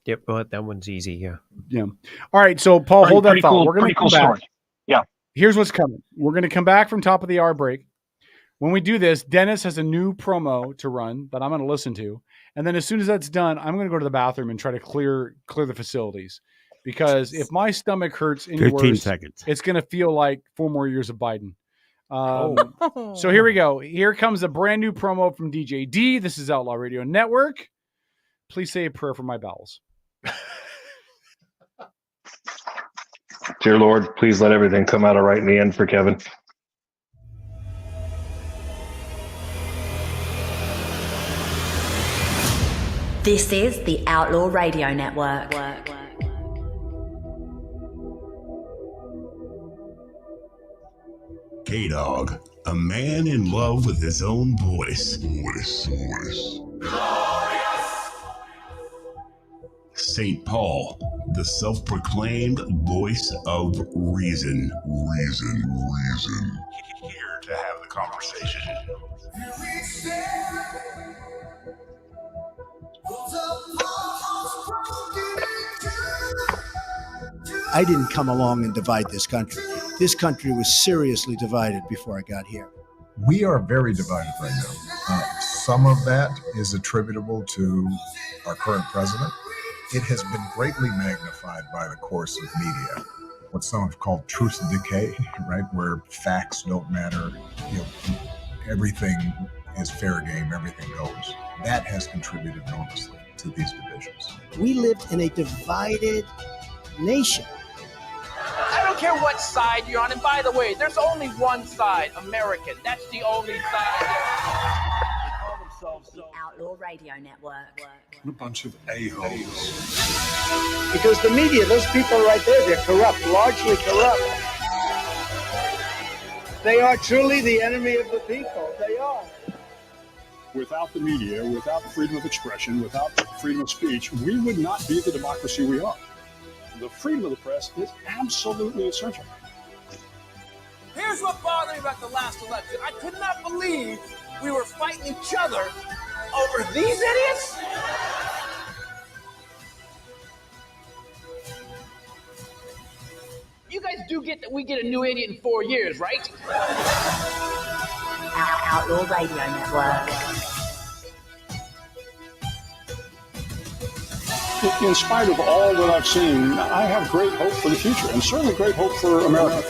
Yep, but that one's easy. Yeah. Yeah. All right. So, Paul, hold that thought. Cool, We're going to come back. story. Yeah. Here's what's coming. We're going to come back from top of the hour break. When we do this, Dennis has a new promo to run that I'm going to listen to. And then as soon as that's done, I'm going to go to the bathroom and try to clear the facilities. Because if my stomach hurts any 15 worse, seconds. it's going to feel like 4 more years of Biden. So here we go. Here comes a brand new promo from DJ D. This is Outlaw Radio Network. Please say a prayer for my bowels. Dear Lord, please let everything come out all right in the end for Kevin. This is the Outlaw Radio Network. K-Dog, a man in love with his own voice. St. Paul, the self-proclaimed voice of reason. Here to have the conversation. I didn't come along and divide this country. This country was seriously divided before I got here. We are very divided right now. Some of that is attributable to our current president. It has been greatly magnified by the course of media. What some have called truth decay, right? Where facts don't matter. Everything is fair game, everything goes. That has contributed enormously to these divisions. We lived in a divided nation. I don't care what side you're on. And by the way, there's only one side, American. That's the only side. The Outlaw Radio Network. A bunch of a-holes. Because the media, those people right there, they're corrupt, largely corrupt. They are truly the enemy of the people. They are. Without the media, without freedom of expression, without freedom of speech, we would not be the democracy we are. The freedom of the press is absolutely essential. Here's what bothered me about the last election. I could not believe we were fighting each other over these idiots. You guys do get that we get a new idiot in 4 years, right? Outlaw Radio Network. In spite of all that I've seen, I have great hope for the future, and certainly great hope for America.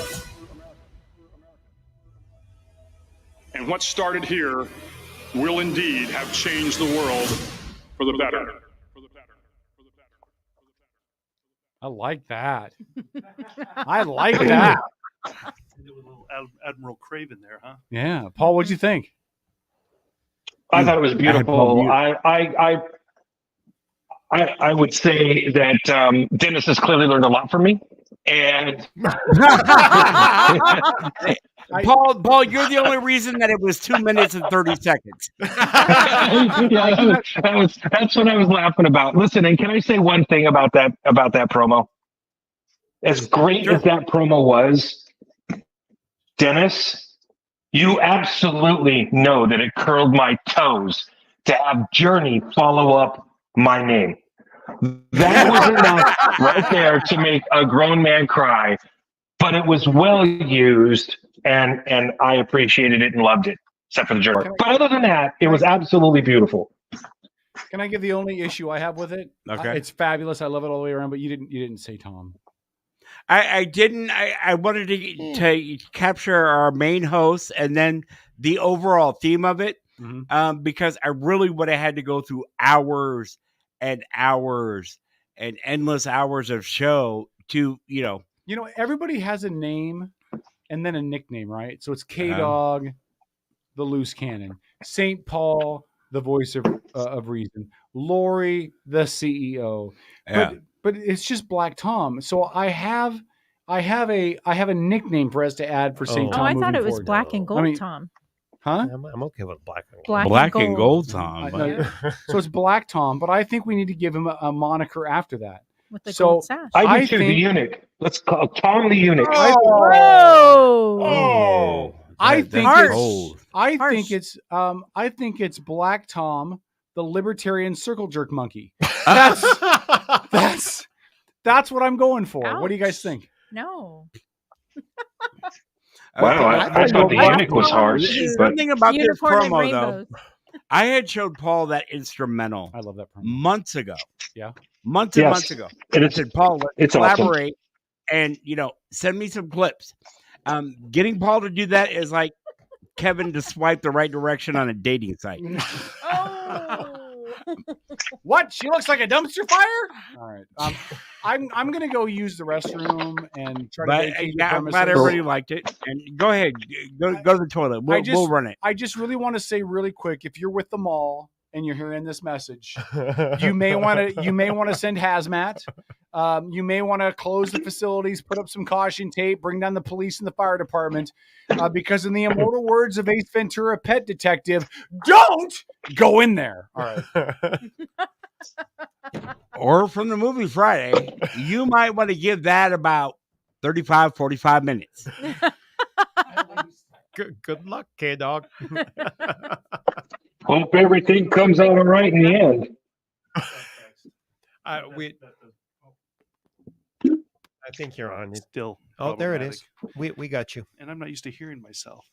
And what started here will indeed have changed the world for the better. I like that. I like that. Admiral Craven there, huh? Yeah. Paul, what'd you think? I thought it was beautiful. I would say that Dennis has clearly learned a lot from me. And Paul, you're the only reason that it was 2 minutes and 30 seconds. yeah, that's what I was laughing about. Listen, and can I say one thing about that promo? As great as that promo was, Dennis, you absolutely know that it curled my toes to have Journey follow up my name. That was enough right there to make a grown man cry, but it was well used, and I appreciated it and loved it, except for the Journey. But other than that, it was absolutely beautiful. Can I give the only issue I have with it? Okay. It's fabulous. I love it all the way around, but you didn't say Tom. I didn't. I wanted to capture our main host and then the overall theme of it, because I really would have had to go through hours and hours and endless hours of show to, everybody has a name and then a nickname, right? So it's K-Dog, the loose cannon, St. Paul, the voice of reason, Lori, the CEO. Yeah. But it's just Black Tom. So I have a nickname for us to add for St. Tom. Oh, I thought it was forward. Black and Gold Tom. Huh? I'm okay with Black and Gold. Black and Gold Tom. So it's Black Tom, but I think we need to give him a moniker after that. With the gold sash. I do too, the eunuch. Let's call Tom the eunuch. I think it's Black Tom, the libertarian circle jerk monkey. That's what I'm going for. Ouch. What do you guys think? No. Wow, I thought the eunuch was harsh. Something about this Unicorn and promo, though. rainbows. I had showed Paul that instrumental. I love that promo. Months ago. Yeah. Months and months ago. And I said, Paul, let's it's collaborate and, send me some clips. Getting Paul to do that is like Kevin to swipe the right direction on a dating site. What? She looks like a dumpster fire? All right. I'm gonna go use the restroom and try to. I'm glad everybody liked it. And go ahead, go to the toilet. We'll run it. I just really want to say really quick, if you're with the mall and you're hearing this message, you may want to send hazmat. You may want to close the facilities, put up some caution tape, bring down the police and the fire department, because in the immortal words of Ace Ventura, Pet Detective, don't go in there. All right. Or from the movie Friday, you might want to give that about 35, 45 minutes. Good luck, K-Dog. Hope everything comes out all right in the end. I think you're on. Still. Oh, there it is. We got you. And I'm not used to hearing myself.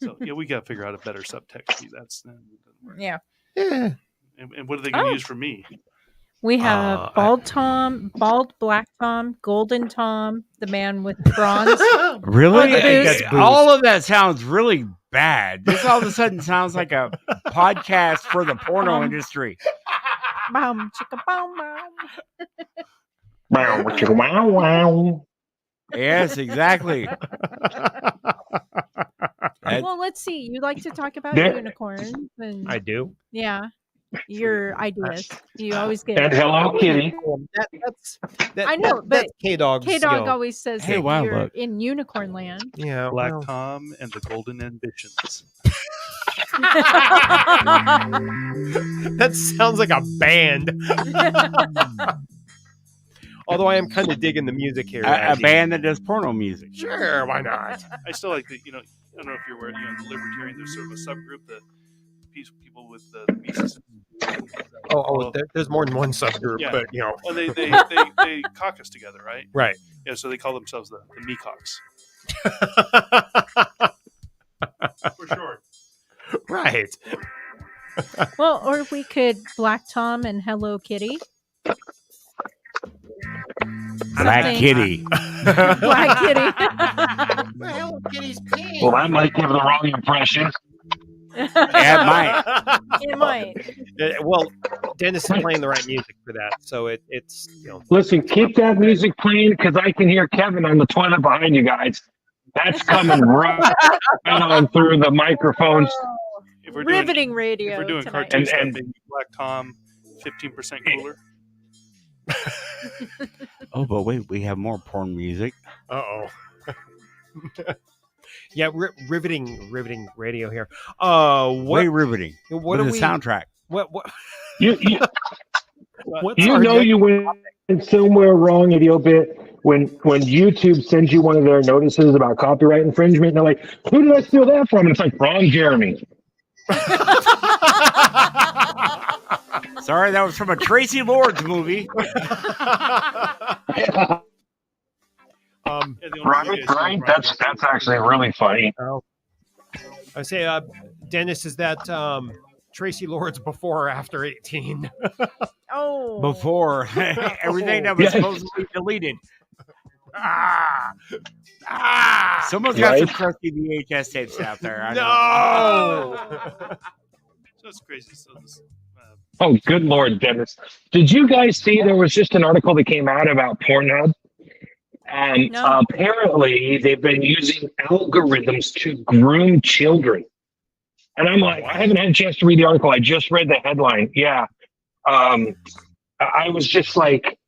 So yeah, we got to figure out a better subtext. That's Yeah. And what are they going to use for me? We have Bald Tom, Bald Black Tom, Golden Tom, the man with bronze. Really? Or the booze. All of that sounds really bad. This all of a sudden sounds like a podcast for the porno industry. Boom, chicka, boom, boom. Wow, chicka, wow, wow. Yes, exactly. Well, let's see. You like to talk about There- unicorns. And, I do. yeah. Your ideas. You always get. And Hello Kitty. I know, but that's K-Dog's K-Dog skill. always says Hey, that wow, you're look. in unicorn land. Yeah, Black Tom and the Golden Ambitions. That sounds like a band. Although I am kind of digging the music here. A Andy. band that does porno music. Sure, why not? I still like the, I don't know if you're aware, the libertarian, there's sort of a subgroup, the people with the pieces. There's more than one subgroup, Yeah. but Well, they caucus together, right? Right. Yeah, so they call themselves the Mecox. For sure. Right. Well, or we could Black Tom and Hello Kitty. Black Something. Kitty. Black Kitty. Hello Kitty's pink. Well, that might give the wrong impression. Yeah, it might. It might. Well, Dennis is playing the right music for that, so it's Listen, keep that music playing because I can hear Kevin on the toilet behind you guys. That's coming right on through the microphones. If we're Riveting doing, radio If we're doing tonight. cartoon stuff, And- maybe Black Tom, 15% cooler. Oh, but wait, we have more porn music. Uh-oh. Yeah, riveting radio here. What Way riveting. What With are the we? soundtrack. What? You What's you our know next you went somewhere wrong, idiot bit, when YouTube sends you one of their notices about copyright infringement. And they're like, "Who did I steal that from?" And it's like, "Wrong, Jeremy." Sorry, that was from a Tracy Lords movie. Right. That's actually really funny. I say, Dennis, is that Tracy Lords before or after 18? Oh. Before everything that was Yes. supposed to be deleted. Someone's got Right? some crusty VHS tapes out there. I know. No. So it's crazy. So this, Oh, good Lord, Dennis. Did you guys see there was just an article that came out about Pornhub? And No. apparently they've been using algorithms to groom children. And I'm like, I haven't had a chance to read the article. I just read the headline. Yeah. I was just like,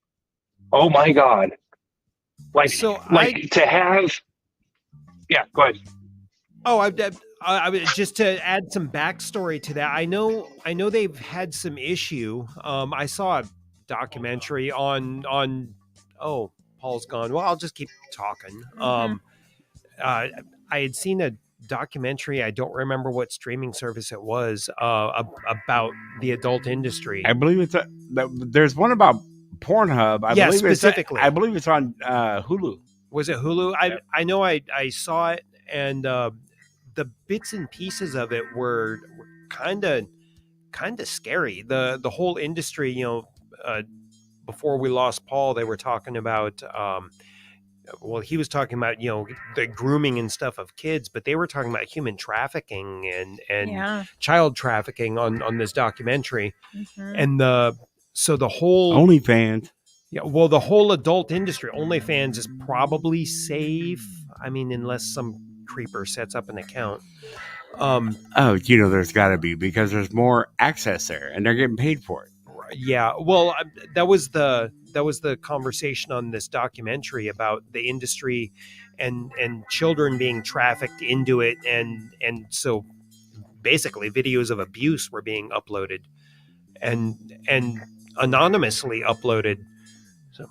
oh my God. Like, So to have. Yeah, go ahead. Oh, I just to add some backstory to that. I know they've had some issue. I saw a documentary on. Oh, Paul's gone. Well, I'll just keep talking. I had seen a documentary. I don't remember what streaming service it was. About the adult industry. I believe it's there's one about Pornhub. I Yeah, believe specifically. I believe it's on Hulu. Was it Hulu? I know I saw it, and the bits and pieces of it were kind of scary. The whole industry, before we lost Paul, they were talking about. Well, he was talking about the grooming and stuff of kids, but they were talking about human trafficking and Yeah. child trafficking on this documentary, Mhm. and the whole OnlyFans. Yeah, well, the whole adult industry, OnlyFans is probably safe. I mean, unless some creeper sets up an account. Oh, you know, there's got to be, because there's more access there, and they're getting paid for it. Yeah, well, that was the conversation on this documentary about the industry and children being trafficked into it, and so basically videos of abuse were being uploaded and anonymously uploaded. So,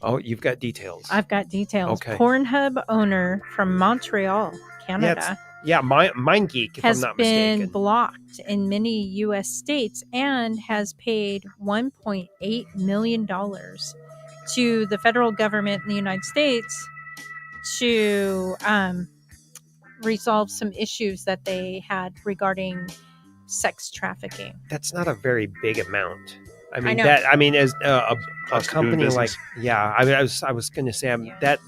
oh, you've got details. I've got details. Okay. Pornhub owner from Montreal, Canada. Yeah, MindGeek, if has I'm not been mistaken. blocked in many U.S. states and has paid $1.8 million to the federal government in the United States to resolve some issues that they had regarding sex trafficking. That's not a very big amount. I I mean, know. as a Cost of doing company like, business. I was going to say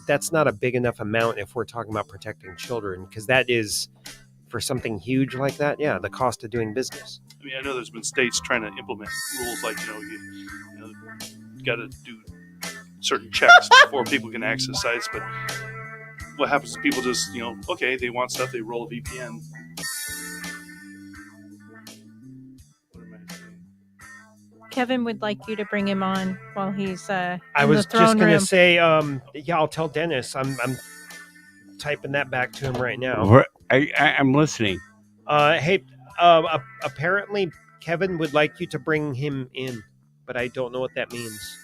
that's not a big enough amount if we're talking about protecting children, because that is, for something huge like that, the cost of doing business. I mean, I know there's been states trying to implement rules like, you got to do certain checks before people can access sites, but what happens is people just, okay, they want stuff, they roll a VPN. Kevin would like you to bring him on while he's I in was the just throne going to room. say, I'll tell Dennis. I'm typing that back to him right now. What? I'm listening. Hey, apparently Kevin would like you to bring him in, but I don't know what that means.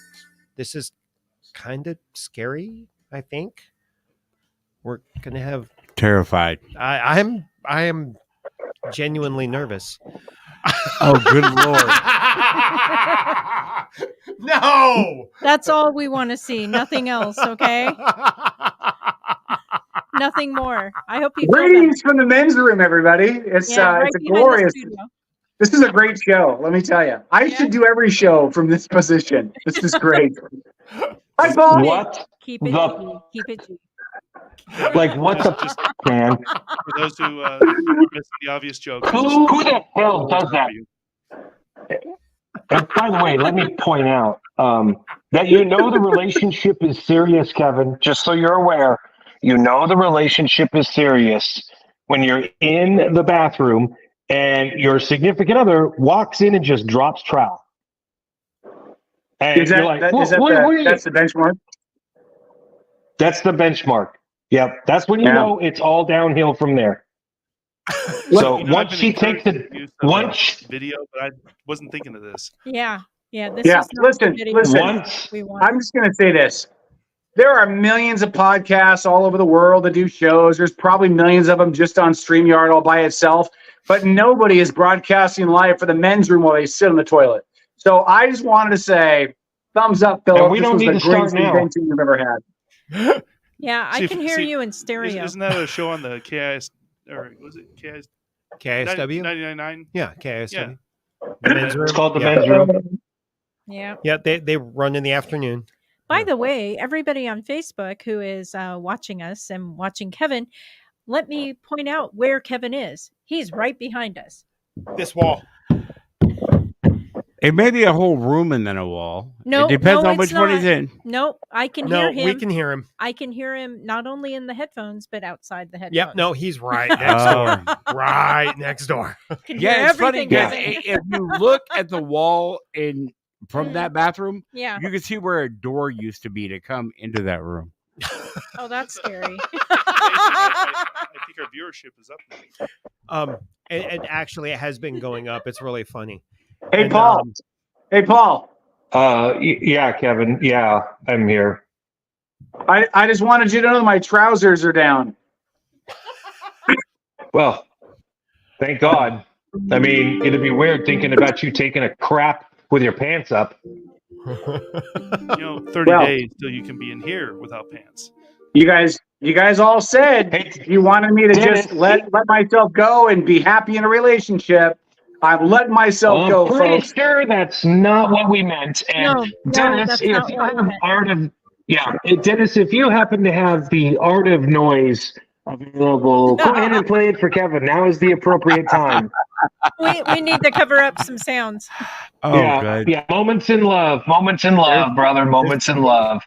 This is kind of scary, I think. We're going to have... Terrified. I am genuinely nervous. Oh, good Lord. No! That's all we want to see. Nothing else, okay? Nothing more. I hope you feel better. Greetings from the men's room, everybody. It's right it's a behind the glorious. studio. This is a great show. Let me tell you, I should do every show from this position. This is great. Hi, Paul. What? Keep it The- G. Keep it G. Like, what the man? For those who are missing the obvious joke. Who the hell does that? And by the way, let me point out that the relationship is serious, Kevin. Just so you're aware, the relationship is serious when you're in the bathroom and your significant other walks in and just drops trowel. And Is that, you're like, that's the benchmark? That's the benchmark. Yep, that's when you know it's all downhill from there. So once she takes it, video, but I wasn't thinking of this. Yeah. This Yeah, is not the listen. video we want. I'm just going to say this. There are millions of podcasts all over the world that do shows. There's probably millions of them just on StreamYard all by itself, but nobody is broadcasting live for the men's room while they sit on the toilet. So I just wanted to say, thumbs up, Philip. And we don't this need was to the greatest start now. invention you've ever had. Yeah, I can hear you in stereo. Isn't that a show on the KIS, or was it KIS? KISW? 99.9? Yeah, KISW. Yeah. The men's room. It's called the men's room. Yeah. Yeah, they run in the afternoon. By the way, everybody on Facebook who is watching us and watching Kevin, let me point out where Kevin is. He's right behind us. This wall. It may be a whole room and then a wall. No, it depends no, on which it's one not. he's in. Nope, I can No, hear him. we can hear him. I can hear him not only in the headphones, but outside the headphones. Yep, no, he's right next door. Right next door. Can hear Yeah, it's funny everything, because Kevin. if you look at the wall from that bathroom, Yeah. you can see where a door used to be to come into that room. Oh, that's scary. I think our viewership is up now. And actually, it has been going up. It's really funny. Hey, And, Paul. Hey, Paul. Yeah, Kevin. Yeah, I'm here. I just wanted you to know that my trousers are down. Well, thank God. I mean, it'd be weird thinking about you taking a crap with your pants up. 30 days till you can be in here without pants. You guys all said you wanted me to Dennis, just let myself go and be happy in a relationship. I'm letting myself go, I'm pretty folks. sure that's not what we meant. And No, Dennis, that's if not you what we have meant. art of Dennis, if you happen to have the art of noise available, go ahead and play it for Kevin. Now is the appropriate time. We need to cover up some sounds. Oh, yeah, good. yeah. Moments in love, brother. Moments in love.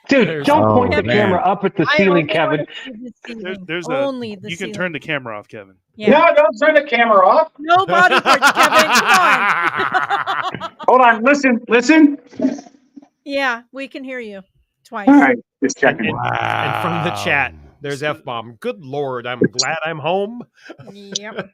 Dude, don't point the Kevin. camera up at the I ceiling, only Kevin. want to see the ceiling. There's only the you ceiling. can turn the camera off, Kevin. Yeah. No, don't turn the camera off. No body parts, Kevin. Come on. Hold on. Listen. Yeah, we can hear you twice. All right, just checking. And from the chat, there's F-bomb. Good Lord, I'm glad I'm home. Yep.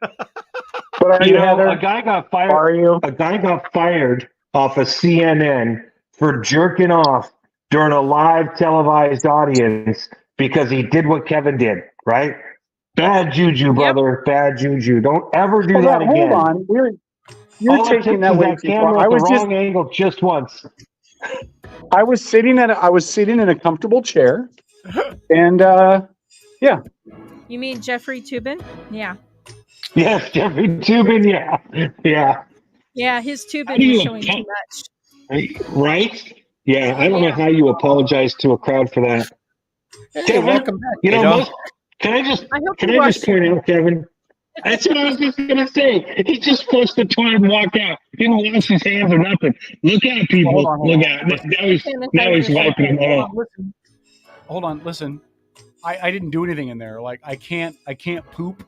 But are You you, know, Heather? a guy got fired. Are you? A guy got fired off of CNN for jerking off during a live televised audience because he did what Kevin did. Right? Bad juju, brother. Bad juju. Don't ever do that again. Hold on. You're All it taking takes that is way that too camera far. at I the was wrong angle just once. I was sitting in a comfortable chair, and yeah. You mean Jeffrey Toobin? Yeah. Yes, Jeffrey Toobin. Yeah. Yeah, his How Toobin do was you showing too much. Right? Yeah, I don't know how you apologize to a crowd for that. Hey, Kevin, welcome back. you know, Adolf. can I just I hope can you I just watched point out, Kevin? That's what I was just gonna say. He just flushed the toilet and walked out. Didn't wash his hands or nothing. Look out, people. Hold on. Look out. Now he's wiping them off. Hold on, listen. I didn't do anything in there. Like I can't poop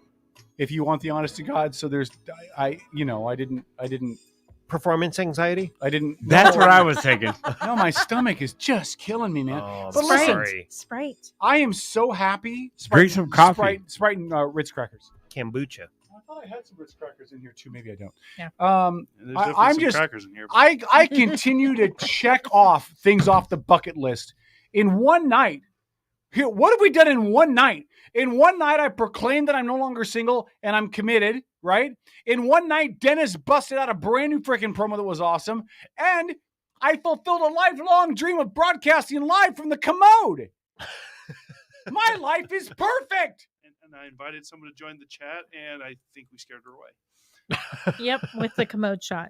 if you want the honest to God. So there's I didn't Performance anxiety? I didn't. That's what I was thinking. No, my stomach is just killing me, man. Oh, but I'm listen, sorry. Sprite. I am so happy. Drink some coffee. Sprite and Ritz crackers. Kombucha. I thought I had some Ritz crackers in here too. Maybe I don't. Yeah. There's definitely I'm some just crackers in here. I continue to check off things off the bucket list in one night. Here, what have we done in one night? In one night, I proclaimed that I'm no longer single and I'm committed, right? In one night, Dennis busted out a brand new freaking promo that was awesome. And I fulfilled a lifelong dream of broadcasting live from the commode. My life is perfect. And I invited someone to join the chat, and I think we scared her away. Yep, with the commode shot.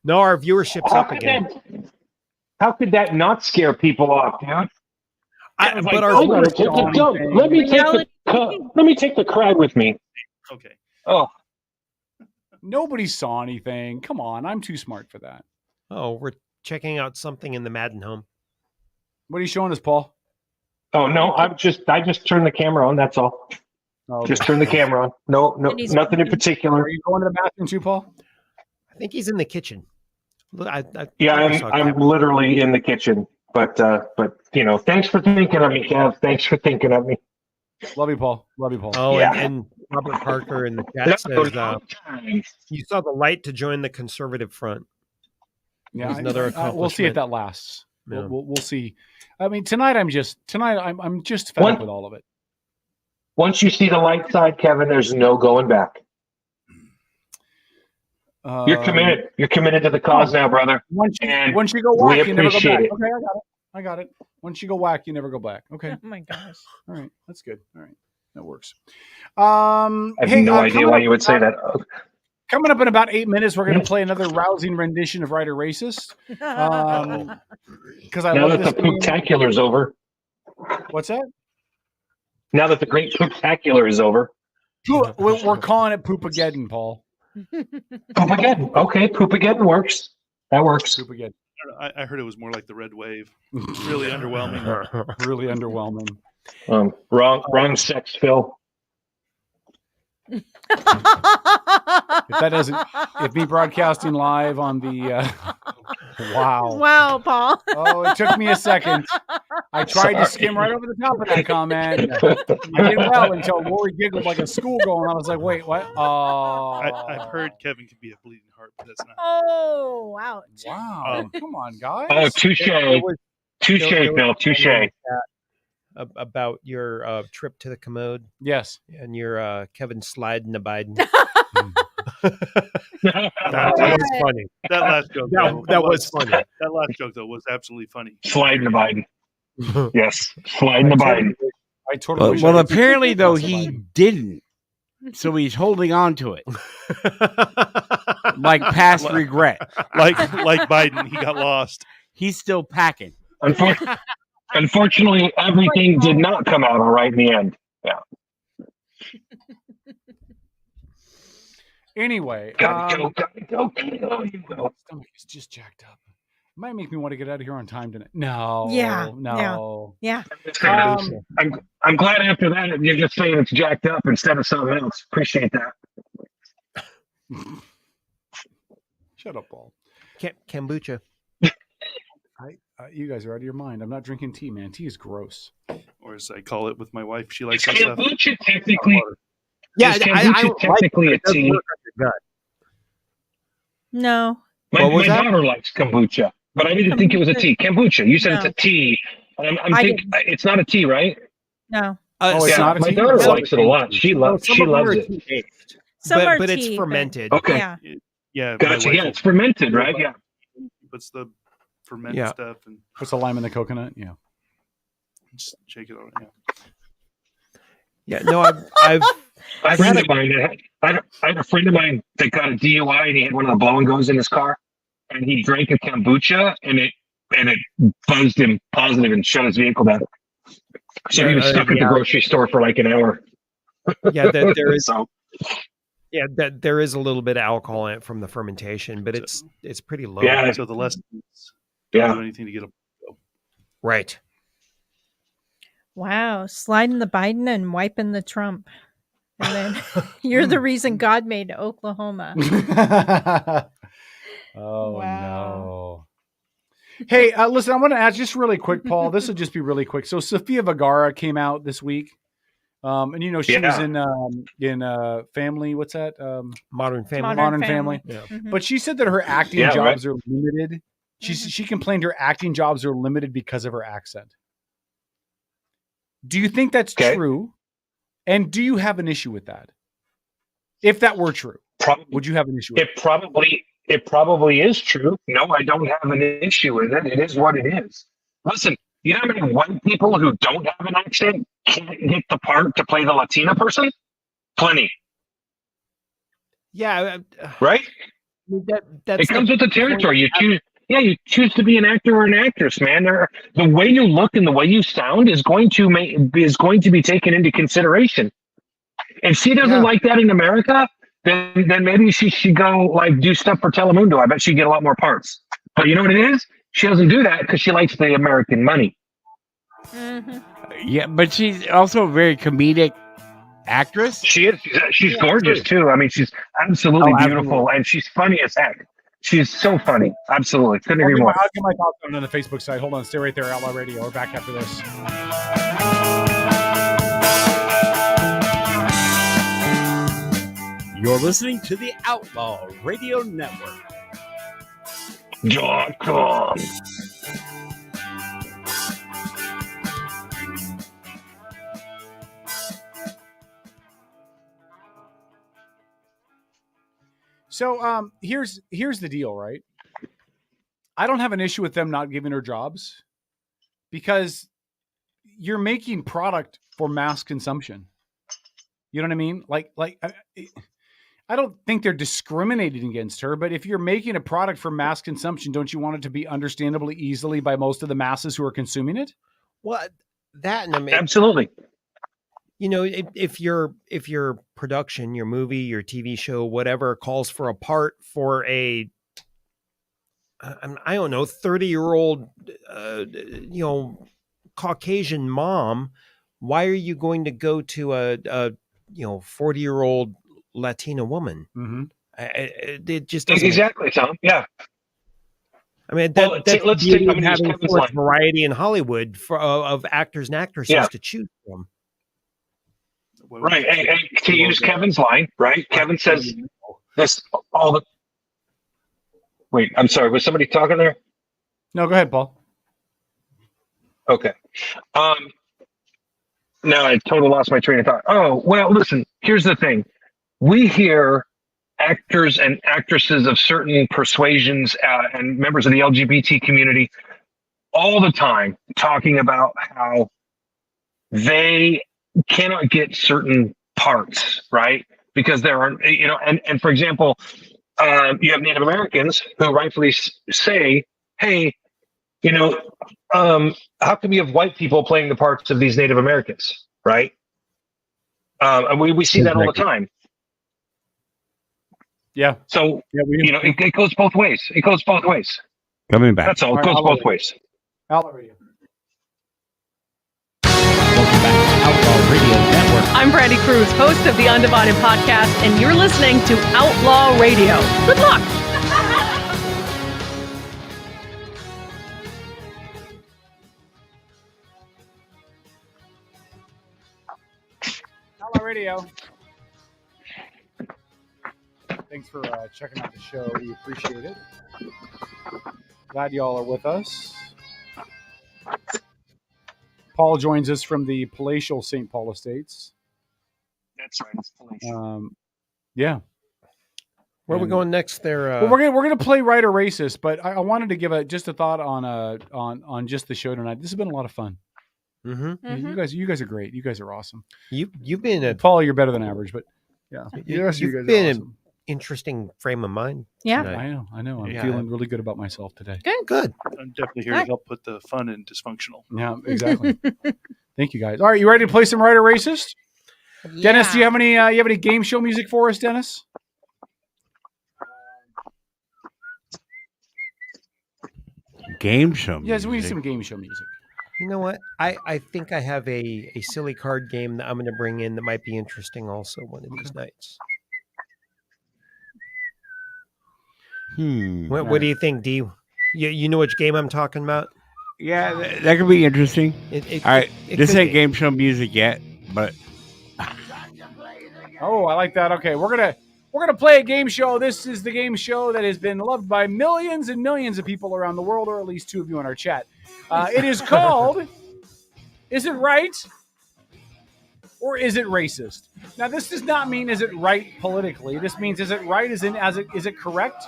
No, our viewership's up again. How could that not scare people off, dude? But our Let me take the crowd with me. Okay. Oh, Nobody saw anything. Come on, I'm too smart for that. Oh, we're checking out something in the Madden home. What are you showing us, Paul? Oh no, I just turned the camera on. That's all. Oh, Just turn the camera on. No, nothing in particular. Are you going to the bathroom too, Paul? I think he's in the kitchen. Yeah, I'm literally in the kitchen. But you know, thanks for thinking of me, Kev. Thanks for thinking of me. Love you, Paul. Love you, Paul. Oh, Yeah. and Robert Parker in the chat says you saw the light to join the conservative front. Yeah, There's another we'll see if accomplishment. that lasts. Yeah. We'll see. I mean, tonight I'm just fed up with all of it. Once you see the light side, Kevin, there's no going back. You're committed. You're committed to the cause now, brother. Once you go we whack, you never go appreciate back. it. Okay, I got it. Once you go whack, you never go back. Okay. Oh my gosh. All right, that's good. All right, that works. I have no idea why you would say that. Coming up in about 8 minutes, we're going to play another rousing rendition of Writer Racist. Because I now love that this the game. pooptacular is over. What's that? Now that the great pooptacular is over. We're calling it Poopageddon, Paul. Poopageddon. Okay, Poopageddon works. That works. Poopageddon. I heard it was more like the Red Wave. Really underwhelming. Really underwhelming. Wrong sex, Phil. If me broadcasting live on the wow. Wow, Paul. Oh, it took me a second. I tried to skim right over the top of that comment. I did well until Lori giggled like a schoolgirl, and I was like, wait, what? Oh. I've heard Kevin can be a bleeding heart, but that's not. Oh, ouch. Wow. Come on, guys. Oh, touche. Touche, Phil. Touche. About your trip to the commode. Yes. And your Kevin sliding the Biden. That was funny. That last joke. That was funny. That last joke, though, was absolutely funny. Sliding the Biden. Yes. Sliding the Biden. I totally. Well, apparently, though, he didn't. So he's holding on to it. Like past regret. Like Biden, he got lost. He's still packing. Unfortunately, everything did not come out all right in the end. Yeah. Anyway, Go. my stomach is just jacked up. Might make me want to get out of here on time tonight. No. Yeah. I'm glad after that you're just saying it's jacked up instead of something else. Appreciate that. Shut up, Paul. Kombucha. You guys are out of your mind. I'm not drinking tea, man. Tea is gross. Or as I call it with my wife, she likes Is that stuff. kombucha technically? Yeah, is kombucha technically a tea? No. My daughter likes kombucha, but I didn't think it was a tea. Kombucha. You said it's a tea. And I'm thinking it's not a tea, right? No. It's not a my tea? daughter No. likes it a lot. She loves it. But it's fermented. Okay. Yeah. Gotcha. my wife Yeah, it's fermented, right? Yeah. puts the fermented stuff and puts the lime in the coconut. Yeah. Just shake it out. Yeah. Yeah. No, I've I had a friend of mine that got a DUI and he had one of the blow and goes in his car and he drank a kombucha and it buzzed him positive and shut his vehicle down. So he was stuck at the grocery store for like an hour. Yeah, there is. So, yeah, there is a little bit of alcohol in it from the fermentation, but it's pretty low. Yeah. So the less Yeah. don't do anything to get a Right. Wow. Sliding the Biden and wiping the Trump. And then you're the reason God made Oklahoma. Oh, no. Hey, listen, I want to ask just really quick, Paul. This will just be really quick. So Sofia Vergara came out this week. And you know, she was in Family. What's that? Modern Family. Modern Family. Yeah. Mm-hmm. But she said that her acting jobs are limited. She complained her acting jobs are limited because of her accent. Do you think that's true? And do you have an issue with that? If that were true, would you have an issue with it? It probably is true. No, I don't have an issue with it. It is what it is. Listen, you know how many white people who don't have an accent can't get the part to play the Latina person? Plenty. Yeah. Right? That's it comes with the territory. You choose to be an actor or an actress, man. The way you look and the way you sound is going to be taken into consideration. If she doesn't like that in America, then maybe she should go like do stuff for Telemundo. I bet she'd get a lot more parts. But you know what it is? She doesn't do that because she likes the American money. Mm-hmm. Yeah, but she's also a very comedic actress. She is. She's gorgeous too. I mean, she's absolutely beautiful and she's funny as heck. She's so funny. Absolutely. Couldn't agree more. I'll get my thoughts on the Facebook site. Hold on. Stay right there. Outlaw Radio. We're back after this. You're listening to the Outlaw Radio Network. .com. So here's the deal, right? I don't have an issue with them not giving her jobs because you're making product for mass consumption. You know what I mean? I don't think they're discriminating against her, but if you're making a product for mass consumption, don't you want it to be understandably easily by most of the masses who are consuming it? Well, that and I mean, absolutely. You know, if your production, your movie, your TV show, whatever calls for a part for I don't know, 30-year-old, Caucasian mom, why are you going to go to a 40-year-old Latina woman? Mm-hmm. It just doesn't exactly, Tom. Yeah. I mean, let's take having so much variety in Hollywood of actors and actresses to choose from. Right. And to use Kevin's line, right? Kevin says this all the. Wait, I'm sorry. Was somebody talking there? No, go ahead, Paul. Okay. Now I totally lost my train of thought. Oh, well, listen, here's the thing. We hear actors and actresses of certain persuasions and members of the LGBT community all the time talking about how they cannot get certain parts, right? Because there are, and for example, you have Native Americans who rightfully say, hey, how come you have white people playing the parts of these Native Americans, right? And we see that all the time. Yeah. So, it goes both ways. It goes both ways. Coming back. That's all. It goes both ways. Outlaw Radio. Outlaw Radio Network. I'm Brandy Cruz, host of the Undivided Podcast, and you're listening to Outlaw Radio. Good luck. Outlaw Radio. Thanks for checking out the show. We appreciate it. Glad y'all are with us. Paul joins us from the palatial St. Paul Estates. That's right. It's palatial. Yeah. Where are we going next? There. Well, we're gonna play right or racist, but I wanted to give just a thought on just the show tonight. This has been a lot of fun. Mm-hmm. You guys are great. You guys are awesome. You've been Paul, you're better than average, but yeah, the rest of you guys are awesome. Interesting frame of mind. Yeah, tonight. I know. I'm feeling really good about myself today. Good. I'm definitely here to help put the fun in dysfunctional. Yeah, exactly. Thank you, guys. All right, you ready to play some right or racist? Yeah. Dennis, do you have any game show music for us, Dennis? Game show music. Yes, we need some game show music. You know what? I think I have a silly card game that I'm going to bring in that might be interesting also one of these nights. What do you think, D? You know which game I'm talking about? Yeah, that could be interesting. All right, this ain't game show music yet, but Oh, I like that. Okay, we're gonna play a game show. This is the game show that has been loved by millions and millions of people around the world, or at least 2 of you in our chat. It is called "Is It Right or Is It Racist?" Now, this does not mean is it right politically. This means is it right is it correct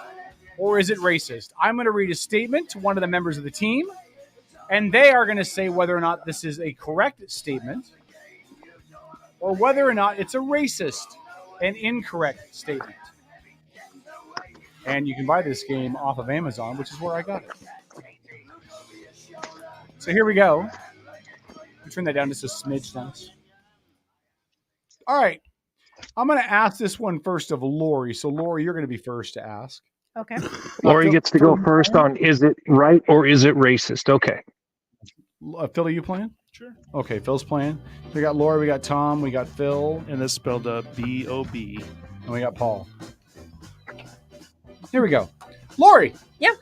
or is it racist? I'm going to read a statement to one of the members of the team, and they are going to say whether or not this is a correct statement or whether or not it's a racist and incorrect statement. And you can buy this game off of Amazon, which is where I got it. So here we go. I'll turn that down just a smidge, Dennis. All right. I'm going to ask this one first of Lori. So, Lori, you're going to be first to ask. Okay. Lori gets to go first on is it right or is it racist? Okay. Phil, are you playing? Sure. Okay, Phil's playing. We got Lori, we got Tom, we got Phil. And that's spelled B-O-B. And we got Paul. Here we go. Lori. Yeah.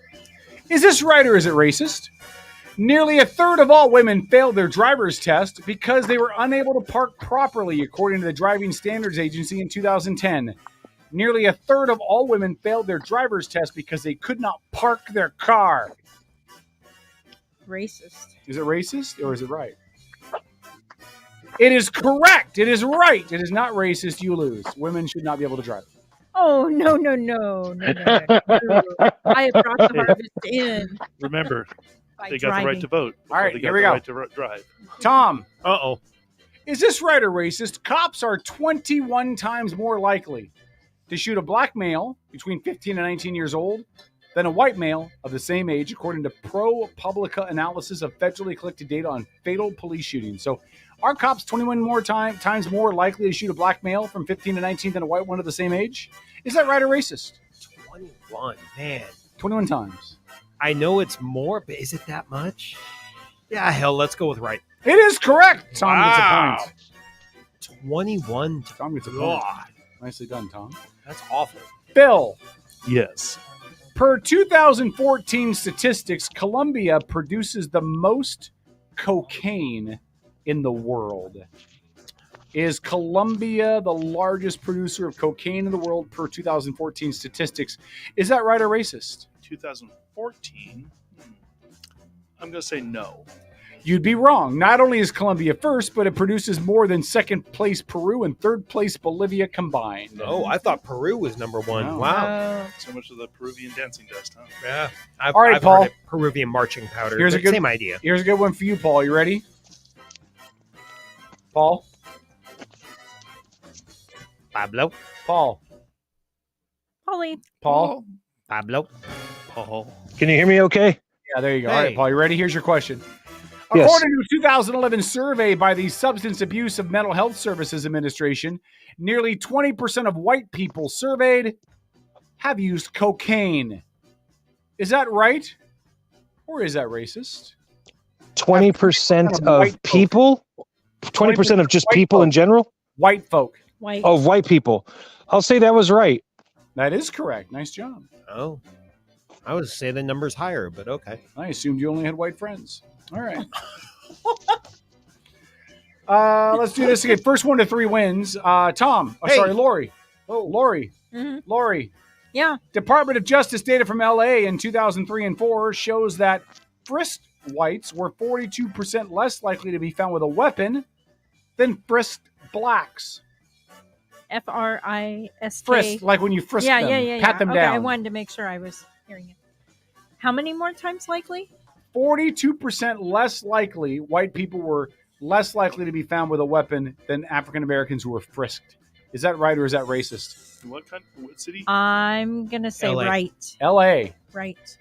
Is this right or is it racist? Nearly a third of all women failed their driver's test because they were unable to park properly, according to the Driving Standards Agency in 2010. Nearly a third of all women failed their driver's test because they could not park their car. Racist. Is it racist or is it right? It is correct. It is right. It is not racist. You lose. Women should not be able to drive. Oh, no. I have brought the harvest in. Remember, by they got the right to vote. All right, They here got we the go. right to drive. Tom. Uh-oh. Is this right or racist? Cops are 21 times more likely to shoot a black male between 15 and 19 years old than a white male of the same age, according to ProPublica analysis of federally collected data on fatal police shootings. So are cops 21 times more likely to shoot a black male from 15 to 19 than a white one of the same age? Is that right or racist? 21, man. 21 times. I know it's more, but is it that much? Yeah, hell, let's go with right. It is correct. Tom Wow. gets a point. 21. Tom gets a point. God. Nicely done, Tom. That's awful. Bill. Yes. Per 2014 statistics, Colombia produces the most cocaine in the world. Is Colombia the largest producer of cocaine in the world per 2014 statistics? Is that right or racist? 2014? I'm going to say no. You'd be wrong. Not only is Colombia first, but it produces more than second place Peru and third place Bolivia combined. Oh, I thought Peru was number one. No. Wow. So much of the Peruvian dancing dust, huh? Yeah. All right, I've Paul. heard it, Peruvian marching powder. Here's a good Same idea. Here's a good one for you, Paul. You ready? Paul? Pablo. Paul. Polly. Paul? Pablo. Paul. Can you hear me okay? Yeah, there you go. Hey. All right, Paul, you ready? Here's your question. Yes. According to a 2011 survey by the Substance Abuse of Mental Health Services Administration, nearly 20% of white people surveyed have used cocaine. Is that right or is that racist? 20% of of white folk. people? 20% of just white people folk. in general? White folk. White. Of white people. I'll say that was right. That is correct. Nice job. Oh, I would say the number's higher, but okay. I assumed you only had white friends. All right. Let's do this again. First 1 to 3 wins. Tom. Hey. Sorry, Lori. Oh, Lori. Mm-hmm. Lori. Yeah. Department of Justice data from LA in 2003 and 4 shows that frisked whites were 42% less likely to be found with a weapon than frisked blacks. Frisk. Frisk, like when you frisk them, pat them okay, down. I wanted to make sure I was hearing it. How many more times likely? 42% less likely, white people were less likely to be found with a weapon than African Americans who were frisked. Is that right or is that racist? What city? I'm going to say LA. right. LA. Right.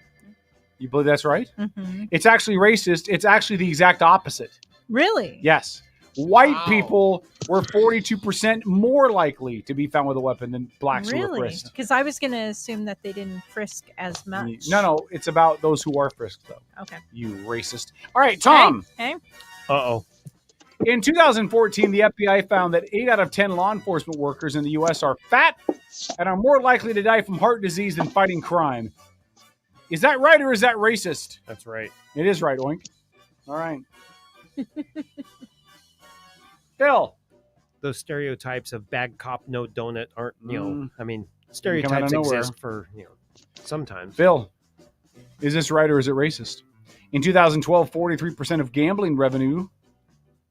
You believe that's right? Mm-hmm. It's actually racist. It's actually the exact opposite. Really? Yes. White people were 42% more likely to be found with a weapon than blacks who were Really? frisked. Because I was going to assume that they didn't frisk as much. No, it's about those who are frisked, though. Okay. You racist. All right, Tom. Hey. Uh-oh. In 2014, the FBI found that 8 out of 10 law enforcement workers in the U.S. are fat and are more likely to die from heart disease than fighting crime. Is that right or is that racist? That's right. It is right, Oink. All right. Phil. Those stereotypes of bad cop, no donut aren't, I mean, Come out of stereotypes nowhere. exist for, sometimes. Phil, is this right or is it racist? In 2012, 43% of gambling revenue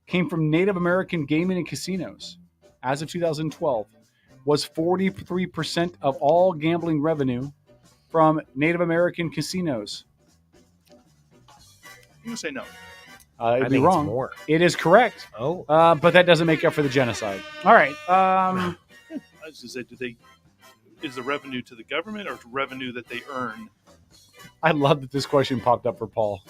came from Native American gaming and casinos. As of 2012, was 43% of all gambling revenue from Native American casinos. I'm going to say no. It'd I be think it's wrong. more. It is correct. Oh. But that doesn't make up for the genocide. All right. I was going to say, is the revenue to the government or revenue that they earn? I love that this question popped up for Paul.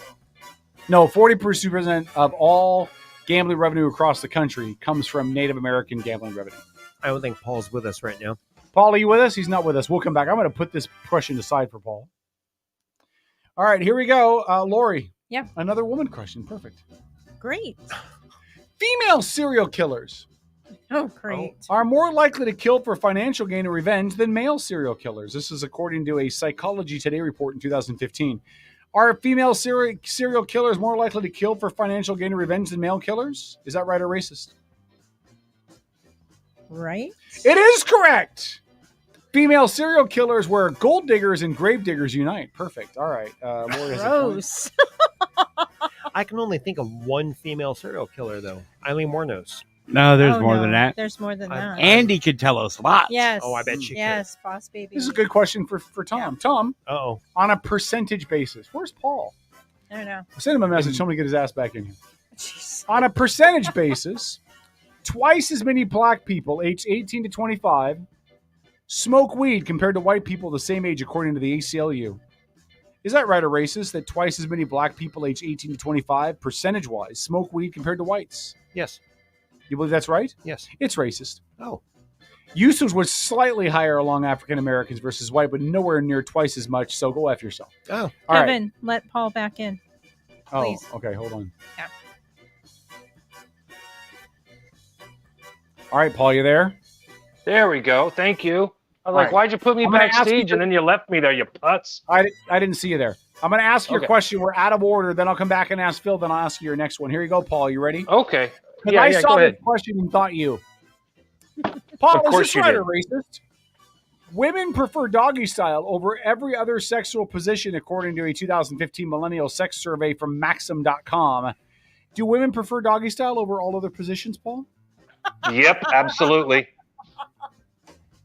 No, 40% of all gambling revenue across the country comes from Native American gambling revenue. I don't think Paul's with us right now. Paul, are you with us? He's not with us. We'll come back. I'm going to put this question aside for Paul. All right, here we go. Lori. Yeah. Another woman question. Perfect. Great. Female serial killers Oh, great. are more likely to kill for financial gain or revenge than male serial killers. This is according to a Psychology Today report in 2015. Are female serial killers more likely to kill for financial gain or revenge than male killers? Is that right or racist? Right? It is correct. Female serial killers where gold diggers and grave diggers unite. Perfect. All right. Lori has a point. Gross. I can only think of one female serial killer, though. Eileen Wuornos. No, there's Oh, more no, than that. There's more than that. Andy could tell us lots. Yes. Oh, I bet she could. Yes, boss baby. This is a good question for Tom. Tom, Uh-oh. on a percentage basis, where's Paul? I don't know. Send him a message. Tell him to get his ass back in here. Jeez. On a percentage basis, twice as many black people aged 18 to 25 smoke weed compared to white people the same age, according to the ACLU. Is that right or racist that twice as many black people aged 18 to 25, percentage-wise, smoke weed compared to whites? Yes. You believe that's right? Yes. It's racist. Oh. Usage was slightly higher along African Americans versus white, but nowhere near twice as much, so go F yourself. Oh. All right. Kevin, let Paul back in. Please. Oh, okay, hold on. Yeah. All right, Paul, you there? There we go. Thank you. I was All like, right. why'd you put me I'm gonna ask backstage you- and then you left me there, you putz? I didn't see you there. I'm going to ask you a Okay. question. We're out of order. Then I'll come back and ask Phil. Then I'll ask you your next one. Here you go, Paul. You ready? Okay. Because Yeah, I yeah, saw go this ahead. question and thought you. Paul, Of course is this you right did. or racist? Women prefer doggy style over every other sexual position, according to a 2015 millennial sex survey from Maxim.com. Do women prefer doggy style over all other positions, Paul? Yep, absolutely.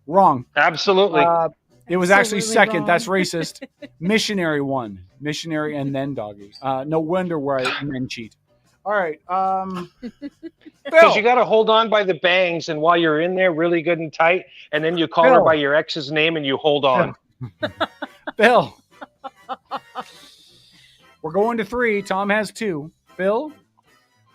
Wrong. Absolutely. It was actually Absolutely second. wrong. That's racist. Missionary won. Missionary and then doggy. No wonder why men cheat. All right. Because you got to hold on by the bangs, and while you're in there really good and tight, and then you call her Phil. by your ex's name and you hold on. Phil. We're going to 3. Tom has 2. Phil,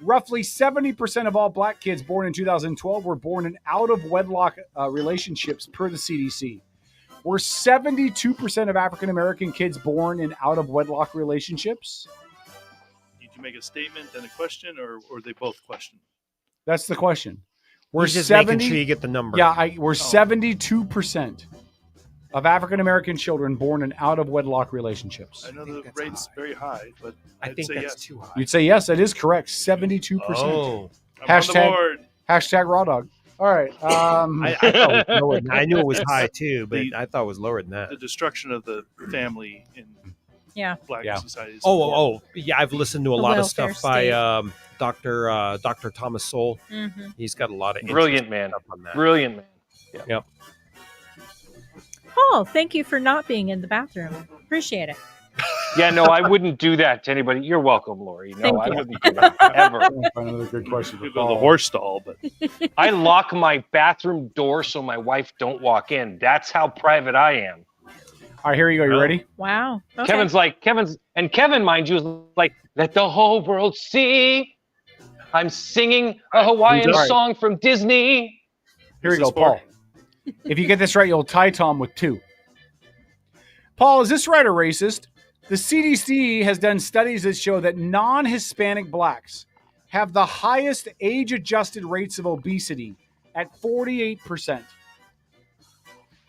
roughly 70% of all black kids born in 2012 were born in out-of-wedlock relationships per the CDC. Were 72% of African American kids born in out of wedlock relationships? Did you make a statement and a question, or they both question? That's the question. We're He's just making sure you get the number. Yeah, we're 72% of African American children born in out of wedlock relationships. I know the rate's very high, but I think say that's yes. too high. You'd say yes, that is correct. 72%. Oh. I'm on the board. Hashtag raw dog. All right. I thought it was lower than- I knew it was high too, but I thought it was lower than that. The destruction of the family in black society. Is Yeah. I've listened to a The lot of welfare stuff by state. Dr. Thomas Sowell. Mhm. He's got a lot of Brilliant interesting man. stuff on that. Brilliant man. Yep. Paul, thank you for not being in the bathroom. Appreciate it. Yeah, no, I wouldn't do that to anybody. You're welcome, Lori. No, Thank I you. wouldn't do that ever. Another good question. You go to the horse stall, but I lock my bathroom door so my wife don't walk in. That's how private I am. All right, here you go. You ready? Wow. Okay. Kevin, mind you, is like, let the whole world see. I'm singing a Hawaiian All right. song from Disney. Here we go, Paul. If you get this right, you'll tie Tom with 2. Paul, is this right or racist? The CDC has done studies that show that non-Hispanic blacks have the highest age-adjusted rates of obesity at 48%.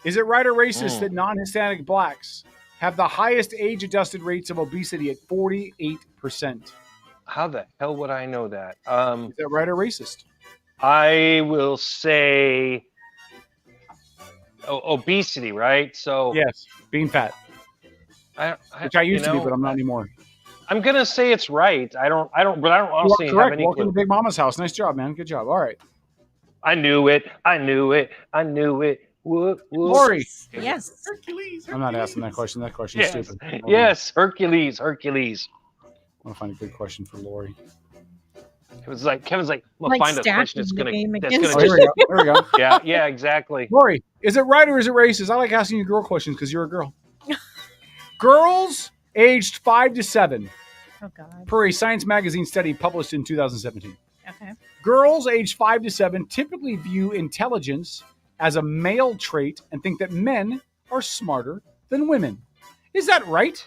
Is it right or racist that non-Hispanic blacks have the highest age-adjusted rates of obesity at 48%? How the hell would I know that? Is that right or racist? I will say obesity, right? So Yes, being fat, which I used to be, but I'm not anymore. I'm gonna say it's right. I don't You honestly are have correct. any Welcome clue. to Big Mama's house. Nice job, man. Good job. All right. I knew it. Whoop, whoop. Lori. Yes. I'm not asking that question. That question's Yes. stupid. Yes, Hercules. I want to find a good question for Lori. Kevin's like, I'm gonna Like find a question stacking that's the game gonna against Oh, here we go. There we go. yeah, exactly. Lori, is it right or is it racist? I like asking you girl questions because you're a girl. Girls aged 5 to 7, Oh God. per a Science magazine study published in 2017. Okay. Girls aged 5 to 7 typically view intelligence as a male trait and think that men are smarter than women. Is that right?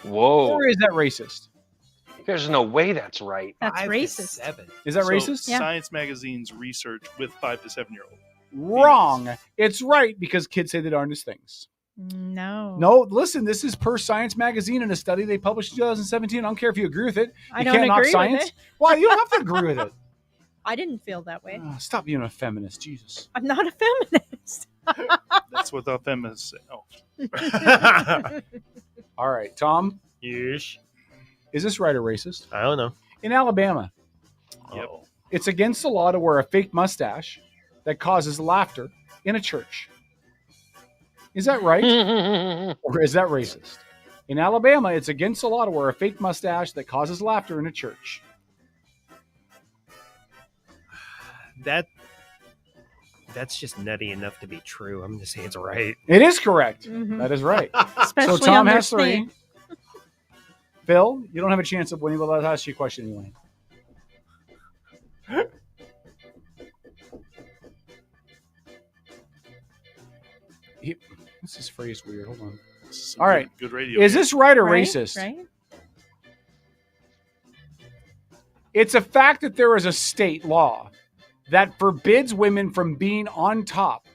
Whoa. Or is that racist? There's no way that's right. That's 5 to racist. 7. Is that So, racist? Yeah. Science Magazine's research with 5 to 7-year-old. Wrong. It's right because kids say the darndest things. No. No, listen, this is per Science Magazine in a study they published in 2017. I don't care if you agree with it. I You don't can't knock agree with science. it. Why? You don't have to agree with it. I didn't feel that way. Stop being a feminist, Jesus. I'm not a feminist. That's what the feminists say. Oh. All right, Tom, Yes. is this right or racist? I don't know. In Alabama, Yep. it's against the law to wear a fake mustache that causes laughter in a church. Is that right or is that racist? In Alabama, it's against the law to wear a fake mustache that causes laughter in a church. That's just nutty enough to be true. I'm gonna say it's right. It is correct. Mhm. That is right. Especially so Tom on their has 3. snake. Phil, you don't have a chance of winning, but let's ask you a question anyway. This is phrased weird. Hold on. All right. Good radio. Is this right or Right? racist? Right? It's a fact that there is a state law that forbids women from being on top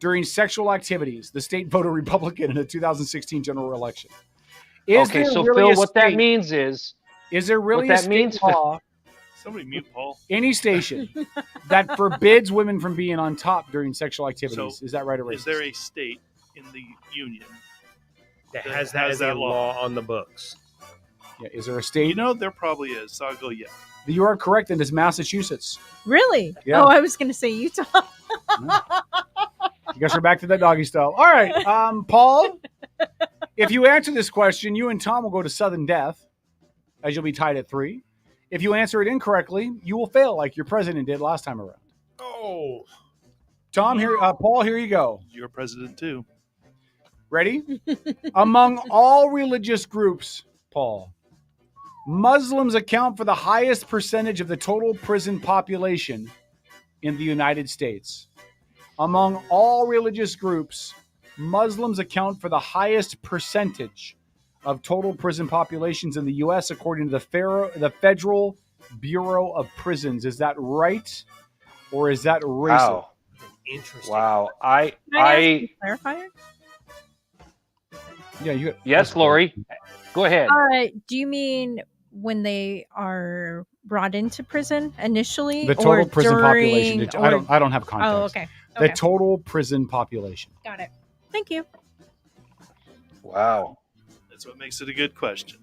during sexual activities. The state voted Republican in the 2016 general election. Okay, so Phil, what that means is there really what a that state means, law, Somebody mute Paul. any station, that forbids women from being on top during sexual activities? So, is that right or racist? Is there a state in the union That that has that as a law on the books. Yeah, is there a state? You know, there probably is. So I'll go, yeah. You are correct, and it's Massachusetts. Really? Yeah. Oh, I was going to say Utah. I guess we're back to that doggy style. All right, Paul, if you answer this question, you and Tom will go to sudden death, as you'll be tied at 3. If you answer it incorrectly, you will fail like your president did last time around. Oh. Tom, Paul, here you go. You're president too. Ready? Among all religious groups, Paul, Muslims account for the highest percentage of the total prison population in the United States. Among all religious groups, Muslims account for the highest percentage of total prison populations in the U.S. according to the Federal Bureau of Prisons. Is that right, or is that racist? Wow. Interesting. Wow. Can I ask you a clarifier? Yeah, Yes, Lori. Go ahead. Do you mean when they are brought into prison initially, The total or prison during, population. I don't have context. Oh, okay. The total prison population. Got it. Thank you. Wow. That's what makes it a good question.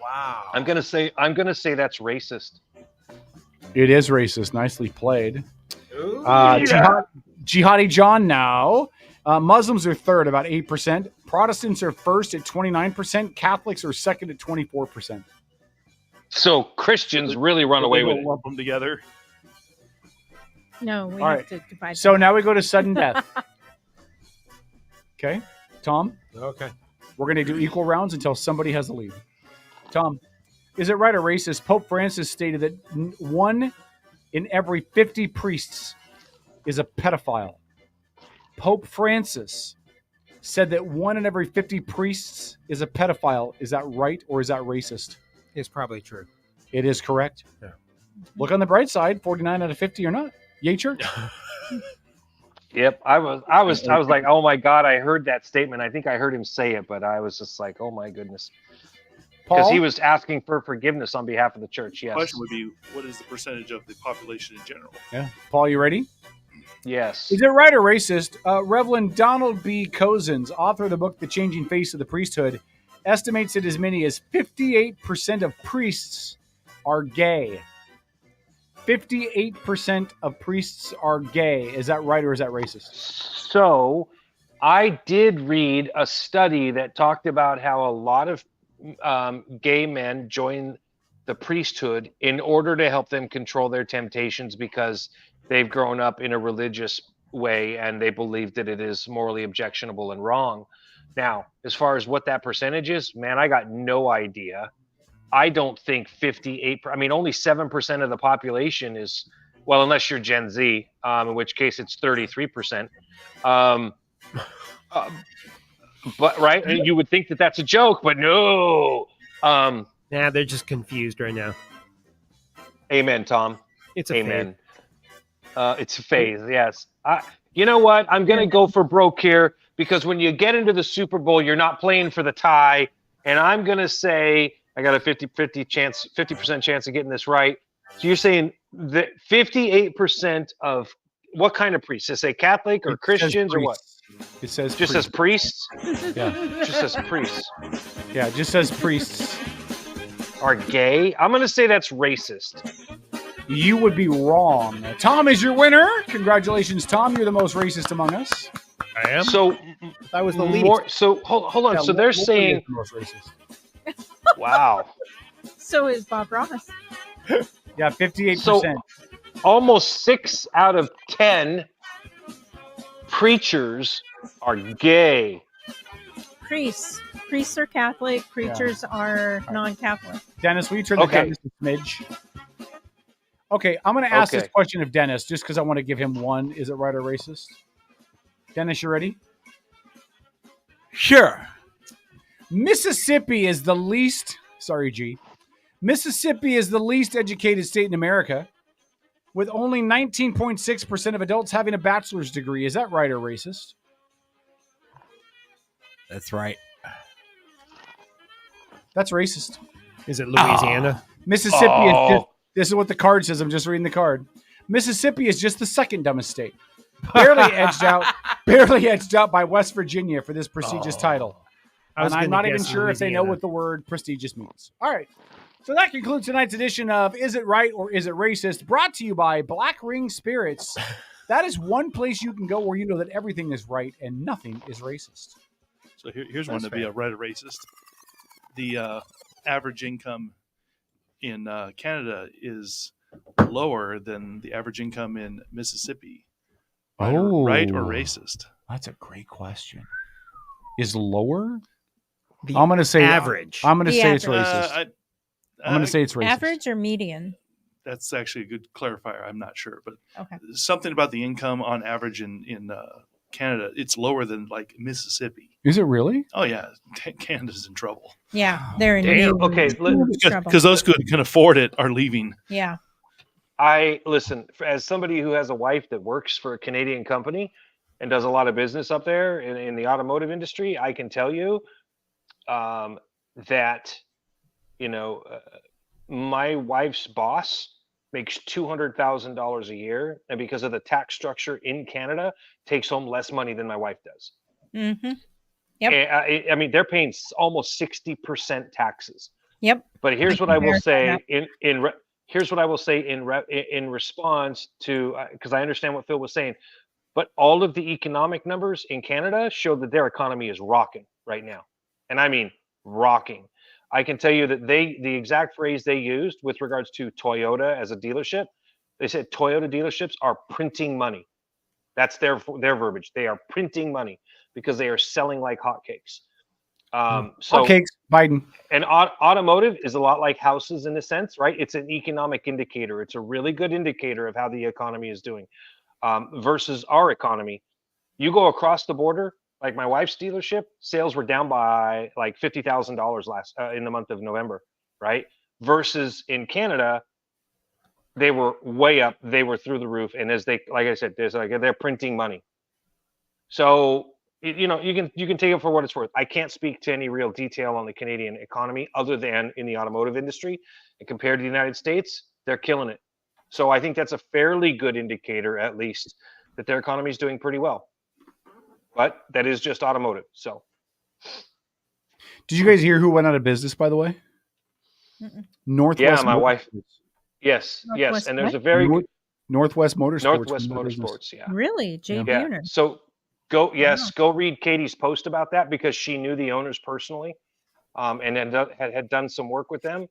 Wow. I'm gonna say that's racist. It is racist. Nicely played. Yeah. Jihadi John now. Muslims are third, about 8%. Protestants are first at 29%. Catholics are second at 24%. So Christians really run away with it. Lump them together. No, we All have right. to divide. So them. now we go to sudden death. Okay. Tom? Okay. We're going to do equal rounds until somebody has the lead. Tom, is it right or racist? Pope Francis stated that 1 in every 50 priests is a pedophile. Pope Francis said that 1 in every 50 priests is a pedophile. Is that right or is that racist? It's probably true. It is correct. Yeah. Look on the bright side, 49 out of 50 or not. Yay, church. Yep. I was like, oh my God, I heard that statement. I think I heard him say it, but I was just like, oh my goodness. Because Paul? he was asking for forgiveness on behalf of the church. The Yes. question would be, what is the percentage of the population in general? Yeah. Paul, you ready? Yes. Is it right or racist? Reverend Donald B. Cozens, author of the book The Changing Face of the Priesthood, estimates that as many as 58% of priests are gay. 58% of priests are gay. Is that right or is that racist? So I did read a study that talked about how a lot of gay men join the priesthood in order to help them control their temptations because they've grown up in a religious way and they believe that it is morally objectionable and wrong. Now, as far as what that percentage is, man, I got no idea. I don't think 58, I mean, only 7% of the population is, well, unless you're Gen Z, in which case it's 33%. But right, you would think that that's a joke, but no. Nah, they're just confused right now. Amen, Tom. It's a amen. It's a phase, yes. You know what? I'm going to go for broke here because when you get into the Super Bowl, you're not playing for the tie. And I'm going to say I got a 50% chance of getting this right. So you're saying that 58% of what kind of priests? Does it say Catholic or Christians or what? It says just says priests. Yeah, just says priests. Yeah, it just says priests are gay. I'm going to say that's racist. You would be wrong. Tom is your winner. Congratulations, Tom. You're the most racist among us. I am. So that was the least. So hold on. Yeah, so they're saying the most racist. Wow. So is Bob Ross. Yeah, 58%. So almost 6 out of 10 preachers are gay. Priests are Catholic. Preachers are non-Catholic. Dennis, will you turn the Dennis a smidge? Okay, I'm going to ask this question of Dennis just because I want to give him one. Is it right or racist? Dennis, you ready? Sure. Mississippi is the least educated state in America, with only 19.6% of adults having a bachelor's degree. Is that right or racist? That's right. That's racist. Is it Louisiana? Mississippi is just, this is what the card says. I'm just reading the card. Mississippi is just the second dumbest state. Barely edged out by West Virginia for this prestigious title. And I'm not even sure if they know what the word prestigious means. All right. So that concludes tonight's edition of Is It Right or Is It Racist? Brought to you by Black Ring Spirits. That is one place you can go where you know that everything is right and nothing is racist. So here's one to be a right or racist. The average income in Canada is lower than the average income in Mississippi. Right or racist? That's a great question. Is lower? I'm going to say average. I'm going to say it's racist. I'm going to say it's racist. Average or median? That's actually a good clarifier. I'm not sure, but okay. Something about the income on average in Canada, it's lower than like Mississippi. Is it really? Oh yeah, Canada's in trouble. Yeah, they're in Damn. huge, Okay, huge trouble. Because those who can afford it are leaving. Yeah. I listen, as somebody who has a wife that works for a Canadian company and does a lot of business up there in the automotive industry, I can tell you that, you know, my wife's boss makes $200,000 a year, and because of the tax structure in Canada, takes home less money than my wife does. Mm-hmm. Yep. I mean, they're paying almost 60% taxes. Yep. But here's what I will say that. here's what I will say in response to, because I understand what Phil was saying, but all of the economic numbers in Canada show that their economy is rocking right now, and I mean rocking. I can tell you that the exact phrase they used with regards to Toyota as a dealership, they said Toyota dealerships are printing money. That's their verbiage. They are printing money because they are selling like hotcakes. So Hotcakes, Biden. And automotive is a lot like houses in a sense, right? It's an economic indicator. It's a really good indicator of how the economy is doing versus our economy. You go across the border, like my wife's dealership, sales were down by like $50,000 last in the month of November, right? Versus in Canada, they were way up. They were through the roof, and as they, like I said, they're printing money. So you know, you can take it for what it's worth. I can't speak to any real detail on the Canadian economy other than in the automotive industry, and compared to the United States, they're killing it. So I think that's a fairly good indicator, at least, that their economy is doing pretty well. But that is just automotive. So, did you guys hear who went out of business? By the way, Northwest. Yeah, my wife. Yes, Northwest and there's what? a very good Northwest Motorsports. Northwest Motorsports. Yeah. Really, Jay Yeah. Buhner. So go read Katie's post about that because she knew the owners personally, and had done some work with them.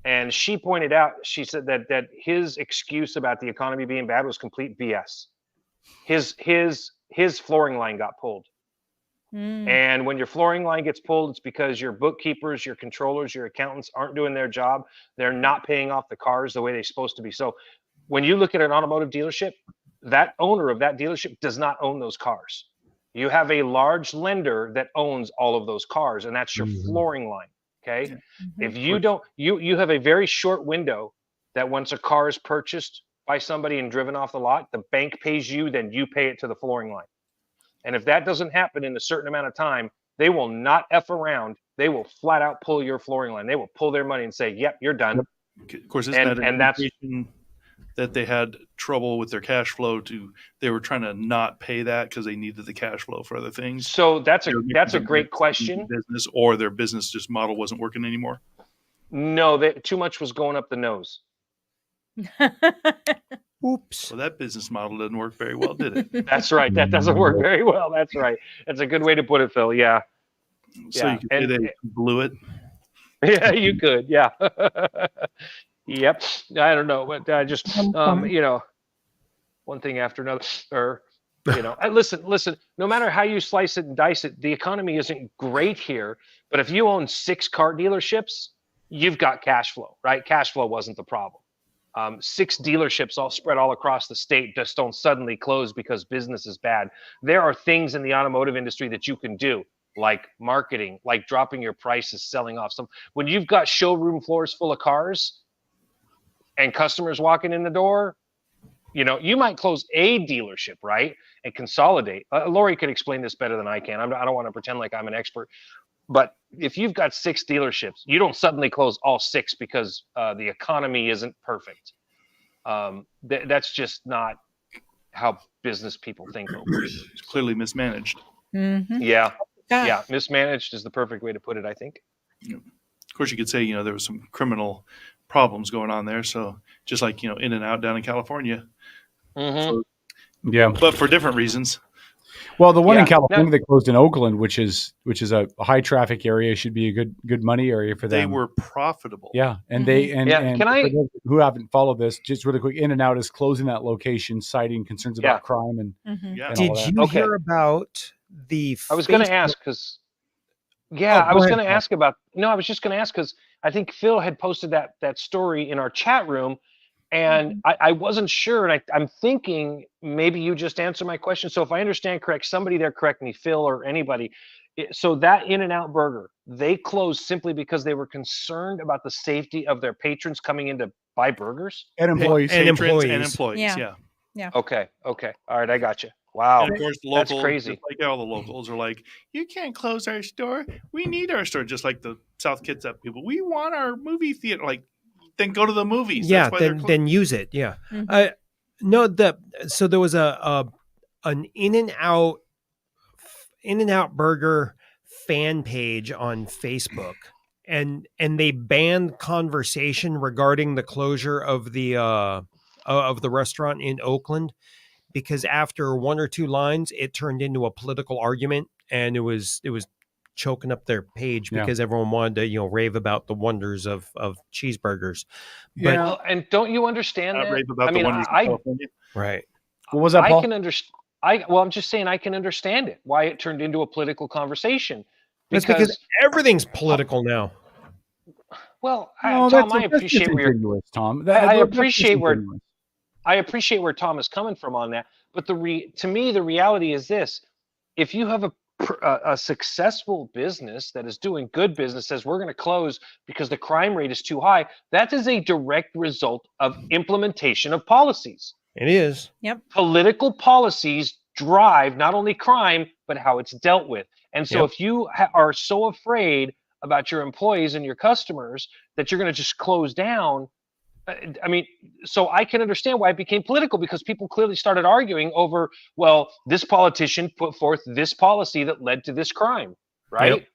And she pointed out, she said that his excuse about the economy being bad was complete BS. His flooring line got pulled. And when your flooring line gets pulled, it's because your bookkeepers, your controllers, your accountants aren't doing their job. They're not paying off the cars the way they're supposed to be. So when you look at an automotive dealership, that owner of that dealership does not own those cars. You have a large lender that owns all of those cars, and that's your flooring line. Okay. If you don't, you have a very short window that once a car is purchased by somebody and driven off the lot, the bank pays you, then you pay it to the flooring line. And if that doesn't happen in a certain amount of time, they will not F around. They will flat out pull your flooring line. They will pull their money and say, yep, you're done. Of course, isn't that an indication that they had trouble with their cash flow they were trying to not pay that because they needed the cash flow for other things? So that's a great question. Business, or their business just model wasn't working anymore? No, too much was going up the nose. Oops. Well, that business model didn't work very well, did it? That's right. That doesn't work very well. That's right. That's a good way to put it, Phil. Yeah. So you could say they blew it? Yeah, you could. Yeah. Yep. I don't know, but I just, you know, one thing after another, or, you know, listen, no matter how you slice it and dice it, the economy isn't great here, but if you own 6 car dealerships, you've got cash flow, right? Cash flow wasn't the problem. 6 dealerships all spread all across the state just don't suddenly close because business is bad. There are things in the automotive industry that you can do, like marketing, like dropping your prices, selling off some. When you've got showroom floors full of cars and customers walking in the door, you know, you might close a dealership, right, and consolidate. Lori could explain this better than I can. I don't want to pretend like I'm an expert. But if you've got 6 dealerships, you don't suddenly close all 6 because the economy isn't perfect. That's just not how business people think. It's clearly mismanaged. Mm-hmm. Yeah. Mismanaged is the perfect way to put it, I think. Yeah. Of course, you could say, you know, there was some criminal problems going on there. So just like, you know, In-N-Out down in California. Mm-hmm. Yeah. But for different reasons. Well, the one in California that closed in Oakland, which is a high traffic area, should be a good money area for them. They were profitable. Yeah, and they and Can I, for those who haven't followed this, just really quick, In-N-Out is closing that location, citing concerns about crime and. And all Did that. you hear about the? I was going to ask because. Yeah, I was going to ask about. No, I was just going to ask because I think Phil had posted that story in our chat room, And I wasn't sure, and I'm thinking maybe you just answered my question. So if I understand correct, somebody there correct me, Phil or anybody. So that In-N-Out Burger, they closed simply because they were concerned about the safety of their patrons coming in to buy burgers? And employees. Patrons and employees, yeah. Yeah. Okay. All right, I got you. Wow. And of course, the That's local, crazy. just like all the locals are like, you can't close our store. We need our store. Just like the South Kitsap people. We want our movie theater. Like, then go to the movies. Yeah, That's why they're then use it. Yeah. Mhm. No, so there was an In-N-Out Burger fan page on Facebook, and they banned conversation regarding the closure of the restaurant in Oakland, because after one or two lines, it turned into a political argument, and it was choking up their page because everyone wanted to rave about the wonders of cheeseburgers. But Well, and don't you understand that? rave about I the mean, wonders of I California. right. What was that, I Paul? can understand. Well, I'm just saying I can understand it. Why it turned into a political conversation? That's because everything's political now. Well, No, Tom, that's I appreciate just where you're. ambiguous, Tom. I That's appreciate where ambiguous. I appreciate where Tom is coming from on that. But to me, the reality is this: if you have a successful business that is doing good business, says we're going to close because the crime rate is too high, that is a direct result of implementation of policies. It is. Yep. Political policies drive not only crime, but how it's dealt with. And so Yep. if you are so afraid about your employees and your customers that you're going to just close down, I mean, so I can understand why it became political, because people clearly started arguing over, well, this politician put forth this policy that led to this crime, right? Yep.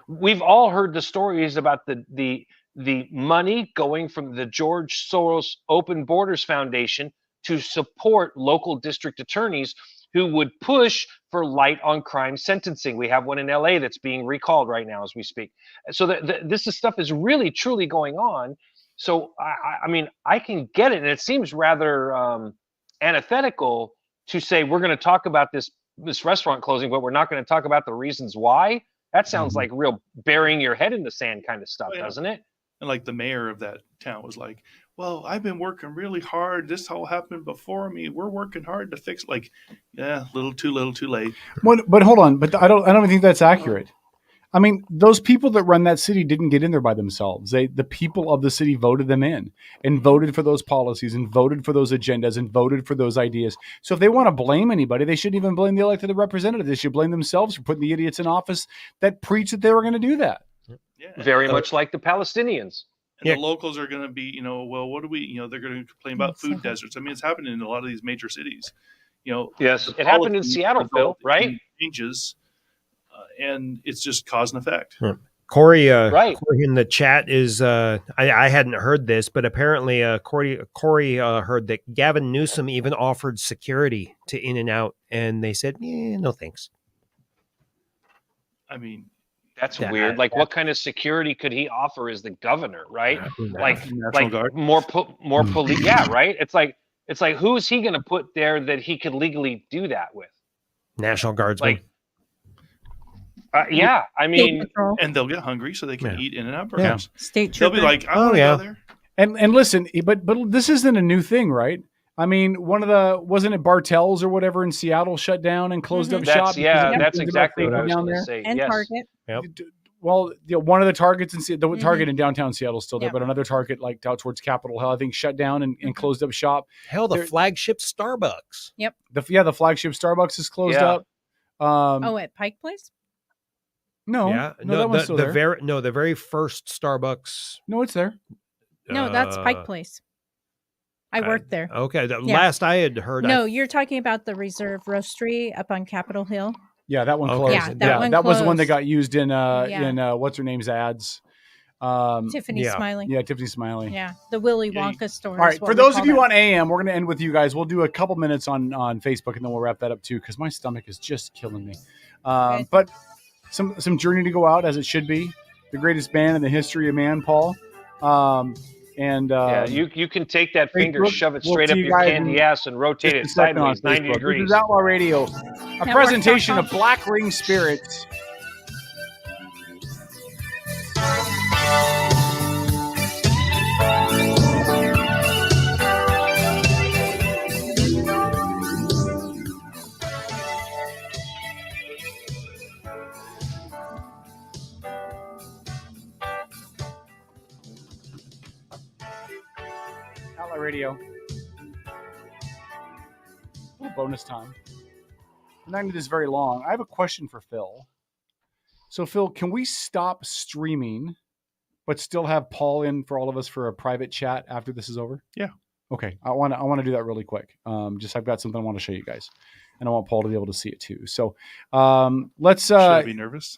We've all heard the stories about the money going from the George Soros Open Borders Foundation to support local district attorneys who would push for light on crime sentencing. We have one in LA that's being recalled right now as we speak. So this stuff is really, truly going on. So, I mean, I can get it. And it seems rather antithetical to say we're going to talk about this restaurant closing, but we're not going to talk about the reasons why. That sounds like real burying your head in the sand kind of stuff, doesn't it? And like the mayor of that town was like, well, I've been working really hard. This all happened before me. We're working hard to fix. Like, yeah, little too late. But hold on. But I don't think that's accurate. I mean, those people that run that city didn't get in there by themselves. The people of the city voted them in and voted for those policies and voted for those agendas and voted for those ideas. So if they want to blame anybody, they shouldn't even blame the elected representative. They should blame themselves for putting the idiots in office that preached that they were going to do that. Yeah. Very much like the Palestinians. And the locals are going to be, well, what do we, they're going to complain about food deserts. I mean, it's happening in a lot of these major cities. Yes, it happened in Seattle, Phil, right? Changes, and it's just cause and effect. Corey, right. Corey in the chat is, I hadn't heard this, but apparently Corey heard that Gavin Newsom even offered security to In-N-Out, and they said, no thanks. I mean, that's weird. Like, what kind of security could he offer as the governor, right? Like Guard. more police. Yeah, right. It's like who's he going to put there that he could legally do that with? National Guardsmen. Yeah, I mean, and they'll get hungry so they can eat In-N-Out burgers. Yeah. State They'll be like, I want to go there. And listen, but this isn't a new thing, right? I mean, wasn't it Bartell's or whatever in Seattle shut down and closed up shop? That's exactly what I was down going there. to say. And yes. Target. Yep. Well, one of the Targets in the Target in downtown Seattle is still there, but another Target like out towards Capitol Hill, I think, shut down and closed up shop. Hell, the flagship Starbucks. Yep. The flagship Starbucks is closed up. At Pike Place? No, that one's still there. The very first Starbucks. No, it's there. No, that's Pike Place. I worked there. Okay, last I had heard. No, you're talking about the Reserve Roastery up on Capitol Hill. Yeah, that one closed. Yeah, that was the one that got used in what's her name's ads. Tiffany Smiley. Yeah, Tiffany Smiley. Yeah, the Willy Wonka store. All right, for those of you on AM, we're going to end with you guys. We'll do a couple minutes on Facebook, and then we'll wrap that up too, because my stomach is just killing me. But some journey to go out, as it should be. The greatest band in the history of man, Paul. You can take that finger, shove it straight up your candy ass, and rotate it Just a second sideways on 90 Facebook. degrees. This is Outlaw Radio, a presentation of Black Ring Spirits. Radio. A little bonus time. I'm not going to do this very long. I have a question for Phil. So, Phil, can we stop streaming, but still have Paul in for all of us for a private chat after this is over? Yeah. Okay. I want to do that really quick. I've got something I want to show you guys, and I want Paul to be able to see it too. So, let's. Should I be nervous?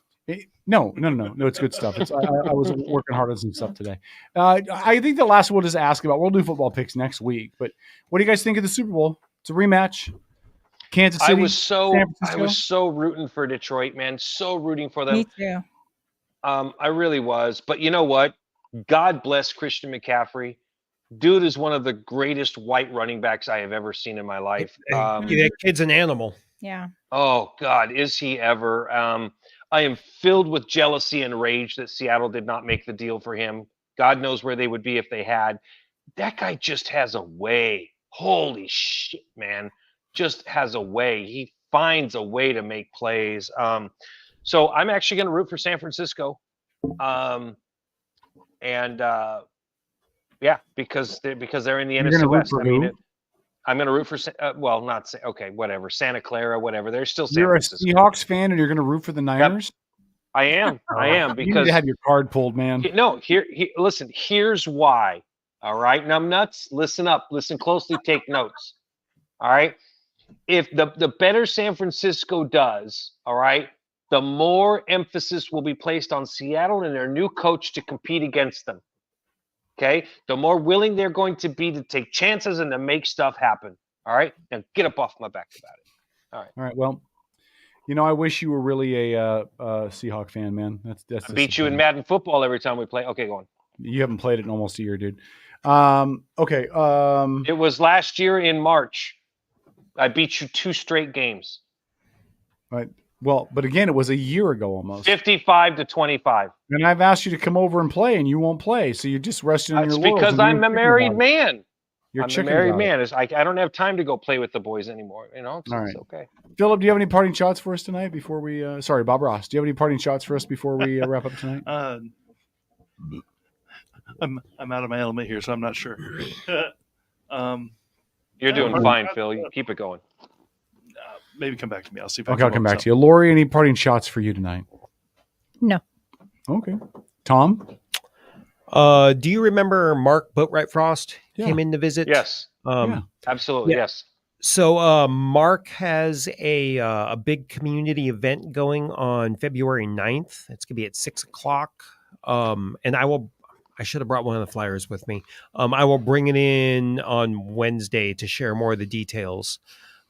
No. It's good stuff. I was working hard on some stuff today. I think the last one is ask about. We'll do football picks next week. But what do you guys think of the Super Bowl? It's a rematch. Kansas City. I was so rooting for Detroit, man. So rooting for them. Me too. I really was. But you know what? God bless Christian McCaffrey. Dude is one of the greatest white running backs I have ever seen in my life. That kid's an animal. Yeah. Oh God, is he ever? I am filled with jealousy and rage that Seattle did not make the deal for him. God knows where they would be if they had. That guy just has a way. Holy shit, man. Just has a way. He finds a way to make plays. So I'm actually going to root for San Francisco. Because they're in the NFC West. I mean, I'm going to root for Santa Clara, whatever. They're still San Francisco. You're a Seahawks fan, and you're going to root for the Niners. Yep. I am because you need to have your card pulled, man. No, listen. Here's why. All right, numbnuts, listen up, listen closely, take notes. All right, if the better San Francisco does, all right, the more emphasis will be placed on Seattle and their new coach to compete against them. Okay, the more willing they're going to be to take chances and to make stuff happen. All right, now get up off my back about it. All right. Well, I wish you were really a Seahawk fan, man. That's I beat you in Madden football every time we play. Okay, go on. You haven't played it in almost a year, dude. Okay. It was last year in March. I beat you 2 straight games. Right. Well, but again, it was a year ago almost. 55-25. And I've asked you to come over and play, and you won't play. So you're just resting on your laurels. It's because I'm a married man. I'm a married man. I don't have time to go play with the boys anymore. All right. It's okay. Philip, do you have any parting shots for us tonight before we? Sorry, Bob Ross. Do you have any parting shots for us before we wrap up tonight? I'm out of my element here, so I'm not sure. You're doing fine, Phil. You keep it going. Maybe come back to me. I'll see if I'll come back to you. Lori, any parting shots for you tonight? No. Okay. Tom? Do you remember Mark Boatwright Frost came in to visit? Yes. Absolutely. Yeah. Yes. So Mark has a big community event going on February 9th. It's going to be at 6:00. And I should have brought one of the flyers with me. I will bring it in on Wednesday to share more of the details.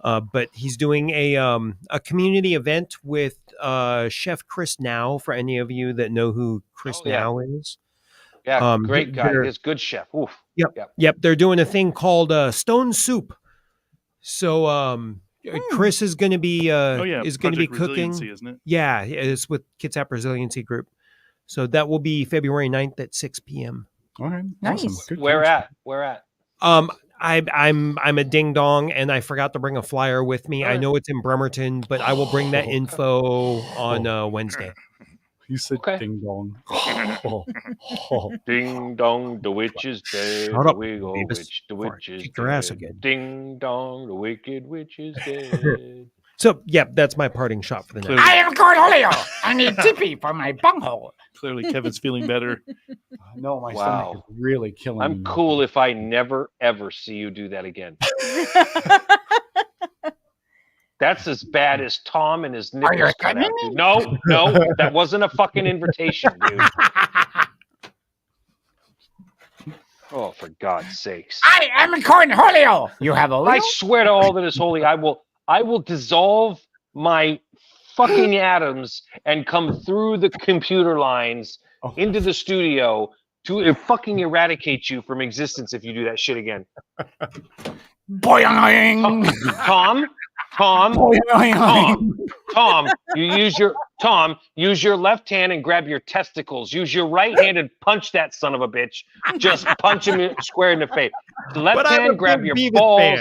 But he's doing a community event with Chef Chris Now, for any of you that know who Chris Now is. Yeah, great guy. He's a good chef. Oof. Yep. They're doing a thing called Stone Soup. So Chris is going to be cooking. Isn't it? Yeah, it's with Kitsap Resiliency Group. So that will be February 9th at 6 p.m. Okay, nice. Awesome. Good Where question. at? I'm a ding dong, and I forgot to bring a flyer with me. I know it's in Bremerton, but I will bring that info on Wednesday. You said ding dong. Ding dong, the witch is dead. Shut up, witch, the before I witch is kick your ass again. Ding dong, the wicked witch is dead. So, that's my parting shot for the night. I am Cornholio. I need tippy for my bunghole. Clearly, Kevin's feeling better. No, my stomach is really killing me. I'm cool if I never, ever see you do that again. That's as bad as Tom and his nipples. Are you cut kidding out, me? dude. No, that wasn't a fucking invitation, dude. Oh, for God's sakes. I am Cornholio. You have a I swear to all that is holy, I will dissolve my fucking atoms and come through the computer lines into the studio to fucking eradicate you from existence if you do that shit again. Boing. Tom, use your left hand and grab your testicles. Use your right hand and punch that son of a bitch. Just punch him square in the face. Left hand, grab your balls.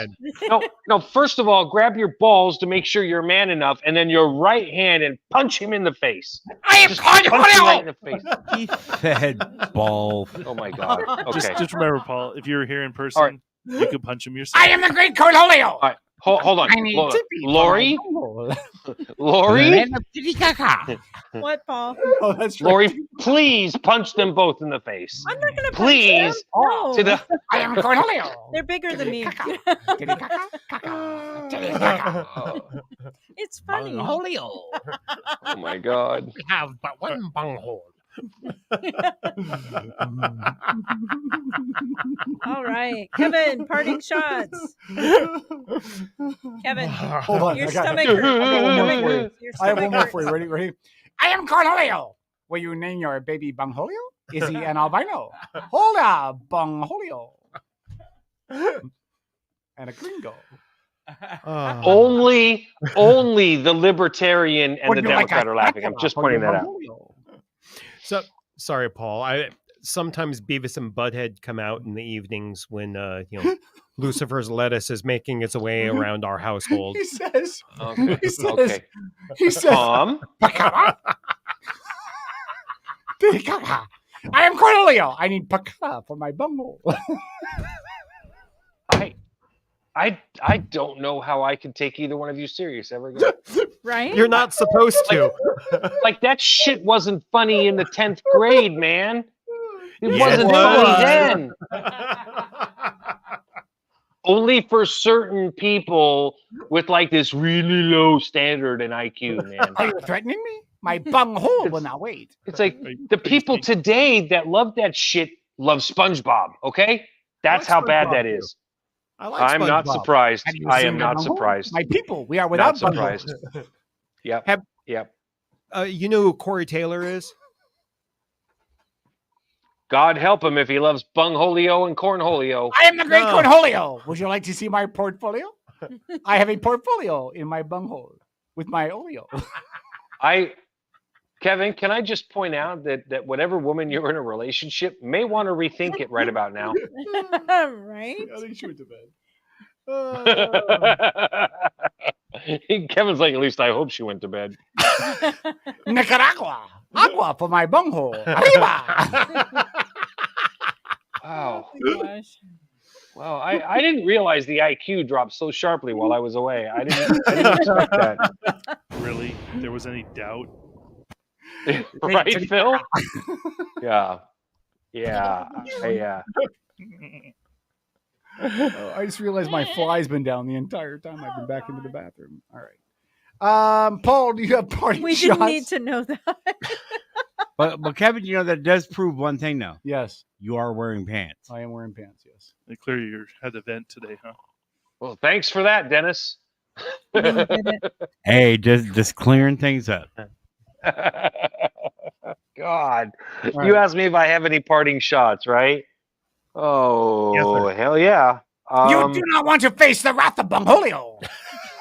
No. First of all, grab your balls to make sure you're man enough, and then your right hand and punch him in the face. I am punch him right in the face. He fed ball. Oh my God. Okay. Just remember, Paul, if you were here in person, You can punch him yourself. I am the great Cornholio. All right, hold on. I need Hold on. tippy for Lori? my bunghole. Lori? Man of titty-caca. What, Paul? Oh, that's Lori, please punch them both in the face. I'm not going to Please. No. To the I am Cornholio. They're bigger than me. It's funny. Bungholio. Oh my God. We have but one bunghole. All right, Kevin, parting shots. Kevin, Hold on. your I got stomach it. hurts. I have one more for you. Ready? I am Cornholio. Will you name your baby Bungholio? Is he an albino? Hola, Bungholio. And a gringo. Only the libertarian and Would the you like Democrat a are laughing. I'm spatula just for pointing your that out. Bungholio? So sorry, Paul. Sometimes Beavis and Butthead come out in the evenings when Lucifer's lettuce is making its way around our household. He says. Okay. He says. Okay. He says. Tom. I am Cornholio. I need paka for my bunghole. I don't know how I can take either one of you serious ever again. Right? You're not supposed to. Like that shit wasn't funny in the 10th grade, man. It Yes, wasn't it was. funny then. Only for certain people with like this really low standard in IQ, man. Are you threatening me? My bunghole will not wait. It's like the people today that love that shit love SpongeBob, okay? That's how bad that is. I'm not surprised. Have you I seen am my not bunghole? surprised. My people, we are without Not surprised. bungholes. Yep. Yep. You know who Corey Taylor is? God help him if he loves Bungholio and Cornholio. I am the great No. Cornholio. Would you like to see my portfolio? I have a portfolio in my bunghole with my oleo. Kevin, can I just point out that whatever woman you're in a relationship may want to rethink it right about now. Right? I think she went to bed. Kevin's like, at least I hope she went to bed. Nicaragua. Agua for my bunghole. Arriba. Wow. Oh my gosh. Wow. I didn't realize the IQ dropped so sharply while I was away. I didn't expect that. Really? There was any doubt? Right, Phil? Yeah. Yeah. I just realized my fly's been down the entire time I've been back into the bathroom. All right. Paul, do you have party We shots? didn't need to know that. But Kevin, that does prove one thing, though. Yes. You are wearing pants. I am wearing pants, yes. Clearly you had the vent today, huh? Well, thanks for that, Dennis. Hey, just clearing things up. God. Right. You asked me if I have any parting shots, right? Oh, hell yeah. You do not want to face the wrath of Bungholio.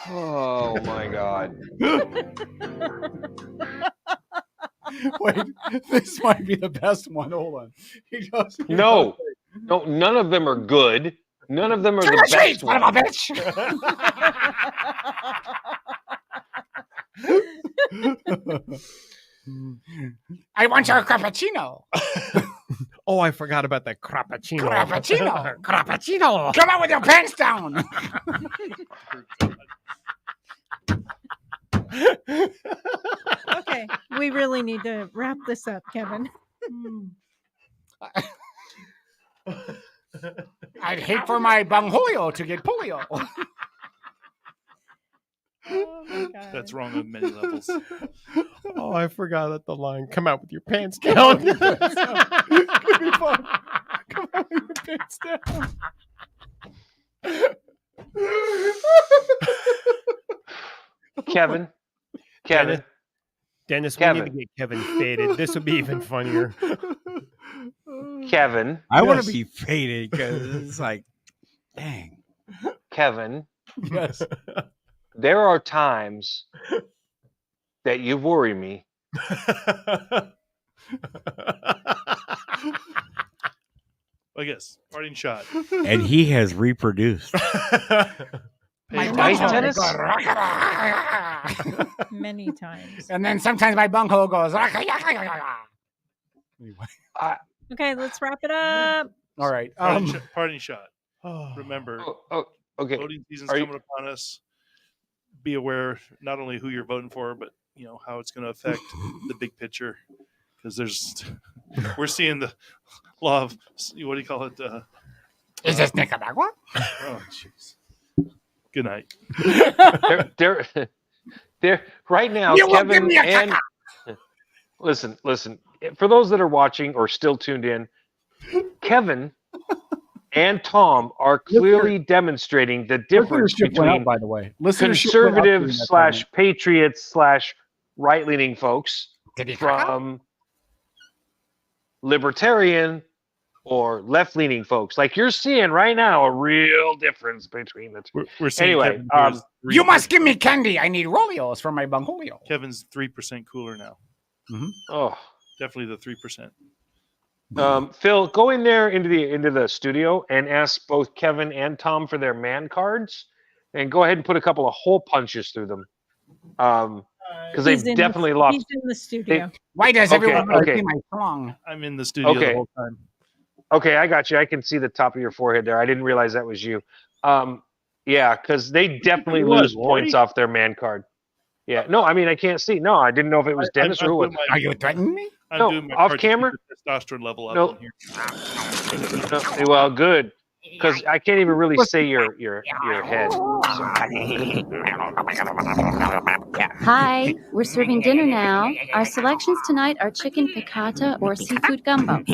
Oh, my God. Wait, this might be the best one. Hold on. No, none of them are good. None of them are the best Son of a bitch. I want your crappuccino. Oh, I forgot about that crappuccino. Crappuccino. Come on with your pants down. Okay, we really need to wrap this up, Kevin. I'd hate for my Bungholio to get polio. Oh my God. That's wrong on many levels. Oh, I forgot that the line. Come out with your pants down. Could be fun. Come on with your pants down. Kevin. Dennis, we need to get Kevin faded. This would be even funnier. Kevin. I want to be faded because it's like, dang. Kevin. Yes. There are times that you worry me. I guess. Parting shot. And he has reproduced. My Right, Dennis? Many times. And then sometimes my bunghole goes. Okay, let's wrap it up. All right. Parting shot. Remember, okay. voting season's Are you- coming upon us. Be aware not only who you're voting for, but how it's going to affect the big picture. Because we're seeing the law of, what do you call it? Is this Nicaragua? Oh, jeez. Good night. They're right now. You will give Kevin me a and caca. listen. For those that are watching or still tuned in, Kevin and Tom are clearly demonstrating the difference Listenership went up, between by the way. Listenership went up during conservative that / segment. patriots / right-leaning folks from libertarian or left-leaning folks. Like you're seeing right now a real difference between the two. We're seeing Anyway, Kevin here is You must give me candy. I need Roleos for my Bungholio. Kevin's 3% cooler now. Oh, Definitely the 3%. Phil, go in there into the studio and ask both Kevin and Tom for their man cards, and go ahead and put a couple of hole punches through them, because they've definitely lost. He's in the studio. Why does everyone want to okay. see my song? I'm in the studio the Okay. whole time. Okay, I got you. I can see the top of your forehead there. I didn't realize that was you. Yeah, because they definitely lose points off their man card. Yeah, no, I mean I can't see. No, I didn't know if it was Dennis or who. Are you threatening me? I'm No, doing my off part to keep camera? the testosterone level up No. in here. No, well, good, because I can't even really say your head. Hi, we're serving dinner now. Our selections tonight are chicken piccata or seafood gumbo.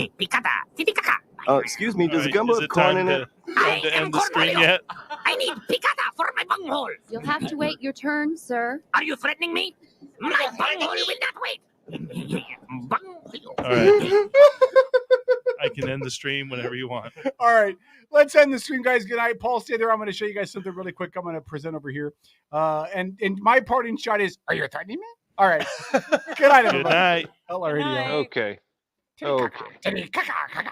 Oh, excuse me, does All the right, gumbo is have it corn time in it? Time to end the stream yet? I need picada for my bunghole. You'll have to wait your turn, sir. Are you threatening me? My bunghole will not wait. All right. I can end the stream whenever you want. All right, let's end the stream, guys. Good night. Paul, stay there. I'm going to show you guys something really quick. I'm going to present over here. And my parting shot is, are you threatening me? All right. Good night, everybody. Good night. Outlaw Radio. Okay. Okay. Caca.